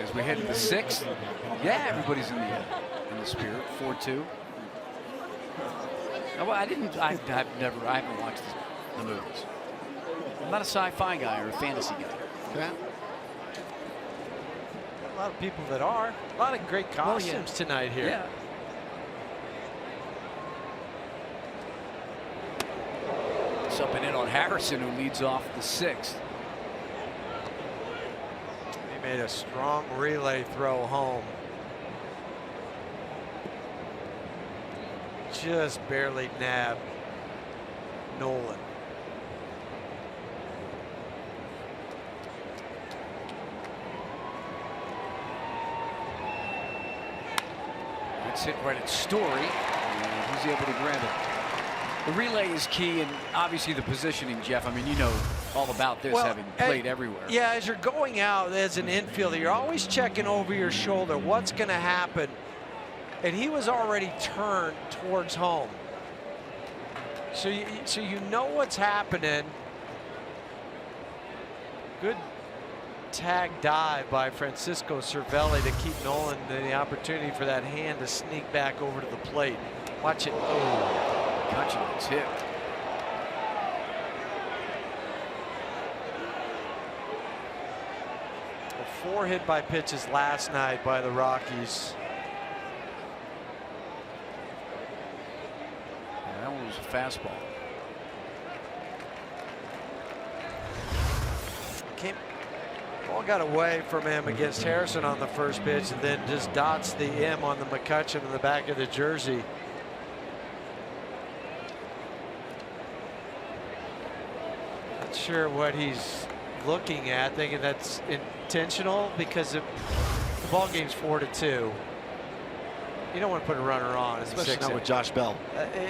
As we head to the 6th, yeah, everybody's in the spirit. 4-2. No, well, I haven't watched the movies. I'm not a sci-fi guy or a fantasy guy. Okay. A lot of people that are. A lot of great costumes tonight here. Yeah. It's up and in on Harrison, who leads off the 6th. He made a strong relay throw home. Just barely nabbed Nolan. That's hit right at Story, and he's able to grab it. The relay is key, and obviously the positioning, Jeff. I mean, you know all about this, having played everywhere. Yeah, as you're going out as an infielder, you're always checking over your shoulder what's going to happen. And he was already turned towards home. So you know what's happening. Good tag dive by Francisco Cervelli to keep Nolan the opportunity for that hand to sneak back over to the plate. Watch it. Oh, McCutcheon hit. Well, 4 hit by pitches last night by the Rockies. Yeah, that one was a fastball. Ball got away from him against Harrison on the first pitch, and then just dots the M on the McCutcheon in the back of the jersey. Not sure what he's looking at, thinking that's intentional because the ball game's 4-2. You don't want to put a runner on, Especially not with Josh Bell.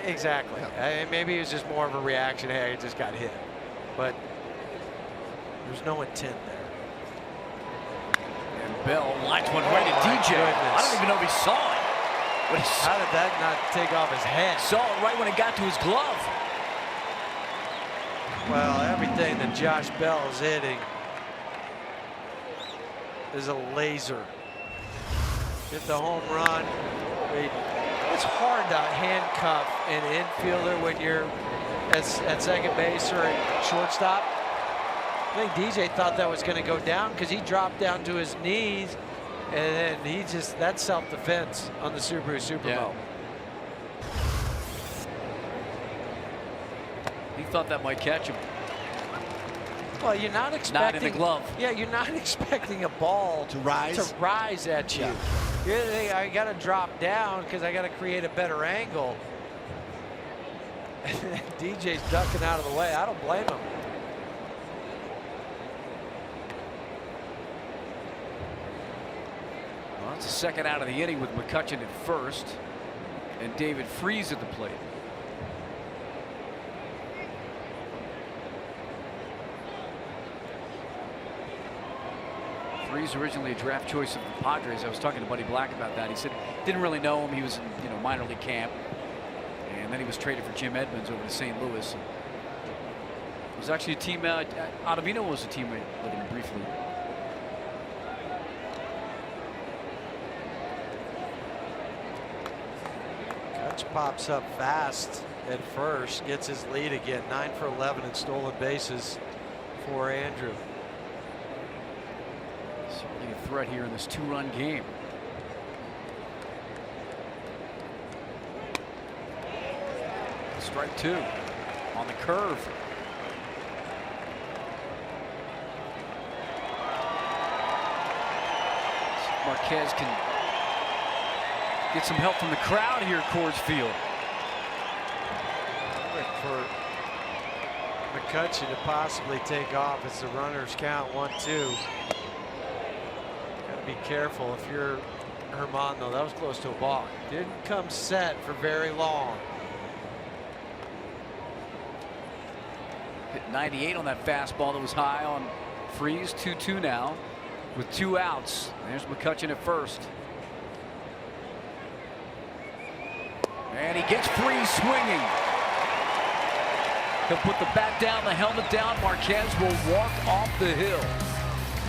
Exactly. Yeah. Maybe it was just more of a reaction. Hey, I just got hit, but there's no intent there. And Bell lines one right at DJ. I don't even know if he saw it. But How did that not take off his head? saw it right when it got to his glove. Well, everything that Josh Bell is hitting is a laser. Hit the home run. It's hard to handcuff an infielder when you're at second base or at shortstop. I think DJ thought that was going to go down because he dropped down to his knees, and then that's self-defense on the Subaru Supermo. Yeah. He thought that might catch him. Well, you're not expecting. Not in the glove. Yeah, you're not expecting a ball To rise at you. Yeah. You're thinking, I got to drop down because I got to create a better angle. DJ's ducking out of the way. I don't blame him. Well, it's the second out of the inning with McCutcheon at first and David Freese at the plate. Freese originally a draft choice of the Padres. I was talking to Buddy Black about that. He said didn't really know him. He was in minor league camp, and then he was traded for Jim Edmonds over to St. Louis. It was actually a team. Ottavino was a teammate with him briefly. Kutch pops up fast at first, gets his lead again. 9 for 11 in stolen bases for Andrew. Certainly a threat here in this 2-run game. Strike 2 on the curve. Marquez can get some help from the crowd here at Coors Field. For McCutcheon to possibly take off as the runners count 1-2. Got to be careful if you're Herman, though. That was close to a ball. Didn't come set for very long. Hit 98 on that fastball that was high on Freese. 2-2 now with 2 outs. There's McCutcheon at first. And he gets Freese swinging. He'll put the bat down, the helmet down. Marquez will walk off the hill.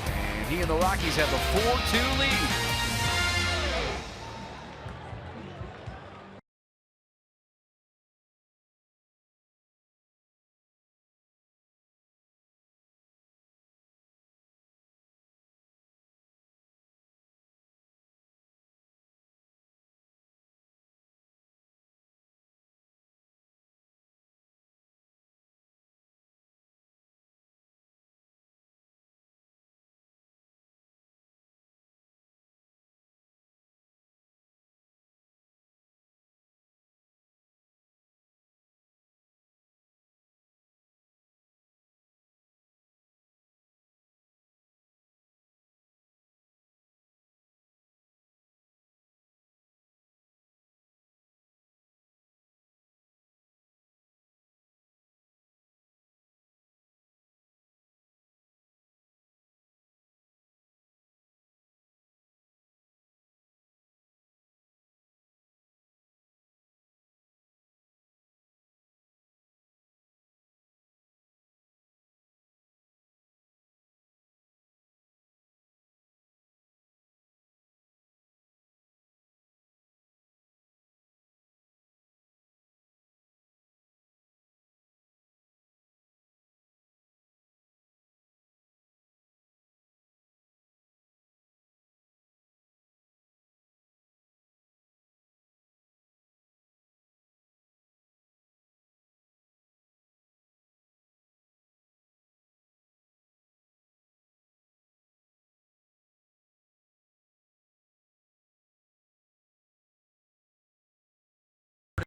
And he and the Rockies have a 4-2 lead.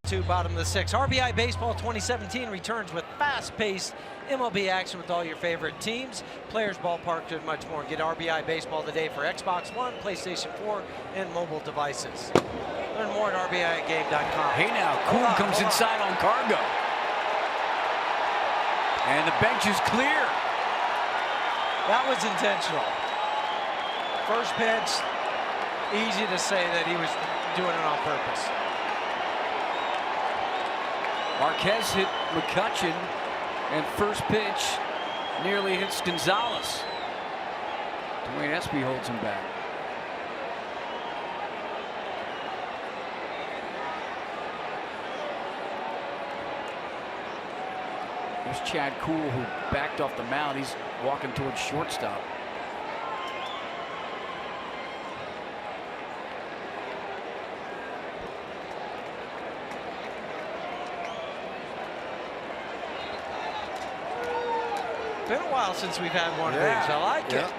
2, bottom of the 6th. RBI Baseball 2017 returns with fast-paced MLB action with all your favorite teams, players, ballparks, and much more. Get RBI Baseball today for Xbox One, PlayStation 4, and mobile devices. Learn more at RBIGame.com. Hey now, Cool comes inside on Cargo. And the bench is clear. That was intentional. First pitch, easy to say that he was doing it on purpose. Marquez hit McCutcheon, and first pitch nearly hits Gonzalez. Dwayne Espy holds him back. There's Chad Kuhl, who backed off the mound. He's walking towards shortstop. Been a while since we've had one of these. I like it.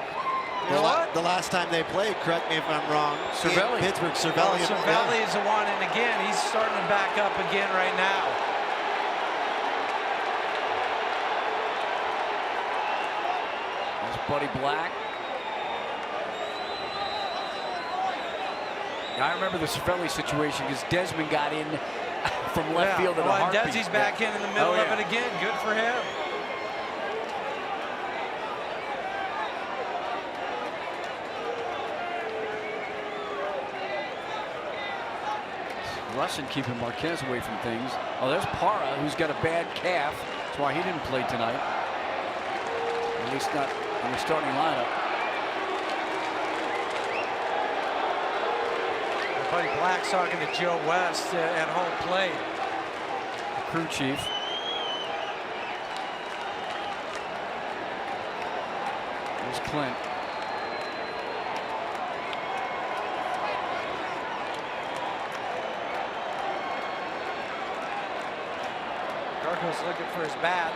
You know what? The last time they played, correct me if I'm wrong, Cervelli. Pittsburgh, Cervelli. Cervelli is the one, and again, he's starting to back up again right now. There's Buddy Black. I remember the Cervelli situation because Desmond got in from left field at a heartbeat. Desi's back in the middle of it again. Good for him. Russin keeping Marquez away from things. Oh, there's Parra, who's got a bad calf. That's why he didn't play tonight. At least not in the starting lineup. Buddy Black's talking to Joe West at home plate. The crew chief. There's Clint. Cargo's looking for his bat.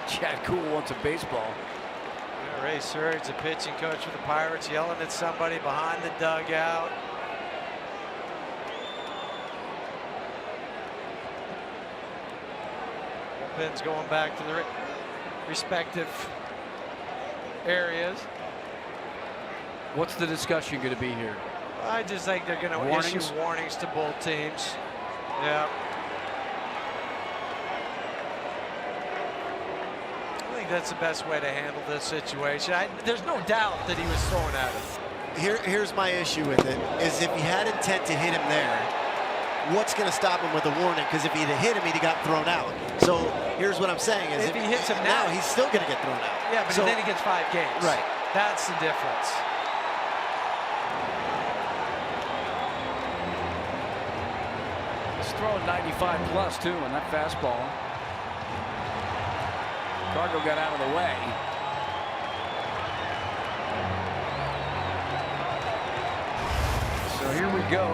Chad Kuhl wants a baseball. Yeah, Ray Surridge, the pitching coach for the Pirates, yelling at somebody behind the dugout. Bullpen's going back to the respective areas. What's the discussion going to be here? I just think they're going to issue warnings to both teams. Yeah. I think that's the best way to handle this situation. There's no doubt that he was throwing at him. Here's my issue with it, is if he had intent to hit him there, what's going to stop him with a warning? Because if he'd have hit him, he'd have got thrown out. So here's what I'm saying is if he hits him now, he's still going to get thrown out. Yeah, but then he gets 5 games. Right. That's the difference. He's throwing 95 plus too on that fastball. Cargo got out of the way. So here we go.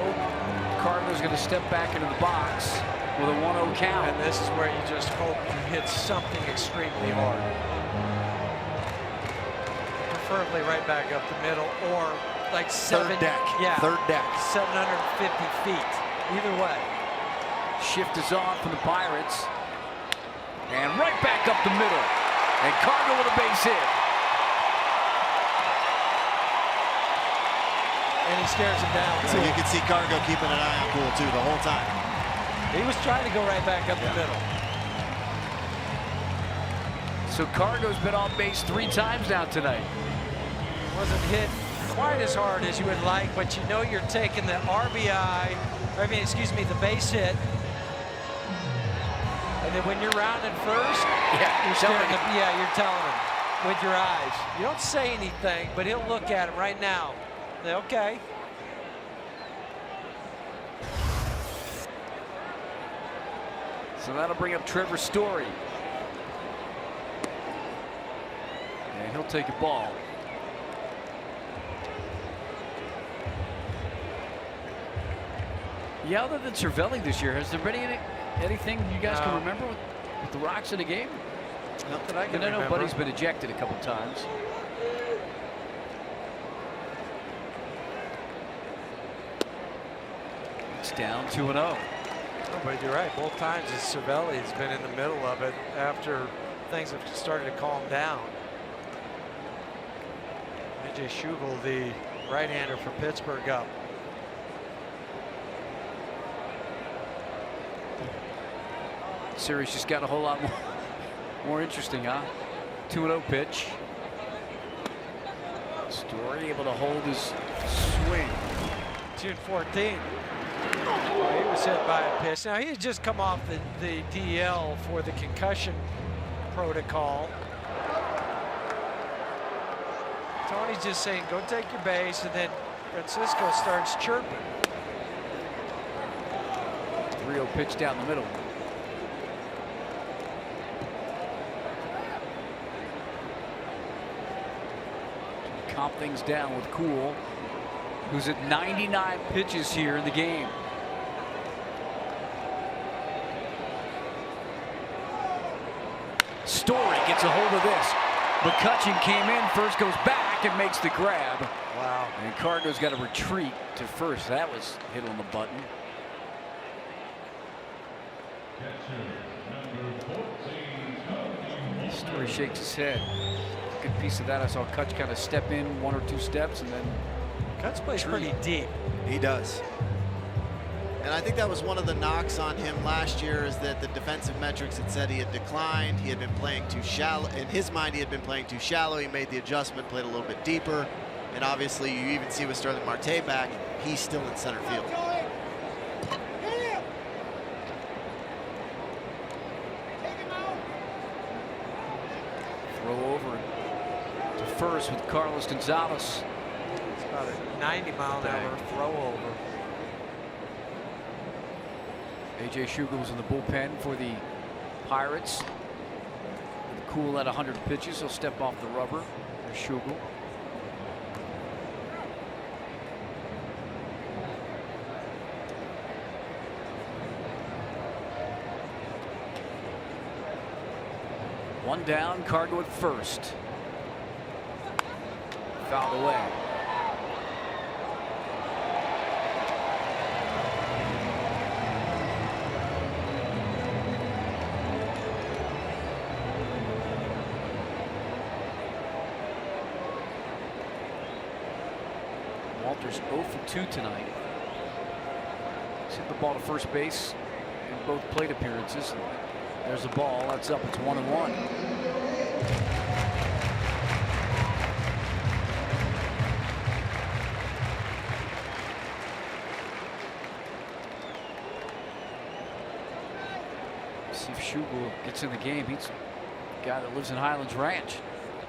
Cargo's going to step back into the box with a 1-0 count. And this is where you just hope you hit something extremely hard. Preferably right back up the middle or like third deck. Yeah. Third deck. 750 feet. Either way. Shift is on for the Pirates. And right back up the middle. And Cargo with a base hit. And he stares him down. So you can see Cargo keeping an eye on Kuhl too the whole time. He was trying to go right back up the middle. So Cargo's been on base 3 times now tonight. Wasn't hit quite as hard as you would like, but you know you're taking the RBI, the base hit. And then when you're rounding first, you're telling him with your eyes. You don't say anything, but he'll look at him right now. Okay. So that'll bring up Trevor Story. And he'll take a ball. Yeah, other than Cervelli this year, has there been anything you guys can remember with the Rocks in the game? Not that I can I know remember. Buddy's been ejected a couple times. It's down 2-0. Oh, but you're right. Both times Cervelli has been in the middle of it after things have started to calm down. AJ Schugel, the right-hander for Pittsburgh, up. Series just got a whole lot more interesting, huh? 2-0 pitch. Story able to hold his swing. June 14th. He was hit by a pitch. Now he had just come off the DL for the concussion protocol. Tony's just saying, go take your base, and then Francisco starts chirping. 3-0 pitch down the middle. Calm things down with Cool, who's at 99 pitches here in the game. Story gets a hold of this. McCutchen came in, first goes back and makes the grab. Wow. And Cardinals got to retreat to first. That was hit on the button. Story shakes his head. Good piece of that. I saw Kutch kind of step in 1 or 2 steps and then Kutch plays pretty deep. He does. And I think that was one of the knocks on him last year, is that the defensive metrics had said he had declined. He had been playing too shallow. In his mind, he had been playing too shallow. He made the adjustment, played a little bit deeper. And obviously, you even see with Starling Marte back, he's still in center field. throw over to first with Carlos Gonzalez. It's about a 90-mile-an-hour throw over. AJ Schugel was in the bullpen for the Pirates. Cool at 100 pitches. He'll step off the rubber. There's Schugel. One down, Cargo at first. Fouled away. Walters 0 for 2 tonight. He's hit the ball to first base in both plate appearances. There's a ball. That's up. It's 1-1. See if Schugel gets in the game. He's a guy that lives in Highlands Ranch.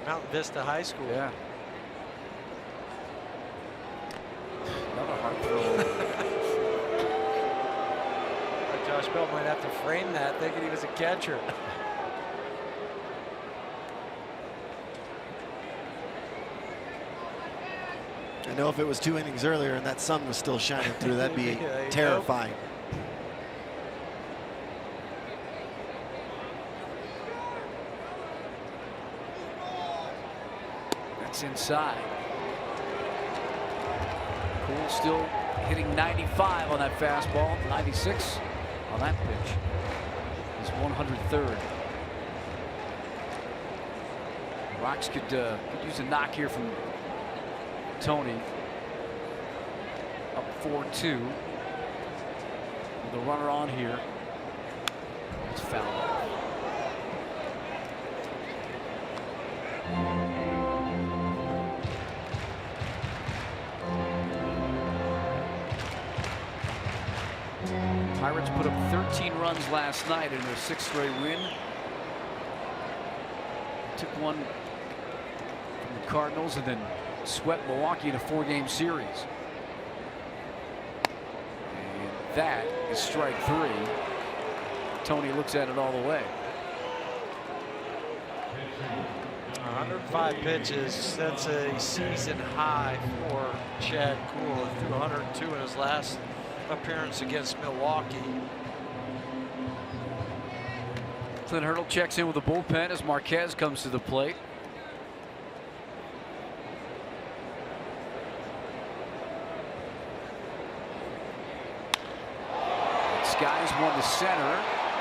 Mountain Vista High School. Yeah. Another hard throw. Josh Bell might have to frame that, thinking he was a catcher. I know if it was 2 innings earlier and that sun was still shining through, that'd be terrifying. That's inside. Cool still hitting 95 on that fastball, 96 on that pitch. He's 103rd. Rocks could use a knock here from Tony. Up 4-2. With a runner on here. It's fouled. Pirates put up 13 runs last night in their 6th straight win. Took one from the Cardinals and then swept Milwaukee in a 4-game series. And that is strike 3. Tony looks at it all the way. 105 pitches. That's a season high for Chad Cool. He threw 102 in his last appearance against Milwaukee. Clint Hurdle checks in with the bullpen as Marquez comes to the plate. Skies one to center.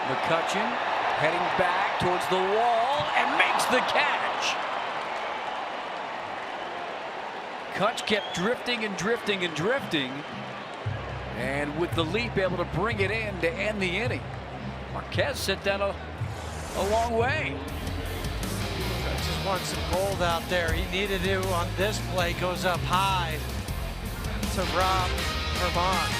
McCutchen heading back towards the wall and makes the catch. Kutch kept drifting and drifting and drifting, and with the leap able to bring it in to end the inning. Marquez sent that a long way. Just wants some gold out there. He needed to on this play. Goes up high to Rob Vermont.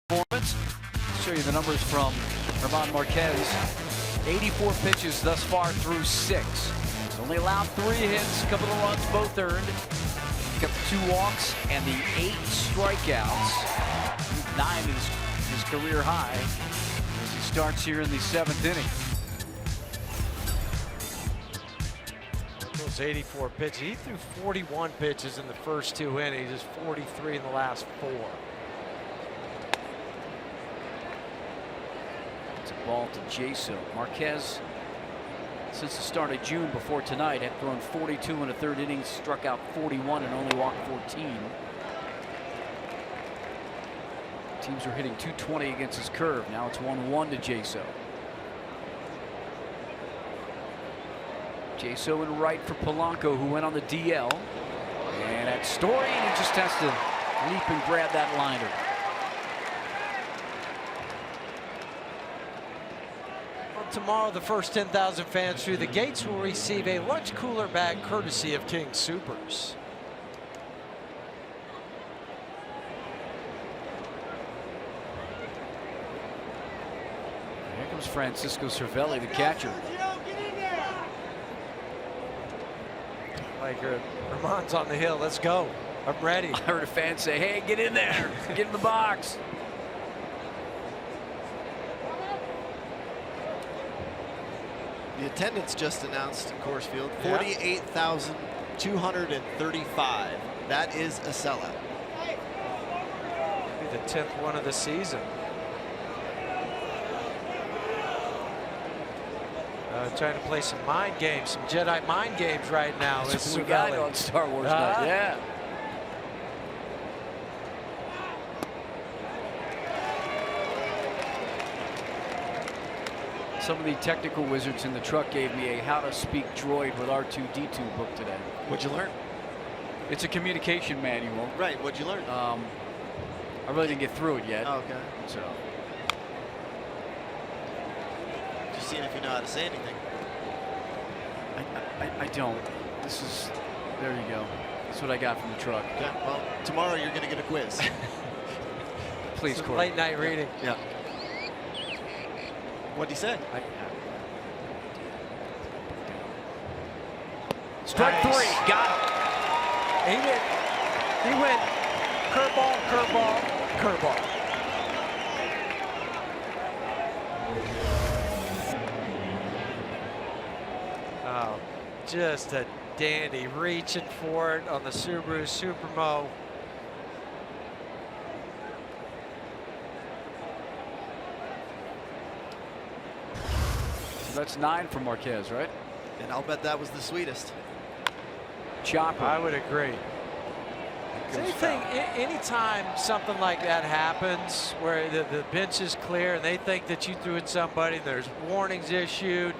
Performance. Show you the numbers from German Marquez. 84 pitches thus far through 6. He's only allowed 3 hits, a couple of runs both earned. Got the 2 walks and the 8 strikeouts. 9 is his career high as he starts here in the 7th inning. Those 84 pitches. He threw 41 pitches in the first 2 innings. Just 43 in the last 4. Ball to Jaso. Marquez, since the start of June before tonight, had thrown 42 in the 3rd inning, struck out 41 and only walked 14. Teams are hitting .220 against his curve. Now it's 1-1 to Jaso. Jaso in right for Polanco, who went on the DL. And at Story, and he just has to leap and grab that liner. Tomorrow, the first 10,000 fans through the gates will receive a lunch cooler bag courtesy of King Soopers. Here comes Francisco Cervelli, the catcher. Like Vermont's on the hill. Let's go. I'm ready. I heard a fan say, "Hey, get in there. Get in the box." The attendance just announced in Coors Field, 48,235. That is a sellout. Be the 10th one of the season. Trying to play some mind games, some Jedi mind games right now. That's what we got on Star Wars night. Yeah. Some of the technical wizards in the truck gave me a how to speak droid with R2-D2 book today. What'd you learn? It's a communication manual. Right, what'd you learn? I really didn't get through it yet. Oh, okay. So. Just seeing if you know how to say anything. I don't. This is, there you go. That's what I got from the truck. Okay, well, tomorrow you're going to get a quiz. Please, Corey. Late night reading. Yeah. What'd he say? Strike Nice. 3. Got it. He went curveball, curveball, curveball. Oh, just a dandy, reaching for it on the Subaru Supermo. So that's 9 for Marquez, right? And I'll bet that was the sweetest. Chopper. I would agree. Same thing, anytime something like that happens where the bench is clear and they think that you threw at somebody, there's warnings issued,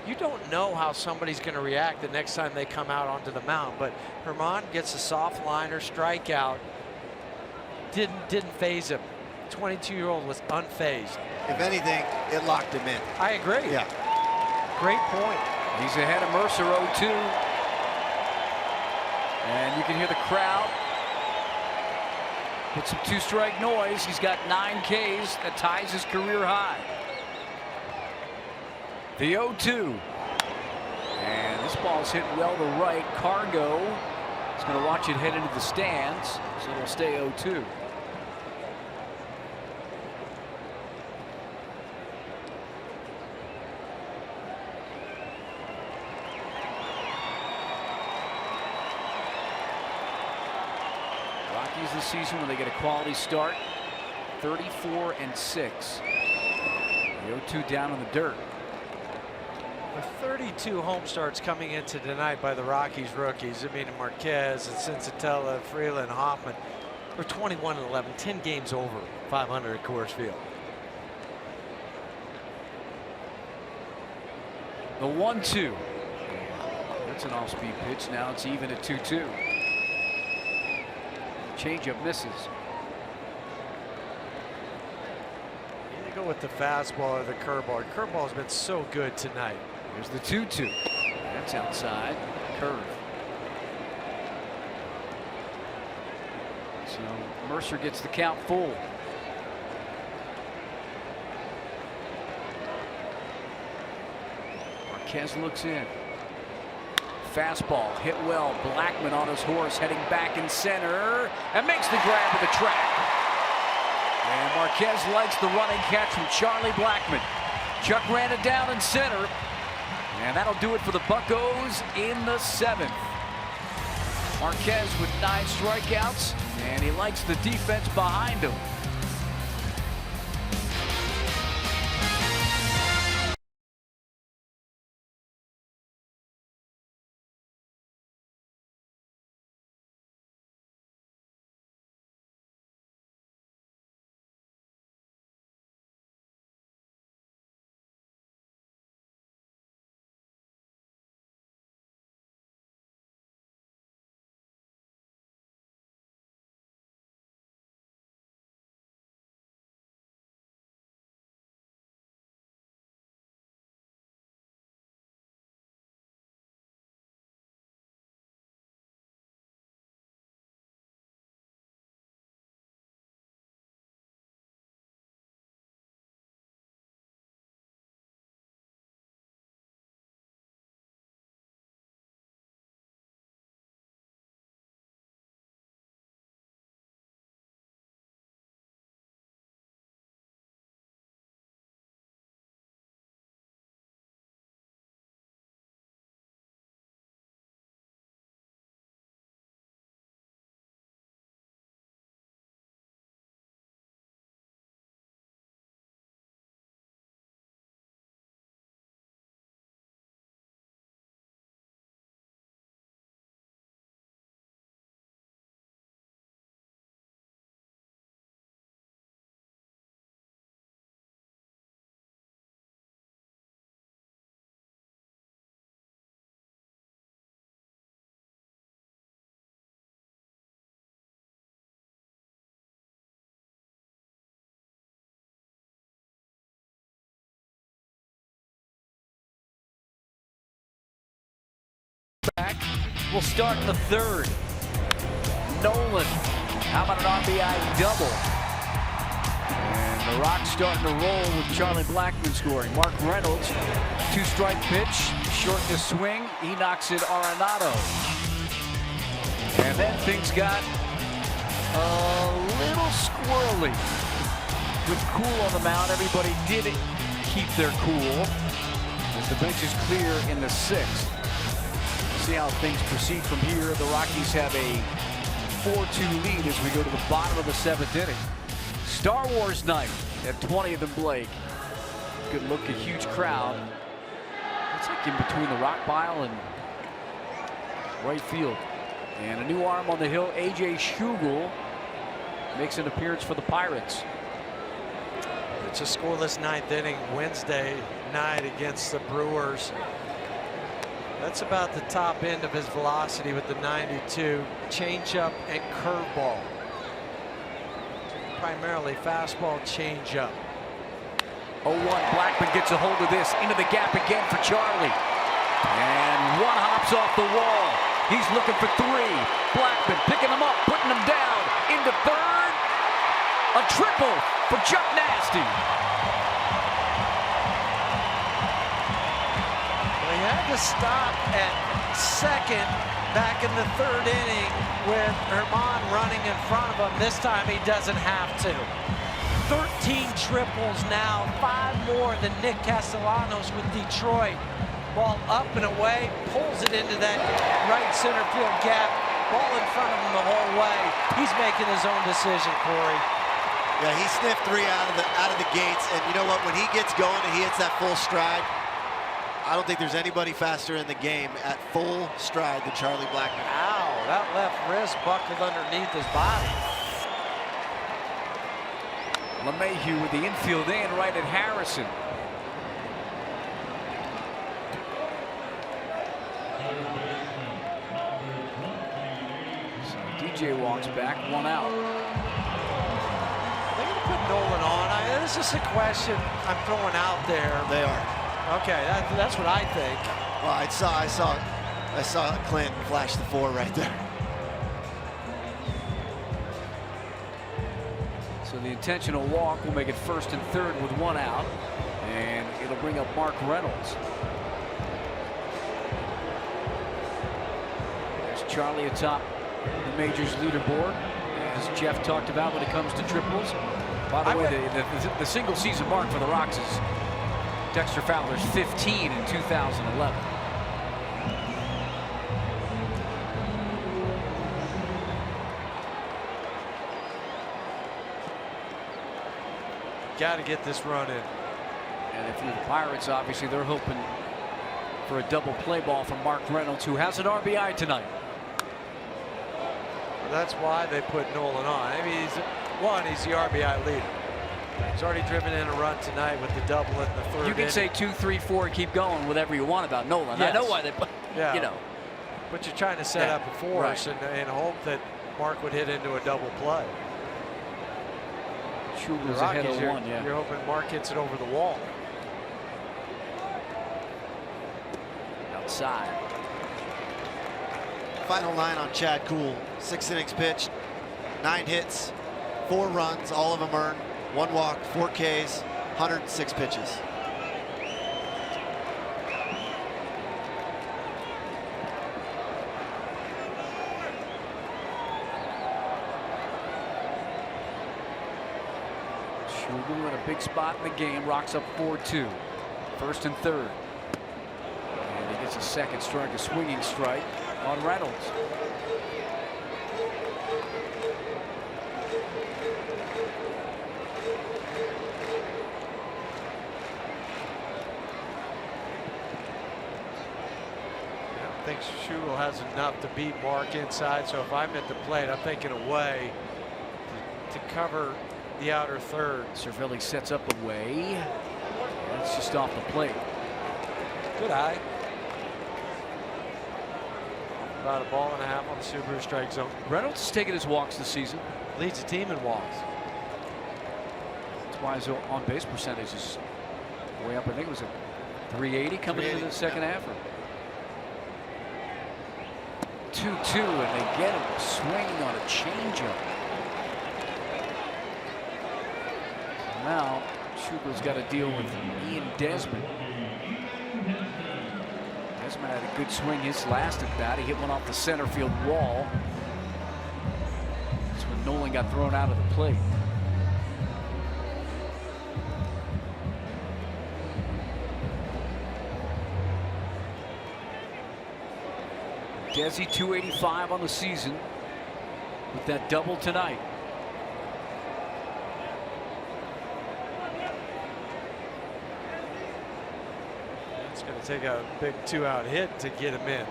you don't know how somebody's going to react the next time they come out onto the mound. But Herman gets a soft liner strikeout. Didn't phase him. 22-year-old was unfazed. If anything, it locked him in. I agree. Yeah. Great point. He's ahead of Mercer 0-2. And you can hear the crowd put some 2-strike noise. He's got 9 Ks. That ties his career high. The 0-2. And this ball's hit well to right. Cargo is going to watch it head into the stands, so it'll stay 0-2. Rockies this season, when they get a quality start, 34-6. The 0-2 down in the dirt. The 32 home starts coming into tonight by the Rockies rookies. I mean, Marquez and Cincinnati, Freeland, Hoffman. They're 21-11, 10 games over 500 at Coors Field. The 1-2. That's an off-speed pitch. Now it's even at 2-2. Changeup misses. You go with the fastball or the curveball. Curveball has been so good tonight. Here's the 2-2. That's outside. Curve. So Mercer gets the count full. Marquez looks in. Fastball hit well. Blackman on his horse heading back in center and makes the grab with the track. And Marquez likes the running catch from Charlie Blackman. Chuck ran it down in center. And that'll do it for the Buccos in the 7th. Marquez with 9 strikeouts, and he likes the defense behind him. We'll start the 3rd. Nolan, how about an RBI double? And And the Rocks starting to roll with Charlie Blackmon scoring. Mark Reynolds, 2-strike pitch, short to swing. He knocks it Arenado. And then things got a little squirrely. With Cool on the mound, everybody did keep their cool as the bench is clear in the 6th. See how things proceed from here. The Rockies have a 4-2 lead as we go to the bottom of the 7th inning. Star Wars night at 20th and Blake. Good look, a huge crowd. It's like in between the rock pile and right field. And a new arm on the hill, A.J. Schugel, makes an appearance for the Pirates. It's a scoreless 9th inning Wednesday night against the Brewers. That's about the top end of his velocity with the 92, changeup and curveball. Primarily fastball, changeup. 0-1, Blackmon gets a hold of this, into the gap again for Charlie. And one hops off the wall. He's looking for 3. Blackmon picking him up, putting him down into 3rd. A triple for Chuck Nasty. Well, he had to stop at 2nd back in the 3rd inning with Herman running in front of him. This time he doesn't have to. 13 triples now, 5 more than Nick Castellanos with Detroit. Ball up and away, pulls it into that right center field gap. Ball in front of him the whole way. He's making his own decision, Corey. Yeah, he sniffed 3 out of the gates, and you know what? When he gets going and he hits that full stride, I don't think there's anybody faster in the game at full stride than Charlie Blackmon. Ow, that left wrist buckled underneath his body. LeMahieu with the infield in right at Harrison. So DJ walks back, 1 out. They're going to put Nolan on. This is a question I'm throwing out there. They are. Okay, that's what I think. Well, I saw Clint flash the 4 right there. So the intentional walk will make it 1st and 3rd with 1 out. And it'll bring up Mark Reynolds. There's Charlie atop the majors leaderboard, as Jeff talked about when it comes to triples. By the way, the single season mark for the Rocks is Dexter Fowler's 15 in 2011. Got to get this run in. And if you're the Pirates, obviously they're hoping for a double play ball from Mark Reynolds, who has an RBI tonight. Well, that's why they put Nolan on. I mean, he's the RBI leader. He's already driven in a run tonight with the double in the 3rd. You can say 2, 3, 4, and keep going, whatever you want about Nolan. Yes. I know why they put, yeah. you know. But you're trying to set up a force and hope that Mark would hit into a double play. Schugel's ahead of 1, yeah. You're hoping Mark hits it over the wall. Outside. Final line on Chad Kuhl. 6 innings pitched, 9 hits, 4 runs, all of them earned, 1 walk, 4 Ks, 106 pitches. Schugel in a big spot in the game, rocks up 4-2. 1st and 3rd. And he gets a 2nd strike, a swinging strike on Reynolds. I think Schugel has enough to beat Mark inside, so if I'm at the plate, I'm thinking away to cover the outer 3rd. Cervelli sets up away. That's just off the plate. Good eye. About a ball and a half on the Subaru strike zone. Reynolds has taken his walks this season. Leads the team in walks. That's why his on-base percentage is way up. I think it was a 380 coming into the second half. 2-2, and they get him swinging on a changeup. Now, Schubel's got to deal with Ian Desmond. Desmond had a good swing his last at bat. He hit one off the center field wall. That's when Nolan got thrown out of the plate. Desi 285 on the season with that double tonight. It's going to take a big 2-out hit to get him in.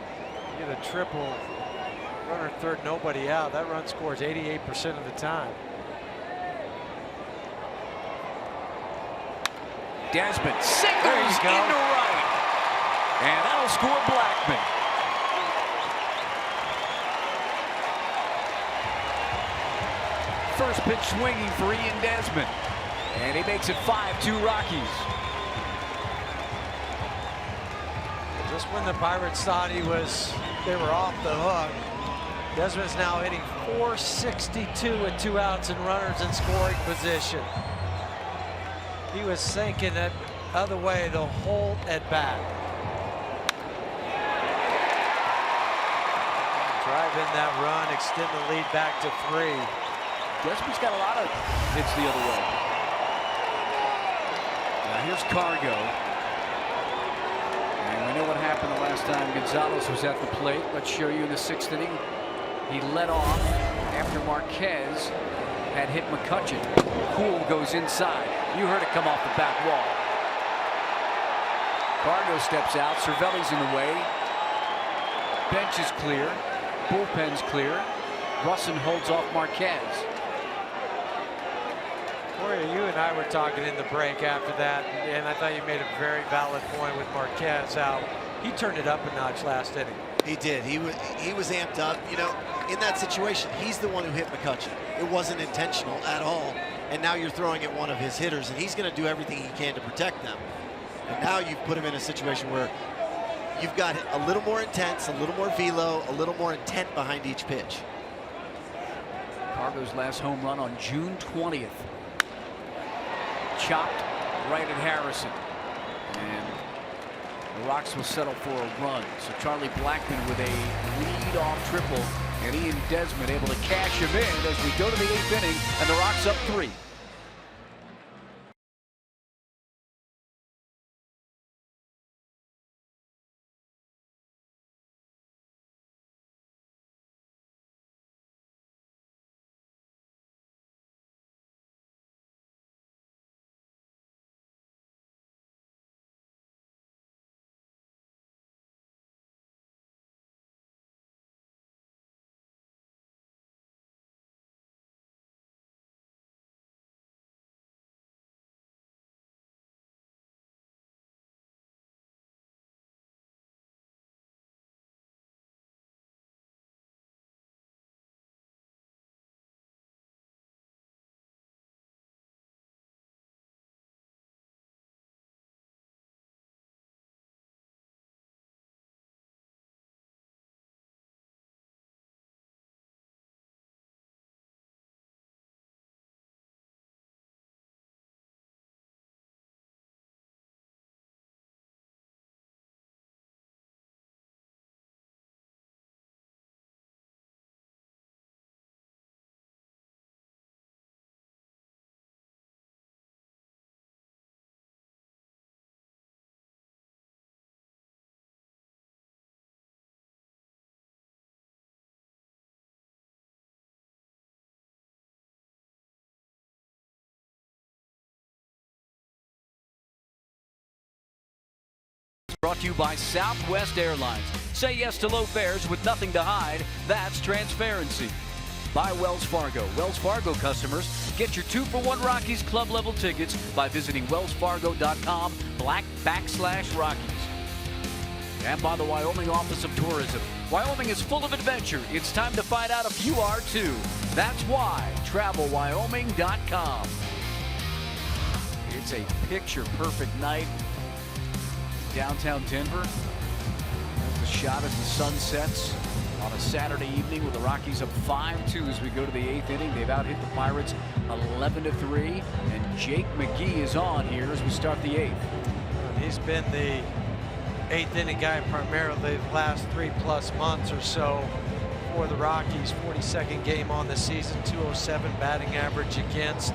You get a triple, runner third, nobody out. That run scores 88% of the time. Desmond singles into right, and that'll score Blackman. First pitch swinging for Ian Desmond, and he makes it 5-2 Rockies. Just when the Pirates thought they were off the hook, Desmond's now hitting .462 with 2 outs and runners in scoring position. He was sinking it other way the whole at bat. Drive in that run, extend the lead back to 3. Desmond's got a lot of hits the other way. Now here's Cargo. And we know what happened the last time Gonzalez was at the plate. Let's show you in the 6th inning. He led off after Marquez had hit McCutchen. Cool goes inside. You heard it come off the back wall. Cargo steps out. Cervelli's in the way. Bench is clear. Bullpen's clear. Russin holds off Marquez. Corey, you and I were talking in the break after that, and I thought you made a very valid point with Marquez out. He turned it up a notch last inning. He did. He was amped up. You know, in that situation, he's the one who hit McCutchen. It wasn't intentional at all. And now you're throwing at one of his hitters, and he's going to do everything he can to protect them. And now you've put him in a situation where you've got a little more intense, a little more velo, a little more intent behind each pitch. Cargo's last home run on June 20th. Chopped right at Harrison. And the Rocks will settle for a run. So Charlie Blackman with a lead-off triple, and Ian Desmond able to cash him in as we go to the 8th inning, and the Rocks up 3. Brought to you by Southwest Airlines. Say yes to low fares with nothing to hide. That's transparency. By Wells Fargo. Wells Fargo customers get your 2-for-1 Rockies club level tickets by visiting wellsfargo.com/Rockies. And by the Wyoming Office of Tourism. Wyoming is full of adventure. It's time to find out if you are too. That's why TravelWyoming.com. It's a picture-perfect night. Downtown Denver. There's the shot as the sun sets. on a Saturday evening with the Rockies up 5-2 as we go to the 8th inning. They've out-hit the Pirates 11-3, and Jake McGee is on here as we start the 8th. He's been the 8th inning guy primarily the last 3+ months or so for the Rockies. 42nd game on the season, 207 batting average against.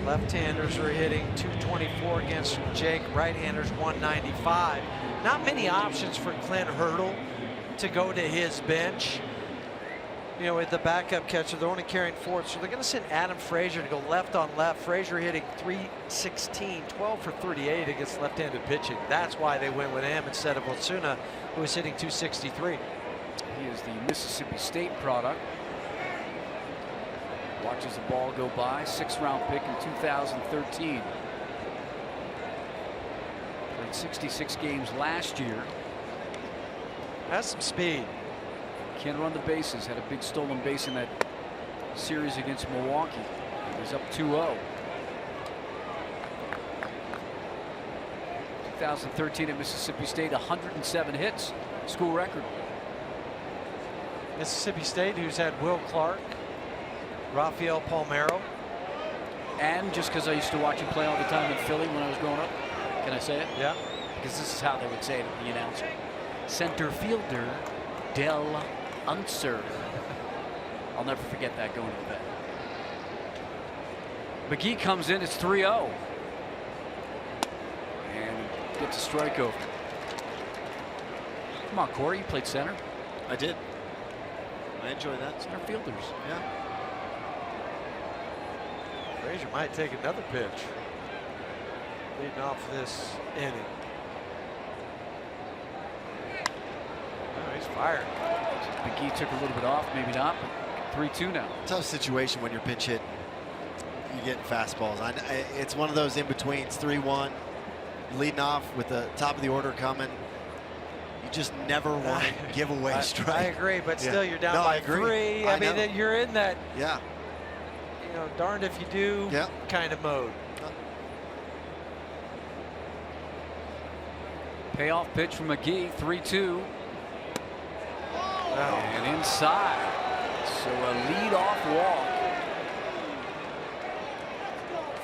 Left-handers are hitting 224 against Jake. Right-handers 195. Not many options for Clint Hurdle to go to his bench. You know, with the backup catcher, they're only carrying 4, so they're going to send Adam Frazier to go left on left. Frazier hitting .316, 12 for 38 against left-handed pitching. That's why they went with him instead of Osuna, who was hitting .263. He is the Mississippi State product. Watches the ball go by. 6th-round pick in 2013. Played 66 games last year. Has some speed. Can run the bases. Had a big stolen base in that series against Milwaukee. He's up 2-0. 2013 at Mississippi State, 107 hits, school record. Mississippi State, who's had Will Clark, Rafael Palmeiro. And just because I used to watch him play all the time in Philly when I was growing up, can I say it? Yeah. Because this is how they would say it, the announcer. Center fielder, Del Unser. I'll never forget that going to bed. McGee comes in, it's 3-0. And gets a strike over. Come on, Corey, you played center. I did. I enjoy that. Center fielders. Yeah. Frazier might take another pitch. Leading off this inning. Oh, he's fired. McGee took a little bit off, maybe not, but 3-2 now. Tough situation when you're pinch hit. You get fastballs. It's one of those in betweens. 3-1, leading off with the top of the order coming. You just never want to give away strike. I agree, but still, you're down No, by I agree. 3. I mean, you're in that, Yeah. you know, darned if you do kind of mode. Payoff pitch from McGee, 3-2. And inside. So a lead-off walk.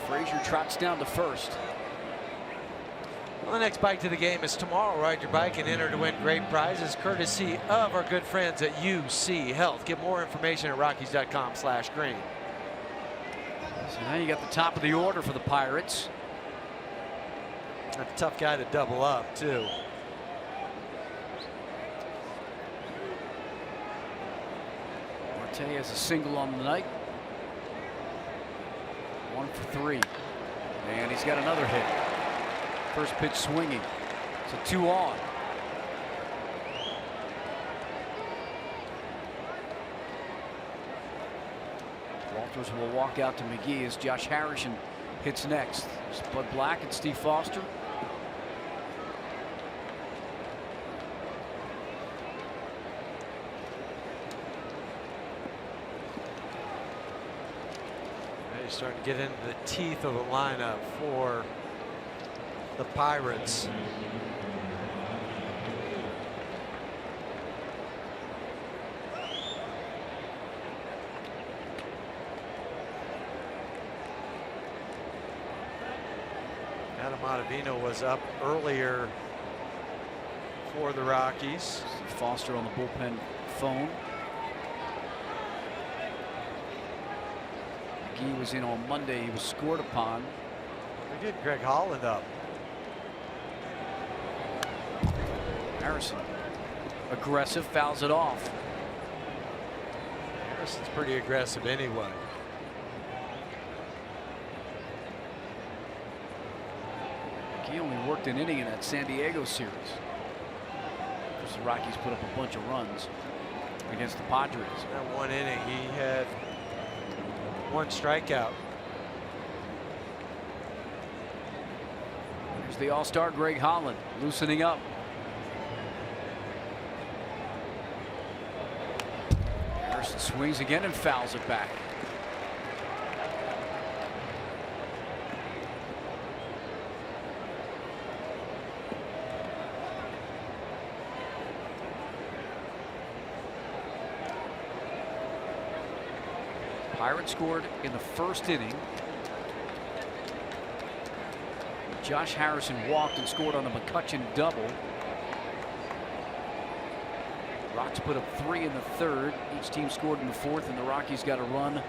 Frazier trots down to first. Well, the next bike to the game is tomorrow. Ride your bike and enter to win great prizes courtesy of our good friends at UC Health. Get more information at Rockies.com/green. So now you got the top of the order for the Pirates. A tough guy to double up, too. Marte has a single on the night. 1 for 3. And he's got another hit. First pitch swinging. So 2 on. Walters will walk out to McGee as Josh Harrison hits next. There's Bud Black and Steve Foster. He's starting to get into the teeth of the lineup for the Pirates. Adam Ottavino was up earlier for the Rockies. Foster on the bullpen phone. McGee was in on Monday. He was scored upon. They get Greg Holland up. Harrison aggressive, fouls it off. Harrison's pretty aggressive anyway. He only worked an inning in that San Diego series. Because the Rockies put up a bunch of runs against the Padres. That one inning, he had 1 strikeout. Here's the all-star Greg Holland loosening up. Harrison swings again and fouls it back. Pirates scored in the first inning. Josh Harrison walked and scored on the McCutchen double. Rocks put up 3 in the third. Each team scored in the fourth, and the Rockies got a run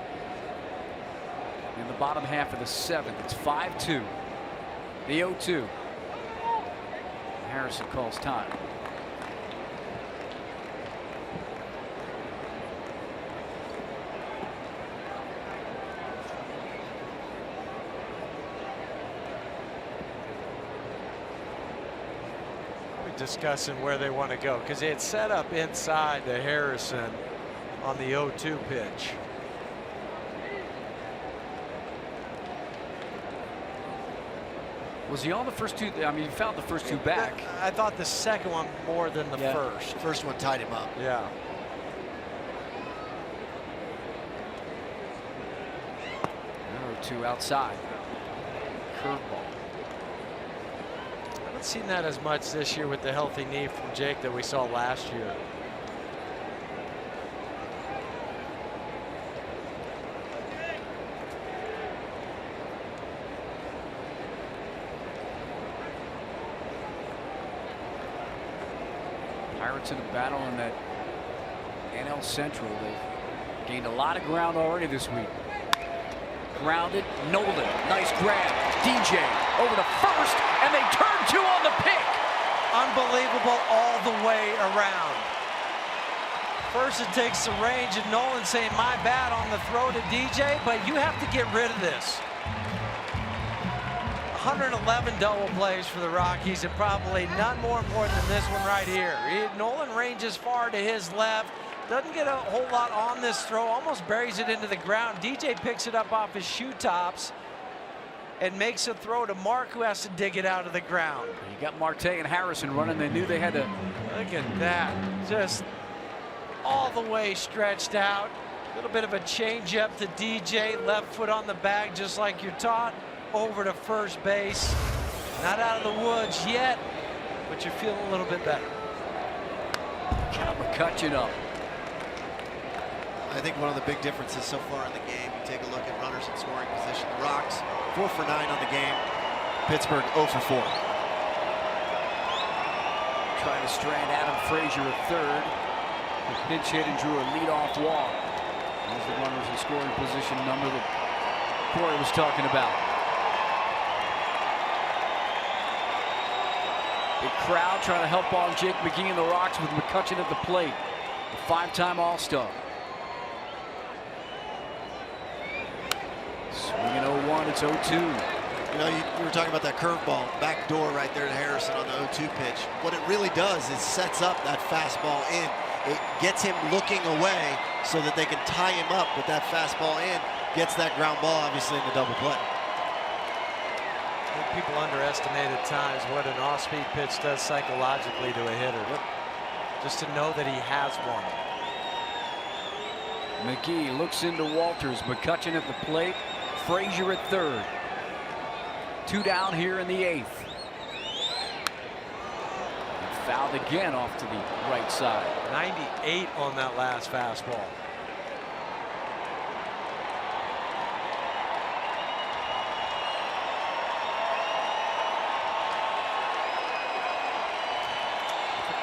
in the bottom half of the seventh. It's 5-2. The 0-2. Harrison calls time. Discussing where they want to go, because they had set up inside to Harrison on the 0-2 pitch. Was he on the first two? I mean, he found the first two back. I thought the second one more than the first. First one tied him up. Yeah. Two outside. Curveball. I haven't seen that as much this year with the healthy knee from Jake that we saw last year. Pirates in a battle in that NL Central. They've gained a lot of ground already this week. Grounded, Nolan, nice grab. DJ over to first, and they turn 2 on the pick. Unbelievable all the way around. First it takes the range, and Nolan saying, my bad on the throw to DJ, but you have to get rid of this. 111 double plays for the Rockies, and probably none more important than this one right here. Nolan ranges far to his left. Doesn't get a whole lot on this throw, almost buries it into the ground. DJ picks it up off his shoe tops and makes a throw to Mark, who has to dig it out of the ground. You got Marte and Harrison running. They knew they had to. Look at that. Just all the way stretched out. A little bit of a change up to DJ. Left foot on the bag, just like you're taught. Over to first base. Not out of the woods yet, but you're feeling a little bit better. Cal McCutchen up. I think one of the big differences so far in the game, you take a look at runners in scoring position. The Rocks, 4 for 9 on the game. Pittsburgh, 0 for 4. Trying to strand Adam Frazier at third. The pinch hit and drew a leadoff walk. There's the runners in scoring position number that Corey was talking about. Big crowd trying to help on Jake McGee and the Rocks with McCutchen at the plate. The 5-time All-Star. Swinging 0-1, it's 0-2. You know, you were talking about that curveball, back door right there to Harrison on the 0-2 pitch. What it really does is sets up that fastball in. It gets him looking away so that they can tie him up with that fastball in. Gets that ground ball, obviously, in the double play. I think people underestimate at times what an off-speed pitch does psychologically to a hitter. Just to know that he has one. McGee looks into Walters. McCutchen at the plate. Frazier at third. 2 down here in the 8th. And fouled again off to the right side. 98 on that last fastball.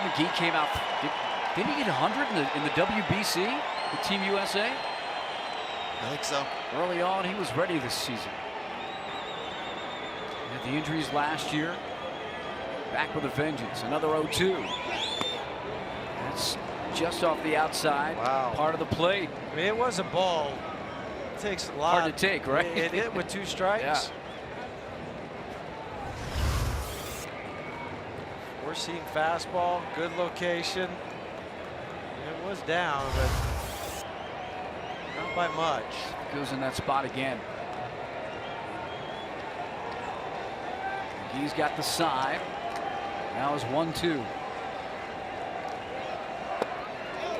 McGee came out. Did he get 100 in the WBC with Team USA? I think so. Early on, he was ready this season. Had the injuries last year. Back with a vengeance. Another 0-2. That's just off the outside. Wow. Part of the plate. I mean, it was a ball. It takes a lot. Hard to take, right? It hit with 2 strikes. Yeah. We're seeing fastball, good location. It was down, but not by much. Goes in that spot again. He's got the side. Now is 1-2.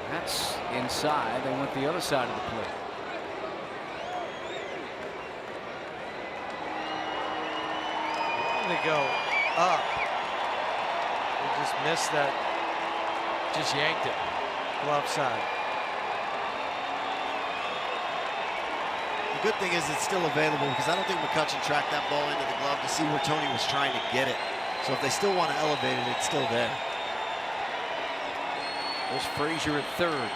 That's inside. They went the other side of the plate. They go up. They just missed that. Just yanked it. Glove side. The good thing is it's still available because I don't think McCutchen tracked that ball into the glove to see where Tony was trying to get it. So if they still want to elevate it, it's still there. There's Frazier at third.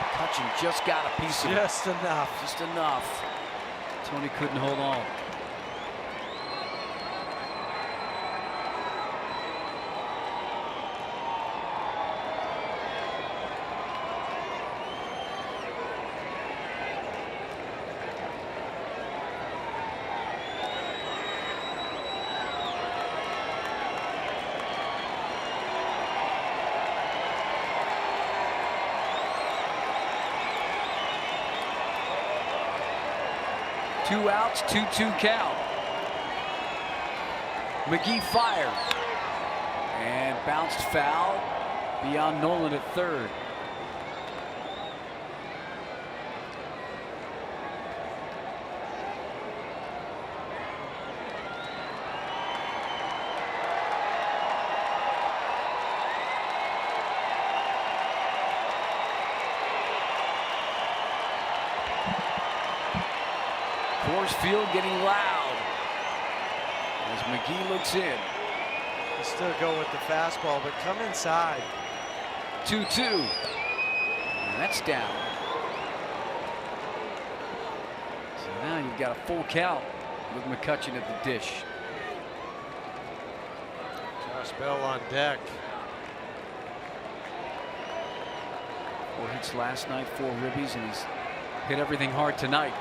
McCutchen just got a piece of it. Just enough. Just enough. Tony couldn't hold on. Two outs, 2-2 count. McGee fired and bounced foul beyond Nolan at third. Coors Field getting loud as McGee looks in. You still go with the fastball, but come inside. 2-2. And that's down. So now you've got a full count with McCutchen at the dish. Josh Bell on deck. 4 hits last night, 4 ribbies, and he's hit everything hard tonight.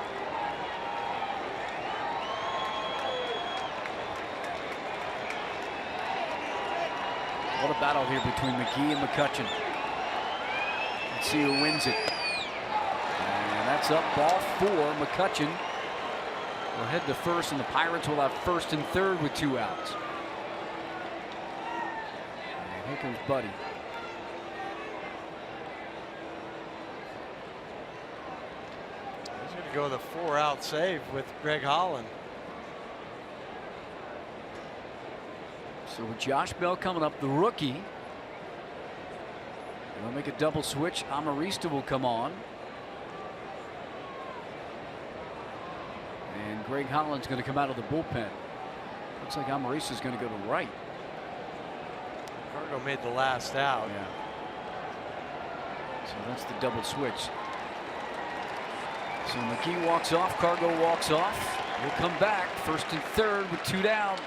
What a battle here between McGee and McCutchen. Let's see who wins it. And that's up, ball 4. McCutchen will head to first, and the Pirates will have first and third with 2 outs. And here comes Buddy. He's going to go the 4-out save with Greg Holland. So with Josh Bell coming up, the rookie, they'll make a double switch. Amarista will come on. And Greg Holland's going to come out of the bullpen. Looks like Amarista's going to go to right. Cargo made the last out. Yeah. So that's the double switch. So McGee walks off, Cargo walks off. We'll come back first and third with 2 down.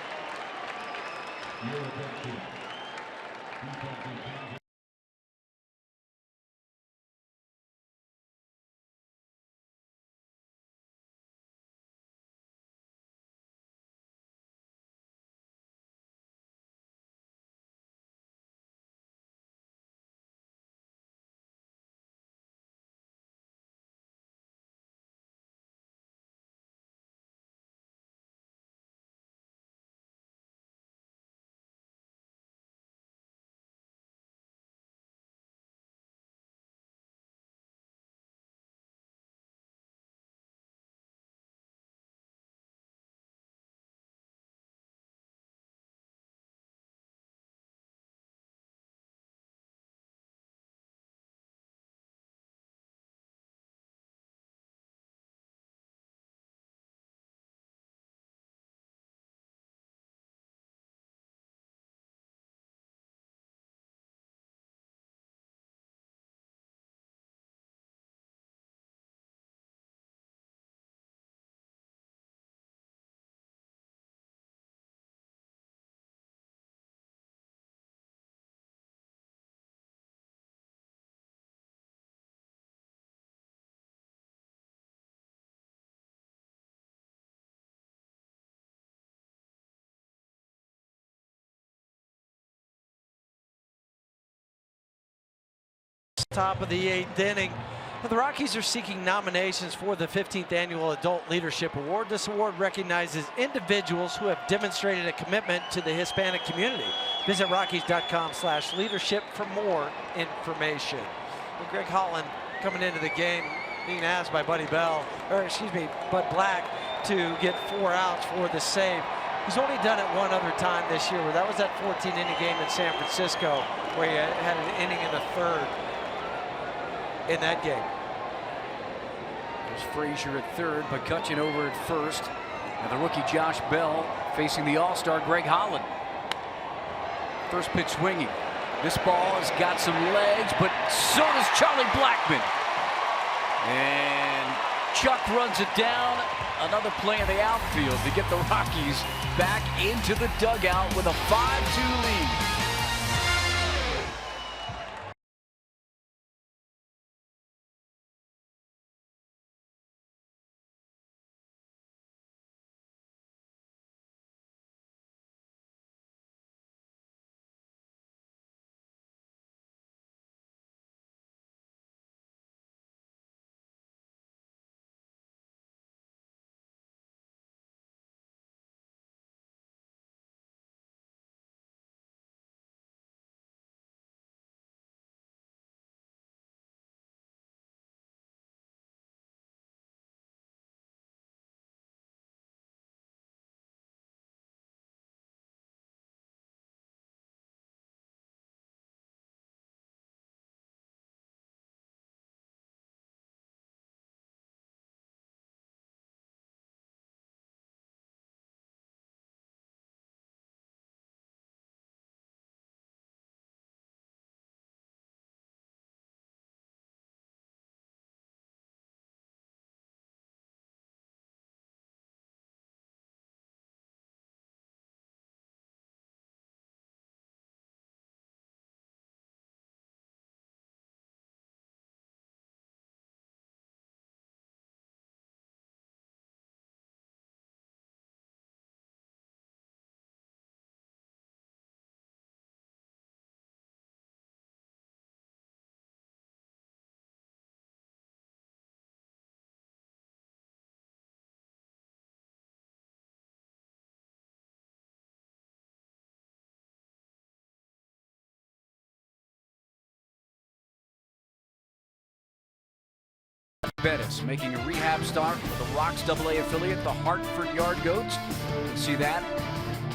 Top of the 8th inning. The Rockies are seeking nominations for the 15th Annual Adult Leadership Award. This award recognizes individuals who have demonstrated a commitment to the Hispanic community. Visit Rockies.com/leadership for more information. And Greg Holland coming into the game, being asked by Bud Black, to get 4 outs for the save. He's only done it one other time this year, where that was that 14-inning game in San Francisco, where he had an inning in the third. in that game. There's Frazier at third, McCutcheon over at first. And the rookie Josh Bell facing the all-star Greg Holland. First pitch swinging. This ball has got some legs, but so does Charlie Blackmon. And Chuck runs it down. Another play in the outfield to get the Rockies back into the dugout with a 5-2 lead. Bettis making a rehab start with the Rocks AA affiliate, the Hartford Yard Goats. You can see that.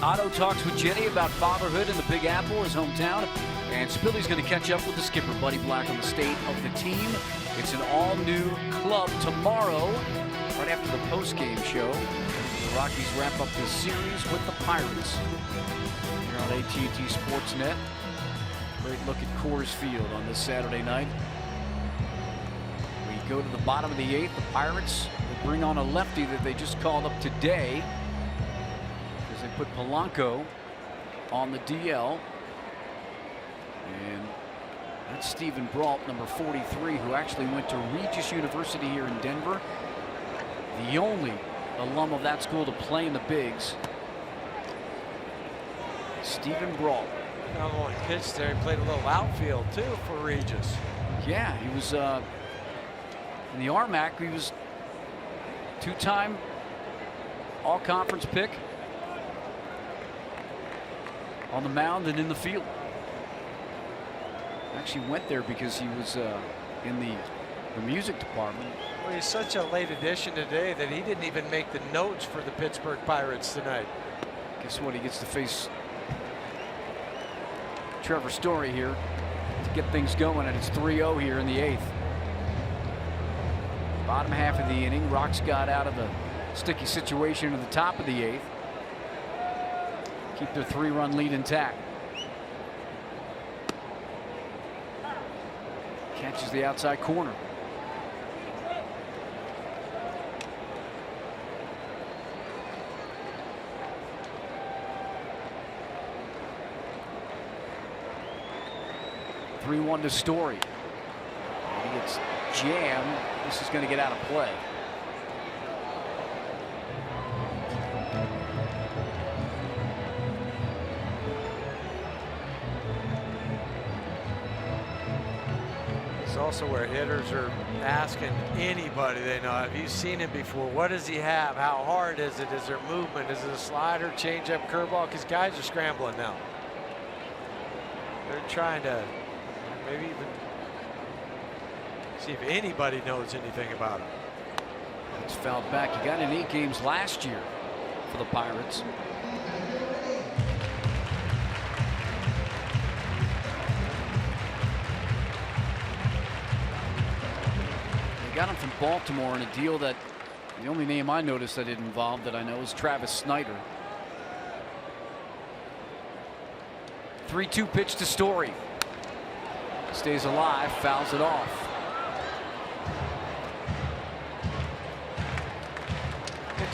Otto talks with Jenny about fatherhood in the Big Apple, his hometown. And Spilly's going to catch up with the skipper, Buddy Black, on the state of the team. It's an all-new club tomorrow, right after the post-game show. The Rockies wrap up this series with the Pirates. Here on AT Sportsnet. Great look at Coors Field on this Saturday night. We go to the bottom of the 8th. The Pirates will bring on a lefty that they just called up today, because they put Polanco on the DL. And that's Stephen Brault, number 43, who actually went to Regis University here in Denver. The only alum of that school to play in the bigs. Stephen Brault. Not only pitched there, he played a little outfield too for Regis. Yeah, he was in the RMAC. He was two-time all-conference pick on the mound and in the field. Actually went there because he was in the music department. Well, he's such a late addition today that he didn't even make the notes for the Pittsburgh Pirates tonight. Guess what? He gets to face Trevor Story here to get things going, and it's 3-0 here in the 8th. Bottom half of the inning, Rocks got out of a sticky situation at the top of the 8th. Keep their 3-run lead intact. Catches the outside corner. (3-1) to Story. And he gets jammed. This is going to get out of play. It's also where hitters are asking anybody they know, have you seen him before? What does he have? How hard is it? Is there movement? Is it a slider, changeup, curveball? Because guys are scrambling now. They're trying to maybe even see if anybody knows anything about him. It's fouled back. He got in 8 games last year for the Pirates. got him from Baltimore in a deal that the only name I noticed that it involved that I know is Travis Snyder. 3-2 pitch to Story. Stays alive, fouls it off.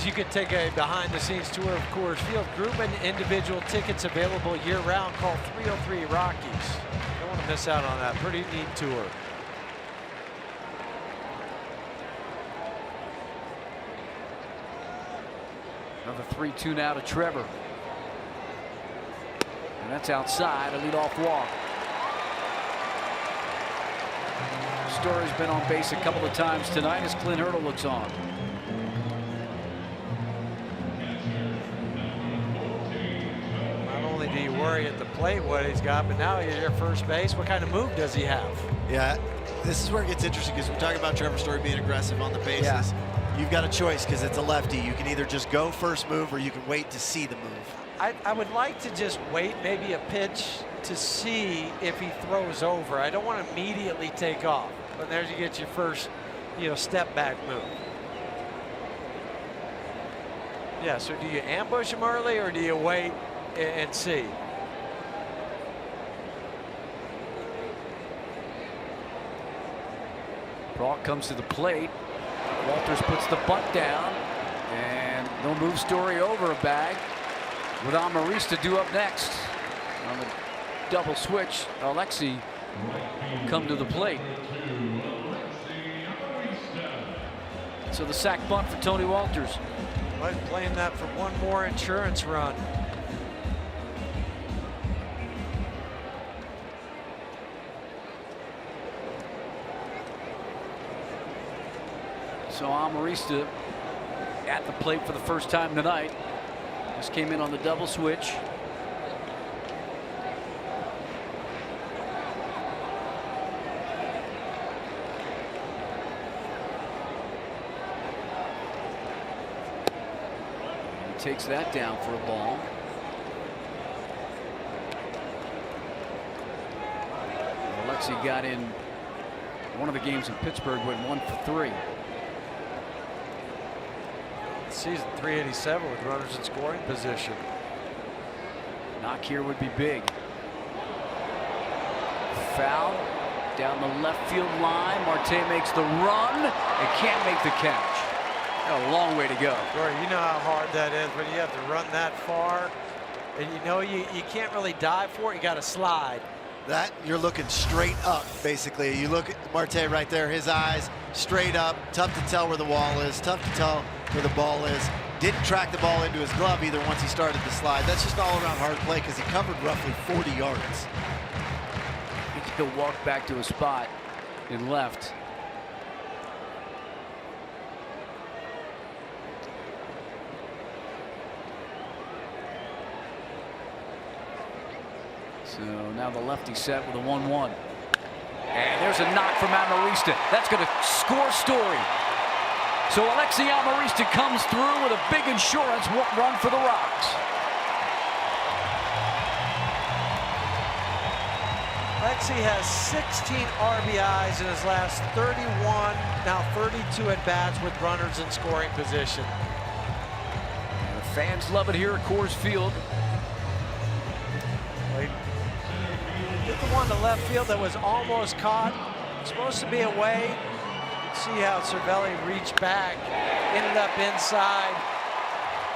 You could take a behind-the-scenes tour of Coors Field. Group and individual tickets available year-round. Call 303 Rockies. Don't want to miss out on that. Pretty neat tour. Another 3-2 now to Trevor. And that's outside, a leadoff walk. Story's been on base a couple of times tonight as Clint Hurdle looks on. Not only do you worry at the plate what he's got, but now he's at first base. What kind of move does he have? Yeah, this is where it gets interesting because we're talking about Trevor Story being aggressive on the bases. Yeah. You've got a choice because it's a lefty. You can either just go first move or you can wait to see the move. I would like to just wait maybe a pitch to see if he throws over. I don't want to immediately take off. But there you get your first, step back move. Yeah, so do you ambush him early or do you wait and see? Brock comes to the plate. Walters puts the bunt down, and they'll move Story over a bag with Amarista due up next. On the double switch, Alexi will come to the plate. So the sac bunt for Tony Walters. I'm playing that for one more insurance run. So Amarista at the plate for the first time tonight. Just came in on the double switch. He takes that down for a ball. Alexi got in one of the games in Pittsburgh, went 1 for 3. Season 387 with runners in scoring position. Knock here would be big. Foul down the left field line. Marte makes the run and can't make the catch. Got a long way to go. Rory, you know how hard that is when you have to run that far, and you can't really dive for it. You got to slide. That you're looking straight up, basically. You look at Marte right there, his eyes straight up. Tough to tell where the wall is. Tough to tell where the ball is. Didn't track the ball into his glove either once he started the slide. That's just all around hard play because he covered roughly 40 yards. He'll walk back to a spot in left. So now the lefty set with a 1-1. And there's a knock from Amarista. That's going to score Story. So Alexi Amarista comes through with a big insurance run for the Rocks. Alexi has 16 RBIs in his last 31, now 32 at-bats with runners in scoring position. And the fans love it here at Coors Field. Hit the one to left field that was almost caught. Supposed to be away. See how Cervelli reached back, ended up inside.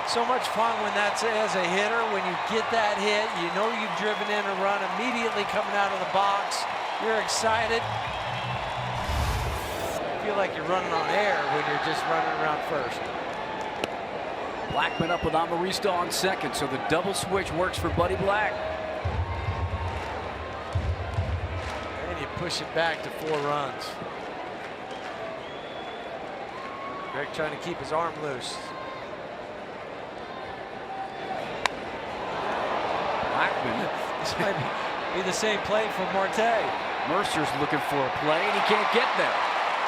So much fun when that's as a hitter. When you get that hit, you know you've driven in a run immediately coming out of the box. You're excited. You feel like you're running on air when you're just running around first. Blackman up with Amarista on second, so the double switch works for Buddy Black. And you push it back to 4 runs. Greg trying to keep his arm loose. Blackman. This might be the same play for Marte. Mercer's looking for a play, and he can't get there.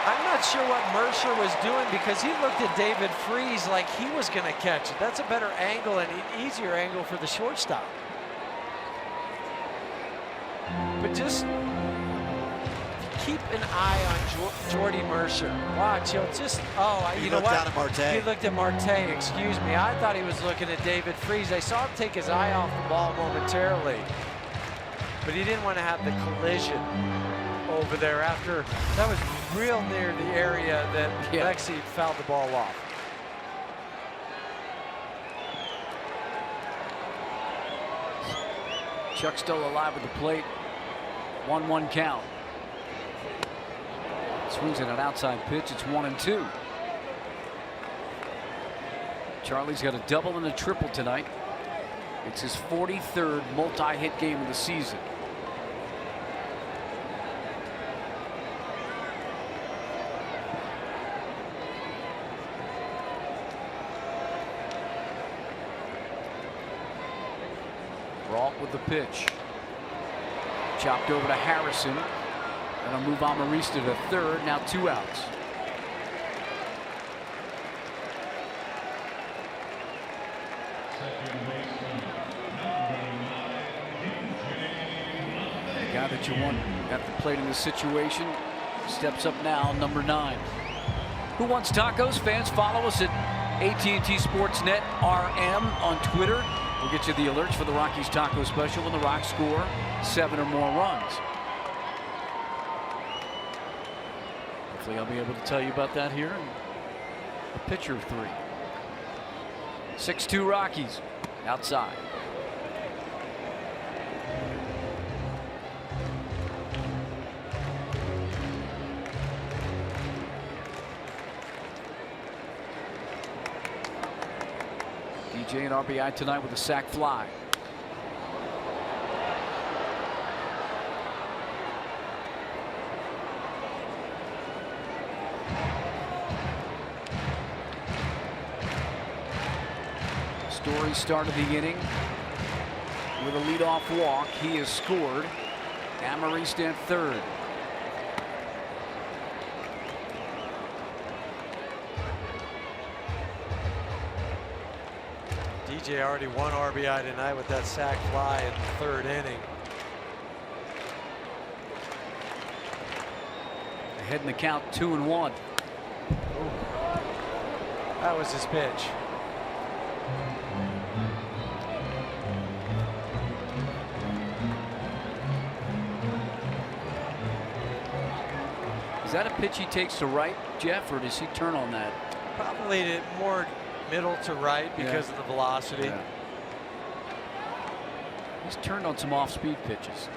I'm not sure what Mercer was doing because he looked at David Freese like he was going to catch it. That's a better angle and an easier angle for the shortstop. But just keep an eye on Jordy Mercer. Watch, he'll just, you know what? Down at Marte. He looked at Marte, excuse me. I thought he was looking at David Freese. I saw him take his eye off the ball momentarily, but he didn't want to have the collision over there after. That was real near the area that Lexi fouled the ball off. Chuck still alive at the plate. 1-1 count. Swings at an outside pitch. It's 1-2. Charlie's got a double and a triple tonight. It's his 43rd multi-hit game of the season. Brault with the pitch. Chopped over to Harrison. That'll move Amarista to third. Now 2 outs. The guy that you want at the plate in this situation steps up now, number 9. Who wants tacos? Fans, follow us at AT&T Sportsnet RM on Twitter. We'll get you the alerts for the Rockies taco special when the Rocks score 7 or more runs. Hopefully I'll be able to tell you about that here in a pitcher of 3. 6-2 Rockies outside. DJ and RBI tonight with a sac fly. Story started the inning with a leadoff walk. He has scored. Amarista at third. DJ already 1 RBI tonight with that sac fly in the 3rd inning. Ahead in the count, 2-1. That was his pitch. Is that a pitch he takes to right, Jeff, or does he turn on that? Probably more middle to right because of the velocity. Yeah. He's turned on some off-speed pitches.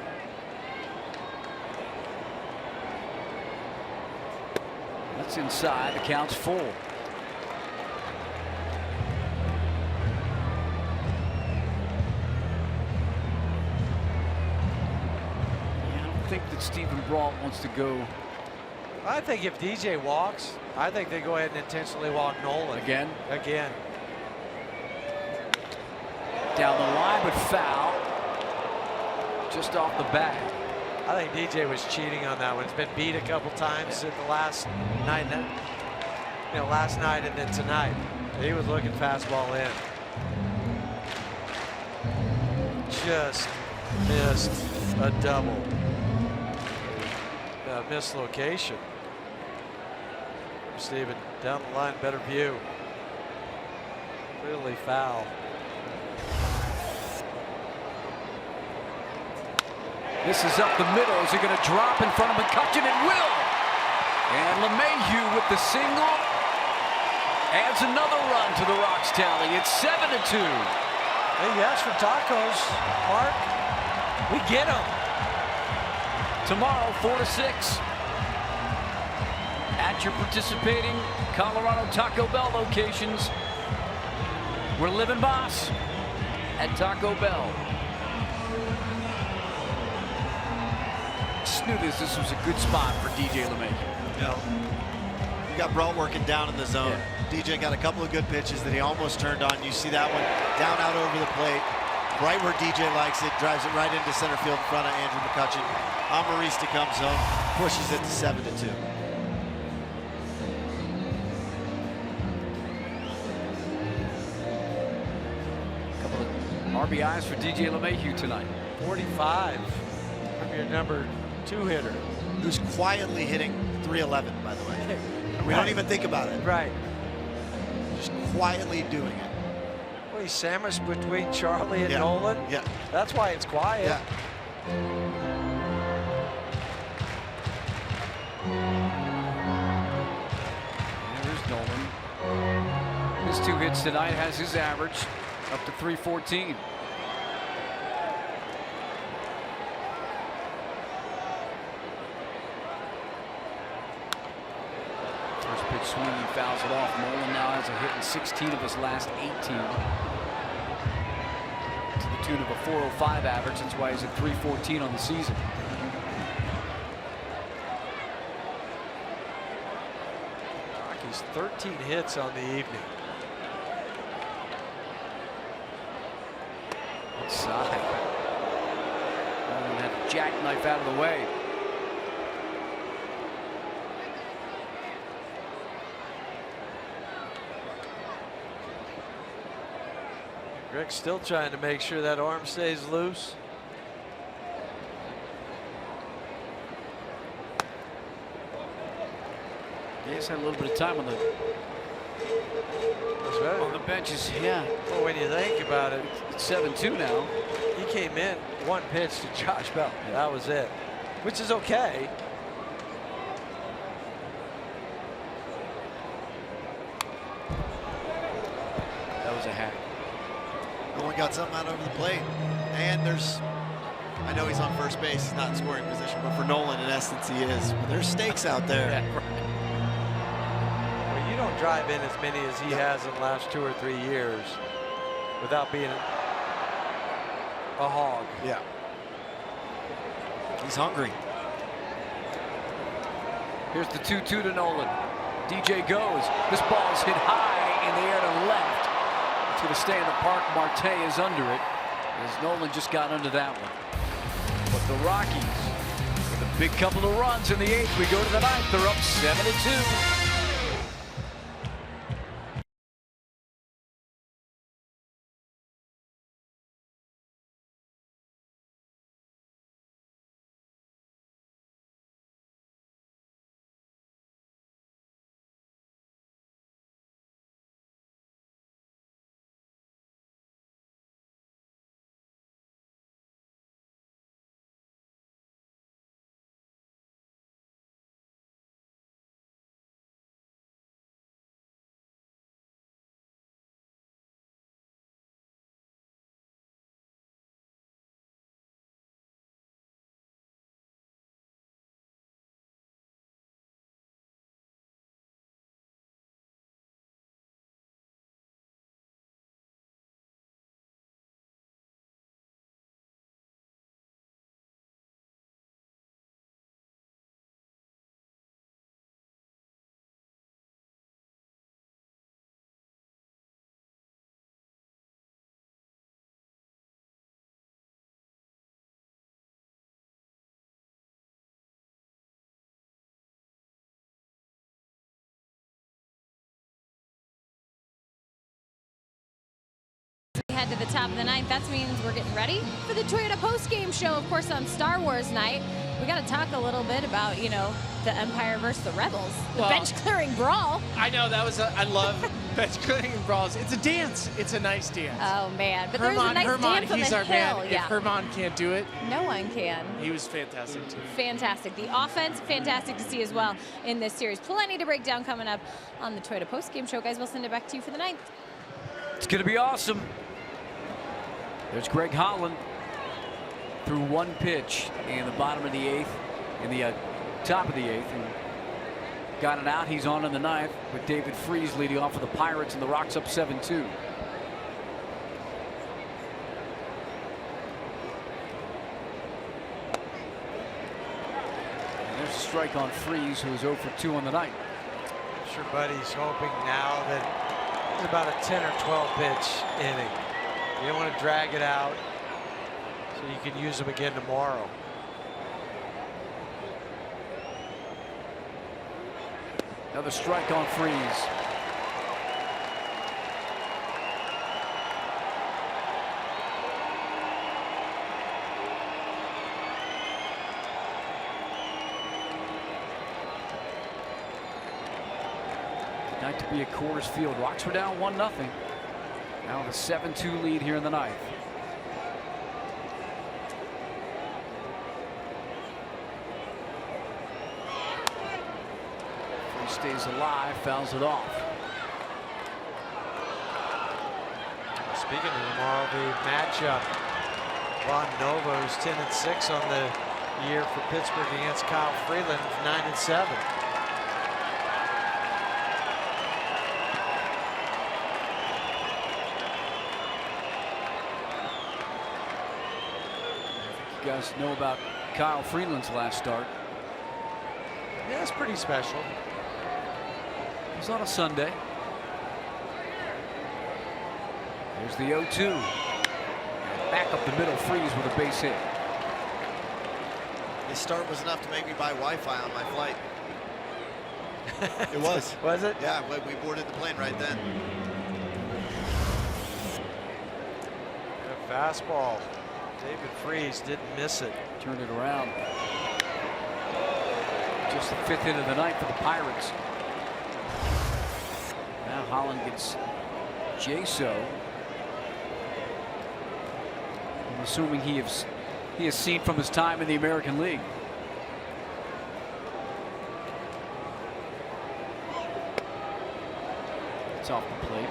That's inside. The count's full. Yeah, I don't think that Stephen Brault wants to go. I think if DJ walks, I think they go ahead and intentionally walk Nolan. Again? Again. Down the line, but foul. Just off the bat. I think DJ was cheating on that one. It's been beat a couple times at the last night, last night and then tonight. He was looking fastball in. Just missed a double. Mislocation. Steven down the line, better view. Really foul. This is up the middle. Is it going to drop in front of McCutcheon? It will. And LeMahieu with the single adds another run to the Rocks tally. It's 7-2. Hey, you asked for tacos, Mark. We get them. Tomorrow, 4-6. At your participating Colorado Taco Bell locations. We're living boss at Taco Bell. Just knew this was a good spot for DJ LeMahieu. You got Brault working down in the zone. Yeah. DJ got a couple of good pitches that he almost turned on. You see that one down out over the plate. Right where DJ likes it, drives it right into center field in front of Andrew McCutcheon. Amarista comes home, pushes it to 7-2. Couple of RBIs for DJ LeMahieu tonight. 45 from your number Two-hitter. Who's quietly hitting 311, by the way. We don't even think about it. Right. Just quietly doing it. Well, he's sandwiched between Charlie and Yeah. Nolan. Yeah. That's why it's quiet. Yeah. There's Nolan. His 2 hits tonight has his average up to 314. First pitch swinging, fouls it off. Nolan now has a hit in 16 of his last 18. To the tune of a 405 average. That's why he's at 314 on the season. Rockies 13 hits on the evening. Outside. Nolan had a jackknife out of the way. Rick's still trying to make sure that arm stays loose. Yeah, he's had a little bit of time on the benches. Yeah, Well, when you think about it, it's 7-2 now. he came in 1 pitch to Josh Bell. That was it, which is okay. That was a hack. Nolan got something out over the plate. And I know he's on first base, he's not in scoring position, but for Nolan, in essence, he is. But there's stakes out there. Yeah, right. Well, you don't drive in as many as he has in the last 2 or 3 years without being a hog. Yeah. He's hungry. Here's the 2-2 to Nolan. DJ goes. This ball is hit high in the air to left. It's going to stay in the park. Marte is under it, as Nolan just got under that one. But the Rockies, with a big couple of runs in the 8th, we go to the 9th. They're up 7-2. Head to the top of the 9th. That means we're getting ready for the Toyota post-game show, of course, on Star Wars night. We got to talk a little bit about, you know, the Empire versus the Rebels, the bench-clearing brawl. I know, that was I love bench-clearing brawls. It's a dance. It's a nice dance. Oh, man. But there's a nice dance on he's the our hill. man. Yeah. If Herman can't do it, no one can. he was fantastic, too. Fantastic. The offense, fantastic to see as well in this series. Plenty to break down coming up on the Toyota post-game show. Guys, we'll send it back to you for the 9th. It's going to be awesome. There's Greg Holland through 1 pitch in the bottom of the 8th, in the top of the 8th, and got it out. He's on in the 9th with David Freese leading off for the Pirates, and the Rocks up 7-2. There's a strike on Freese, who is 0 for 2 on the night. I'm sure Buddy's hoping now that it's about a 10 or 12 pitch inning. You don't want to drag it out so you can use them again tomorrow. Another strike on Freese. Night to be at Coors Field. Rocks were down 1-0. Now the 7-2 lead here in the ninth. He stays alive, fouls it off. Speaking of tomorrow, the matchup, Von Novo's 10-6 on the year for Pittsburgh against Kyle Freeland, 9-7. You guys know about Kyle Freeland's last start. Yeah, it's pretty special. It was on a Sunday. Here's the 0-2. Back up the middle, Freeze with a base hit. His start was enough to make me buy Wi-Fi on my flight. It was. Was it? Yeah, we boarded the plane right then. A fastball. David Freese didn't miss it. Turn it around. Just the 5th hit of the night for the Pirates. Now Holland gets Jaso. I'm assuming he has seen from his time in the American League. It's off the plate.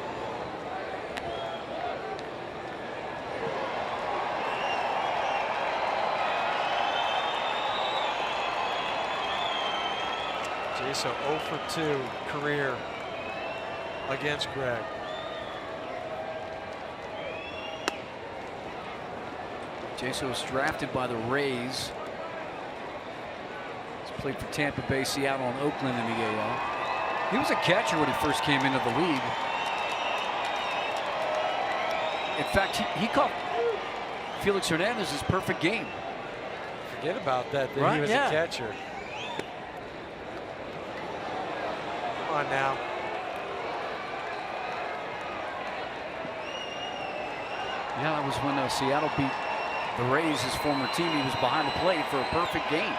Jaso 0 for 2 career against Greg. Jaso was drafted by the Rays. He's played for Tampa Bay, Seattle, and Oakland in the AL. He was a catcher when he first came into the league. In fact, he caught Felix Hernandez's perfect game. Forget about that Right, he was yeah. a catcher. Come on now. Yeah, that was when Seattle beat the Rays, his former team. He was behind the plate for a perfect game.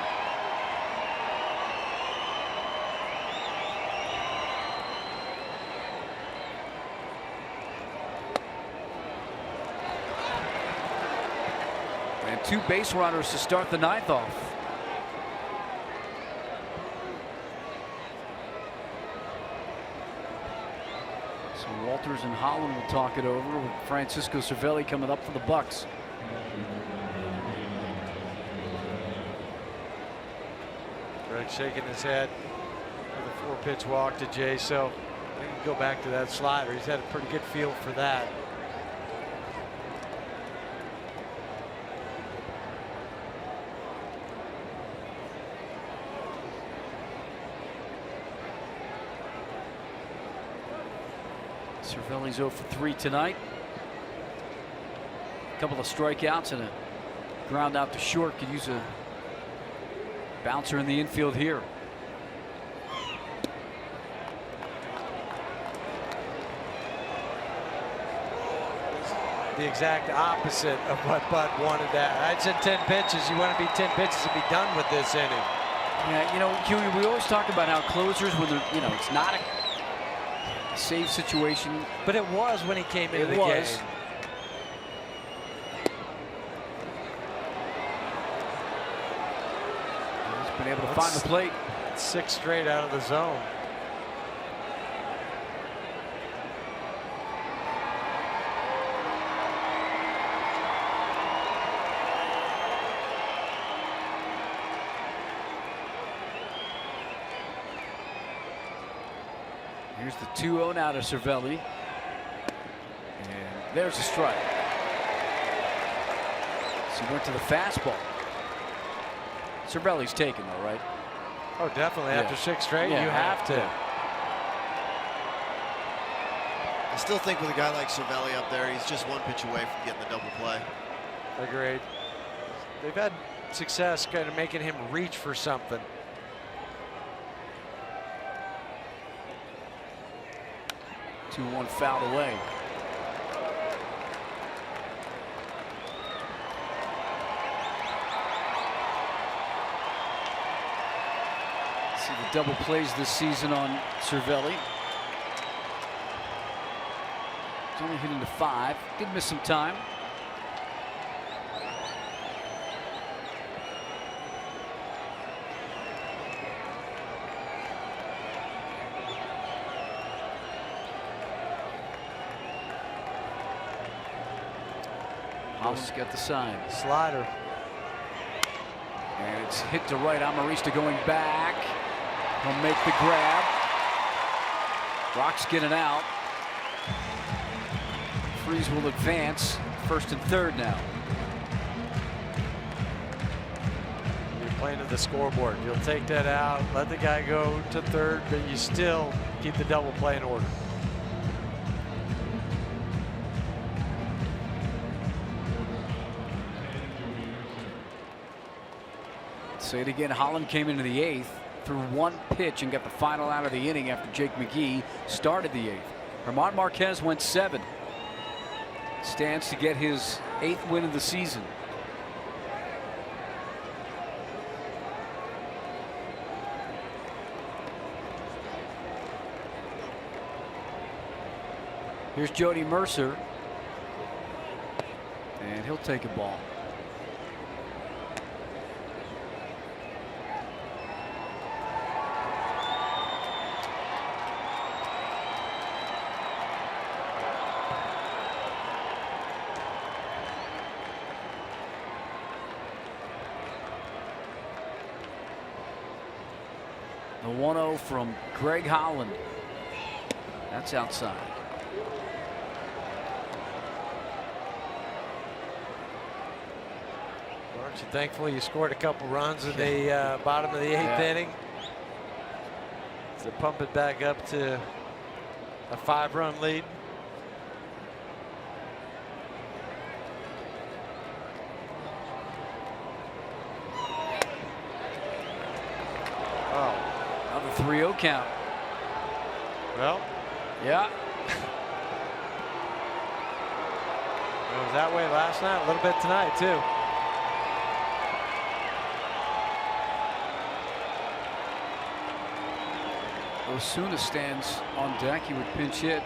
And 2 base runners to start the ninth off. So Walters and Holland will talk it over with Francisco Cervelli coming up for the Bucks. Greg shaking his head with a 4-pitch walk to Jaso. We can go back to that slider. He's had a pretty good feel for that. Cervelli's 0 for 3 tonight. A couple of strikeouts and a ground out to short. Could use a bouncer in the infield here. The exact opposite of what Bud wanted. That I said 10 pitches. You want to be 10 pitches to be done with this inning. Yeah, you know, Huey, we always talk about how closers, when they're, you know, it's not a save situation, but it was when he came into the game. He's been able to find the plate. 6 straight out of the zone. Here's the 2-0 now to Cervelli. And there's a strike. So he went to the fastball. Cervelli's taken though, right? Oh, definitely. Yeah. After 6 straight, Yeah, you have to. yeah. I still think with a guy like Cervelli up there, he's just 1 pitch away from getting the double play. Agreed. They've had success kind of making him reach for something. Two, 1 fouled away. See the double plays this season on Cervelli. He's only hit into 5. Did miss some time. Holland's got the sign. Slider. And it's hit to right. Amarista going back. He'll make the grab. Rock's getting out. Freeze will advance. 1st and 3rd now. You're playing to the scoreboard. You'll take that out, let the guy go to 3rd, but you still keep the double play in order. Say it again. Holland came into the 8th, threw 1 pitch and got the final out of the inning after Jake McGee started the 8th. German Marquez went 7. Stands to get his 8th win of the season. Here's Jody Mercer. And he'll take a ball. The 1-0 from Greg Holland. That's outside. Aren't you thankful you scored a couple runs in the bottom of the 8th inning? To pump it back up to a 5-run lead. Oh. Another 3-0 count. Well, yeah. It was that way last night, a little bit tonight, too. Osuna stands on deck. He would pinch hit.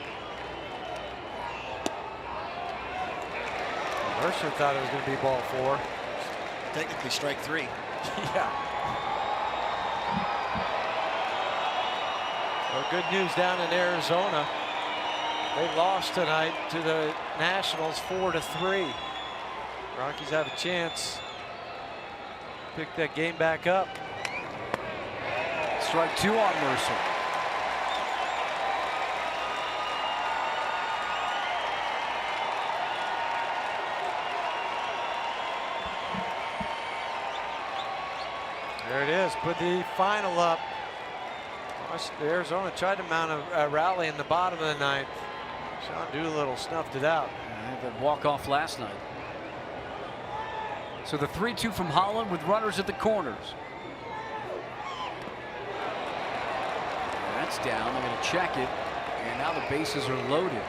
Mercer thought it was going to be ball 4. Technically strike 3. Yeah. Well, good news down in Arizona. They lost tonight to the Nationals 4-3. Rockies have a chance to pick that game back up. Strike 2 on Mercer. There it is. Put the final up. Arizona tried to mount a rally in the bottom of the 9th. Sean Doolittle snuffed it out. That walk-off last night. So the 3-2 from Holland with runners at the corners. That's down. They're going to check it. And now the bases are loaded.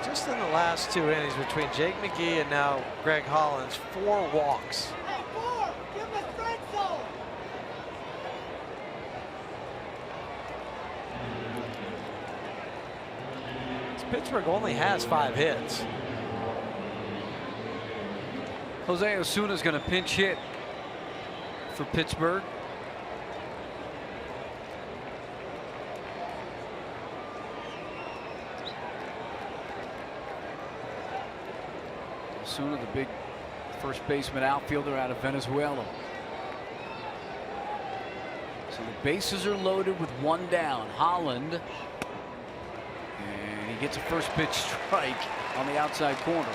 Just in the last 2 innings between Jake McGee and now Greg Holland's 4 walks. Pittsburgh only has 5 hits. Jose Osuna is going to pinch hit for Pittsburgh. Osuna, the big first baseman outfielder out of Venezuela. So the bases are loaded with 1 down. Holland. And he gets a first pitch strike on the outside corner.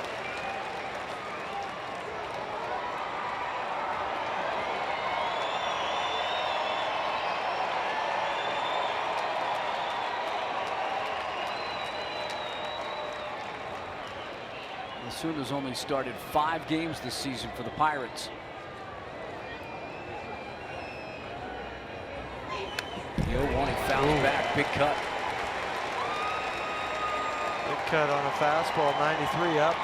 Osuna's only started 5 games this season for the Pirates. The 0-1, he fouls back, big cut. Big cut on a fastball, 93 up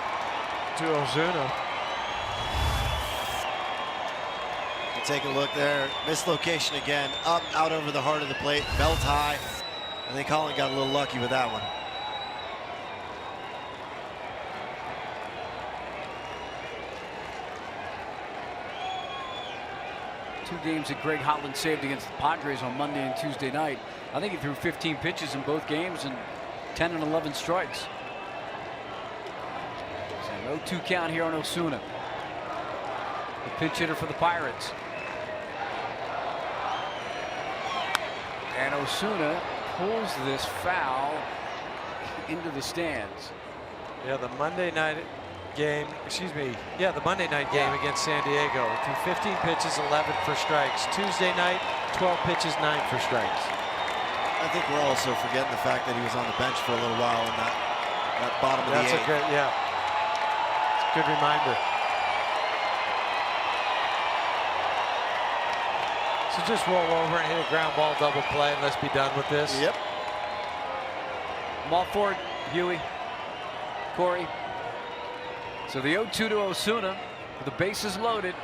to Ozuna. Take a look there. Mislocation again. Up, out over the heart of the plate. Belt high. I think Holland got a little lucky with that one. 2 games that Greg Holland saved against the Padres on Monday and Tuesday night. I think he threw 15 pitches in both games and 10 and 11 strikes. So 0-2 count here on Osuna. The pinch hitter for the Pirates. And Osuna pulls this foul into the stands. Yeah, the Monday night game, the Monday night game against San Diego. Threw 15 pitches, 11 for strikes. Tuesday night, 12 pitches, 9 for strikes. I think we're also forgetting the fact that he was on the bench for a little while in that bottom of the 8th. That's a good, it's a good reminder. So just roll over and hit a ground ball double play and let's be done with this. Yep. I'm all for it, Huey, Corey. So the 0-2 to Osuna with the bases loaded.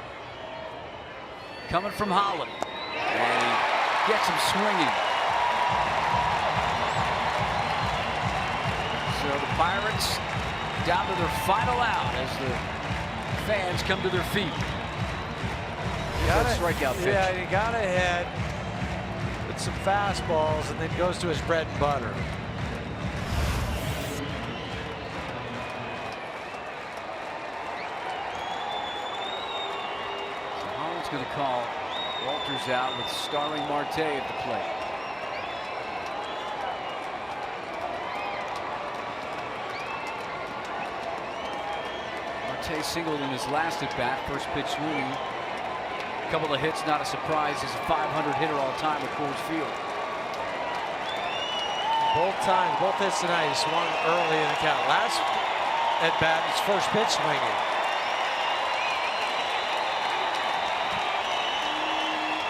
Coming from Holland. And he gets him swinging. So the Pirates down to their final out as the fans come to their feet. That strikeout pitch. Yeah, he got ahead with some fastballs and then goes to his bread and butter. So Holland's going to call Walters out with Starling Marte at the plate. Marte singled in his last at bat, first pitch swinging. A couple of hits, not a surprise. He's a 500 hitter all time at Coors Field. Both hits tonight, he swung early in the count. Last at bat, his first pitch swinging.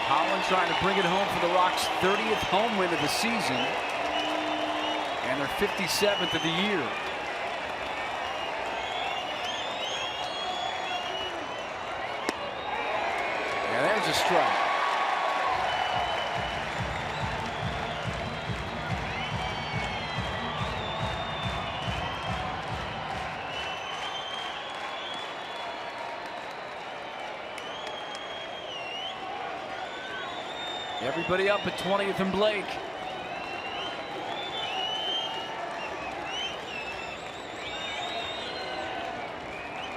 Holland trying to bring it home for the Rocks' 30th home win of the season and their 57th of the year. And there's a strike. Everybody up at 20th and Blake.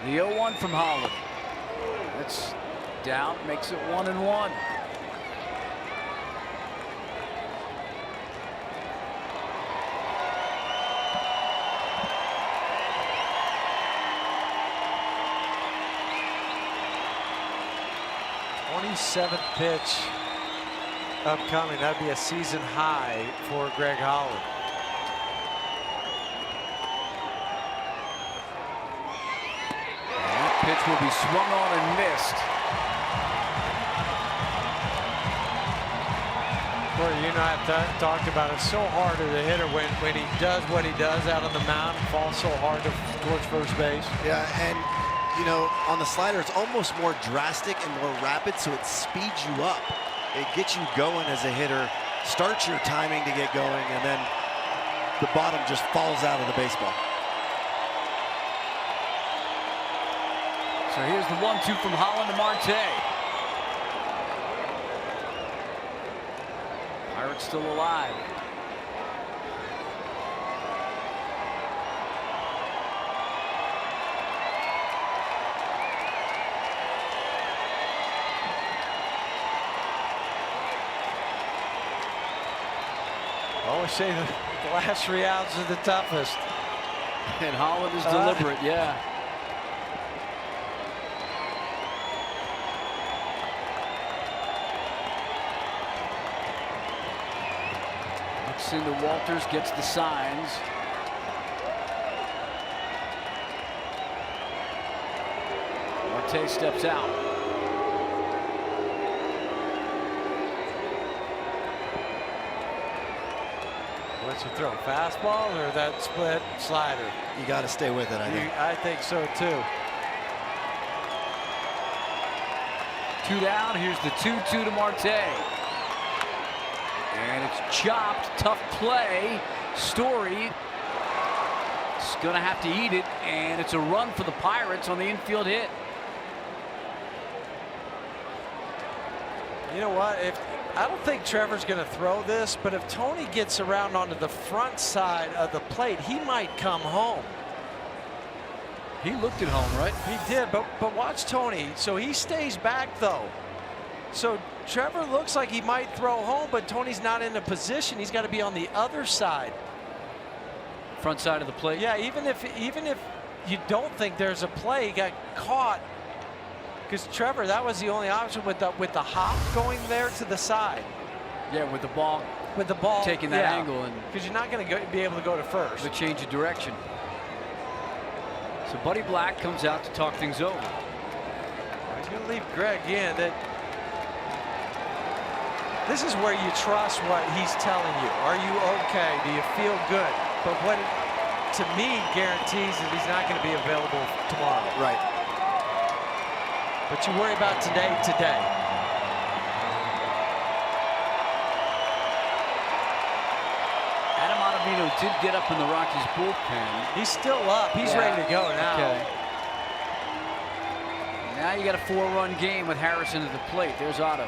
The 0-1 from Holland. That's down, makes it 1-1. '27th pitch upcoming. That'd be a season high for Greg Holland. That pitch will be swung on and missed. Well, you know, I've talked about it. So hard as a hitter when he does what he does out on the mound and falls so hard towards first base. Yeah, and you know, on the slider, it's almost more drastic and more rapid, so it speeds you up. It gets you going as a hitter, starts your timing to get going, and then the bottom just falls out of the baseball. So here's the 1-2 from Holland to Marte. Pirates still alive. I always say the last 3 outs are the toughest. And Holland is deliberate, yeah. Looks into Walters, gets the signs. Marte steps out. What's he throw? Fastball or that split slider? You got to stay with it, I think. I think so too. 2 down. Here's the 2-2 to Marte. And it's chopped. Tough play. Story is going to have to eat it. And it's a run for the Pirates on the infield hit. You know what? I don't think Trevor's going to throw this, but if Tony gets around onto the front side of the plate, he might come home. He looked at home, right? He did, but watch Tony. So he stays back, though. So Trevor looks like he might throw home, but Tony's not in a position. He's got to be on the other side. Front side of the plate? Yeah, even if you don't think there's a play, he got caught. Because Trevor, that was the only option with the hop going there to the side. Yeah, with the ball taking that angle, and because you're not going to be able to go to first. The change of direction. So Buddy Black comes out to talk things over. He's going to leave Greg in. This is where you trust what he's telling you. Are you okay? Do you feel good? But what it, to me, guarantees that he's not going to be available tomorrow. Right. But you worry about today. Adam Ottavino did get up in the Rockies bullpen. He's still up. He's ready to go now. Okay. Now you got a 4-run game with Harrison at the plate. There's Otto.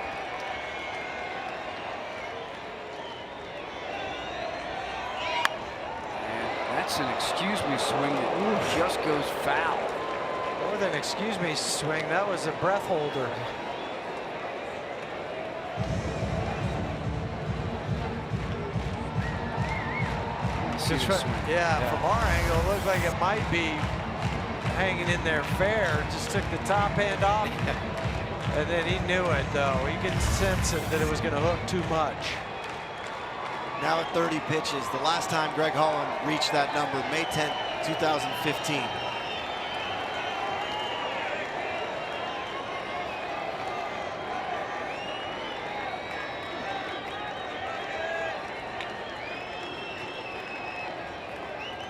And that's an excuse me swing that just goes foul. More than excuse me swing, that was a breath holder. Yeah, from our angle, it looked like it might be hanging in there fair. Just took the top end off. And then he knew it, though. He could sense it, that it was going to hook too much. Now at 30 pitches. The last time Greg Holland reached that number, May 10th, 2015.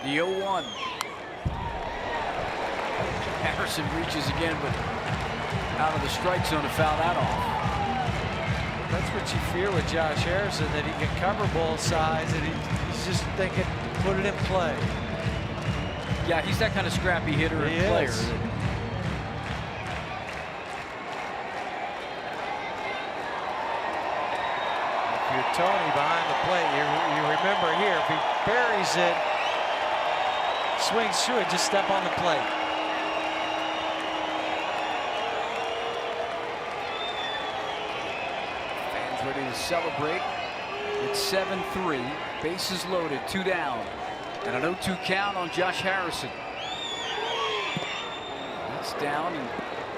The 0-1. Harrison reaches again, but out of the strike zone to foul that off. That's what you fear with Josh Harrison, that he can cover both sides, and he's just thinking, put it in play. Yeah, he's that kind of scrappy hitter and player. If you're Tony behind the plate, you remember here, if he buries it, swings through it, just step on the plate. Fans ready to celebrate. It's 7-3, bases loaded, 2 down, and an 0-2 count on Josh Harrison. That's down, and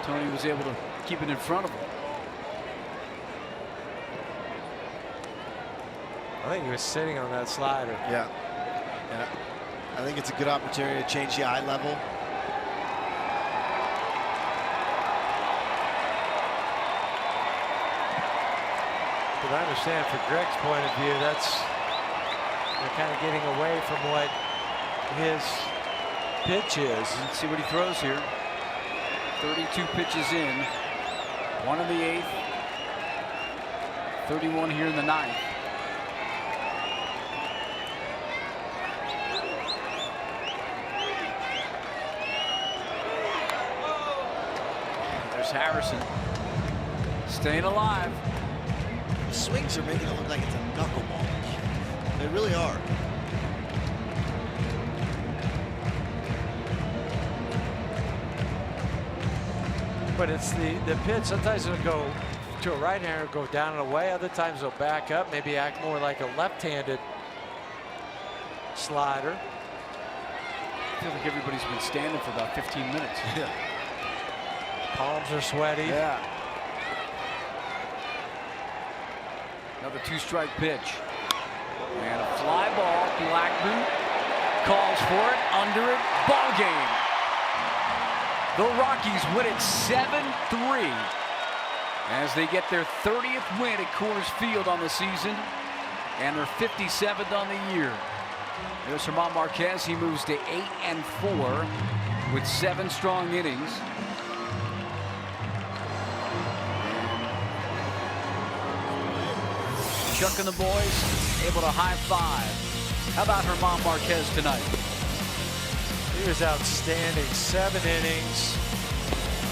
Tony was able to keep it in front of him. I think he was sitting on that slider. Yeah. I think it's a good opportunity to change the eye level. But I understand from Greg's point of view, they're kind of getting away from what his pitch is. Let's see what he throws here. 32 pitches in, 1 in the 8th, 31 here in the 9th. Harrison staying alive. The swings are making it look like it's a knuckleball. They really are. But it's the pitch. Sometimes it'll go to a right-hander, go down and away. Other times it'll back up, maybe act more like a left-handed slider. I feel like everybody's been standing for about 15 minutes. Yeah. Palms are sweaty. Yeah. Another 2-strike pitch. And a fly ball. Blackburn calls for it. Under it. Ball game. The Rockies win it 7-3 as they get their 30th win at Coors Field on the season and their 57th on the year. There's Germán Marquez. He moves to 8-4 with 7 strong innings. Chuck and the boys able to high-five. How about Germán Marquez tonight? He was outstanding. 7 innings,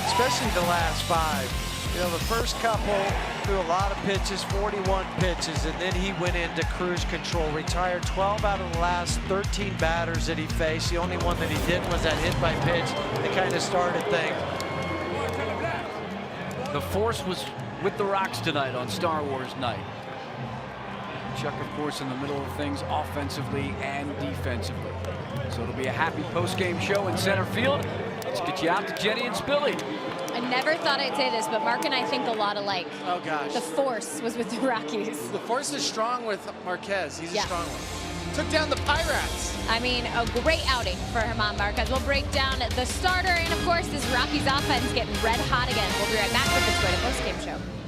especially the last 5. You know, the first couple threw a lot of pitches, 41 pitches, and then he went into cruise control, retired 12 out of the last 13 batters that he faced. The only one that he didn't was that hit by pitch that kind of started things. The Force was with the Rocks tonight on Star Wars night. Chuck, of course, in the middle of things offensively and defensively. So it'll be a happy post-game show in center field. Let's get you out to Jenny and Spilly. I never thought I'd say this, but Mark and I think a lot alike. Oh, gosh. The Force was with the Rockies. The Force is strong with Marquez. He's Yeah. a strong one. Took down the Pirates. I mean, a great outing for Germán Marquez. We'll break down the starter and, of course, this Rockies offense getting red hot again. We'll be right back with the Toyota postgame show.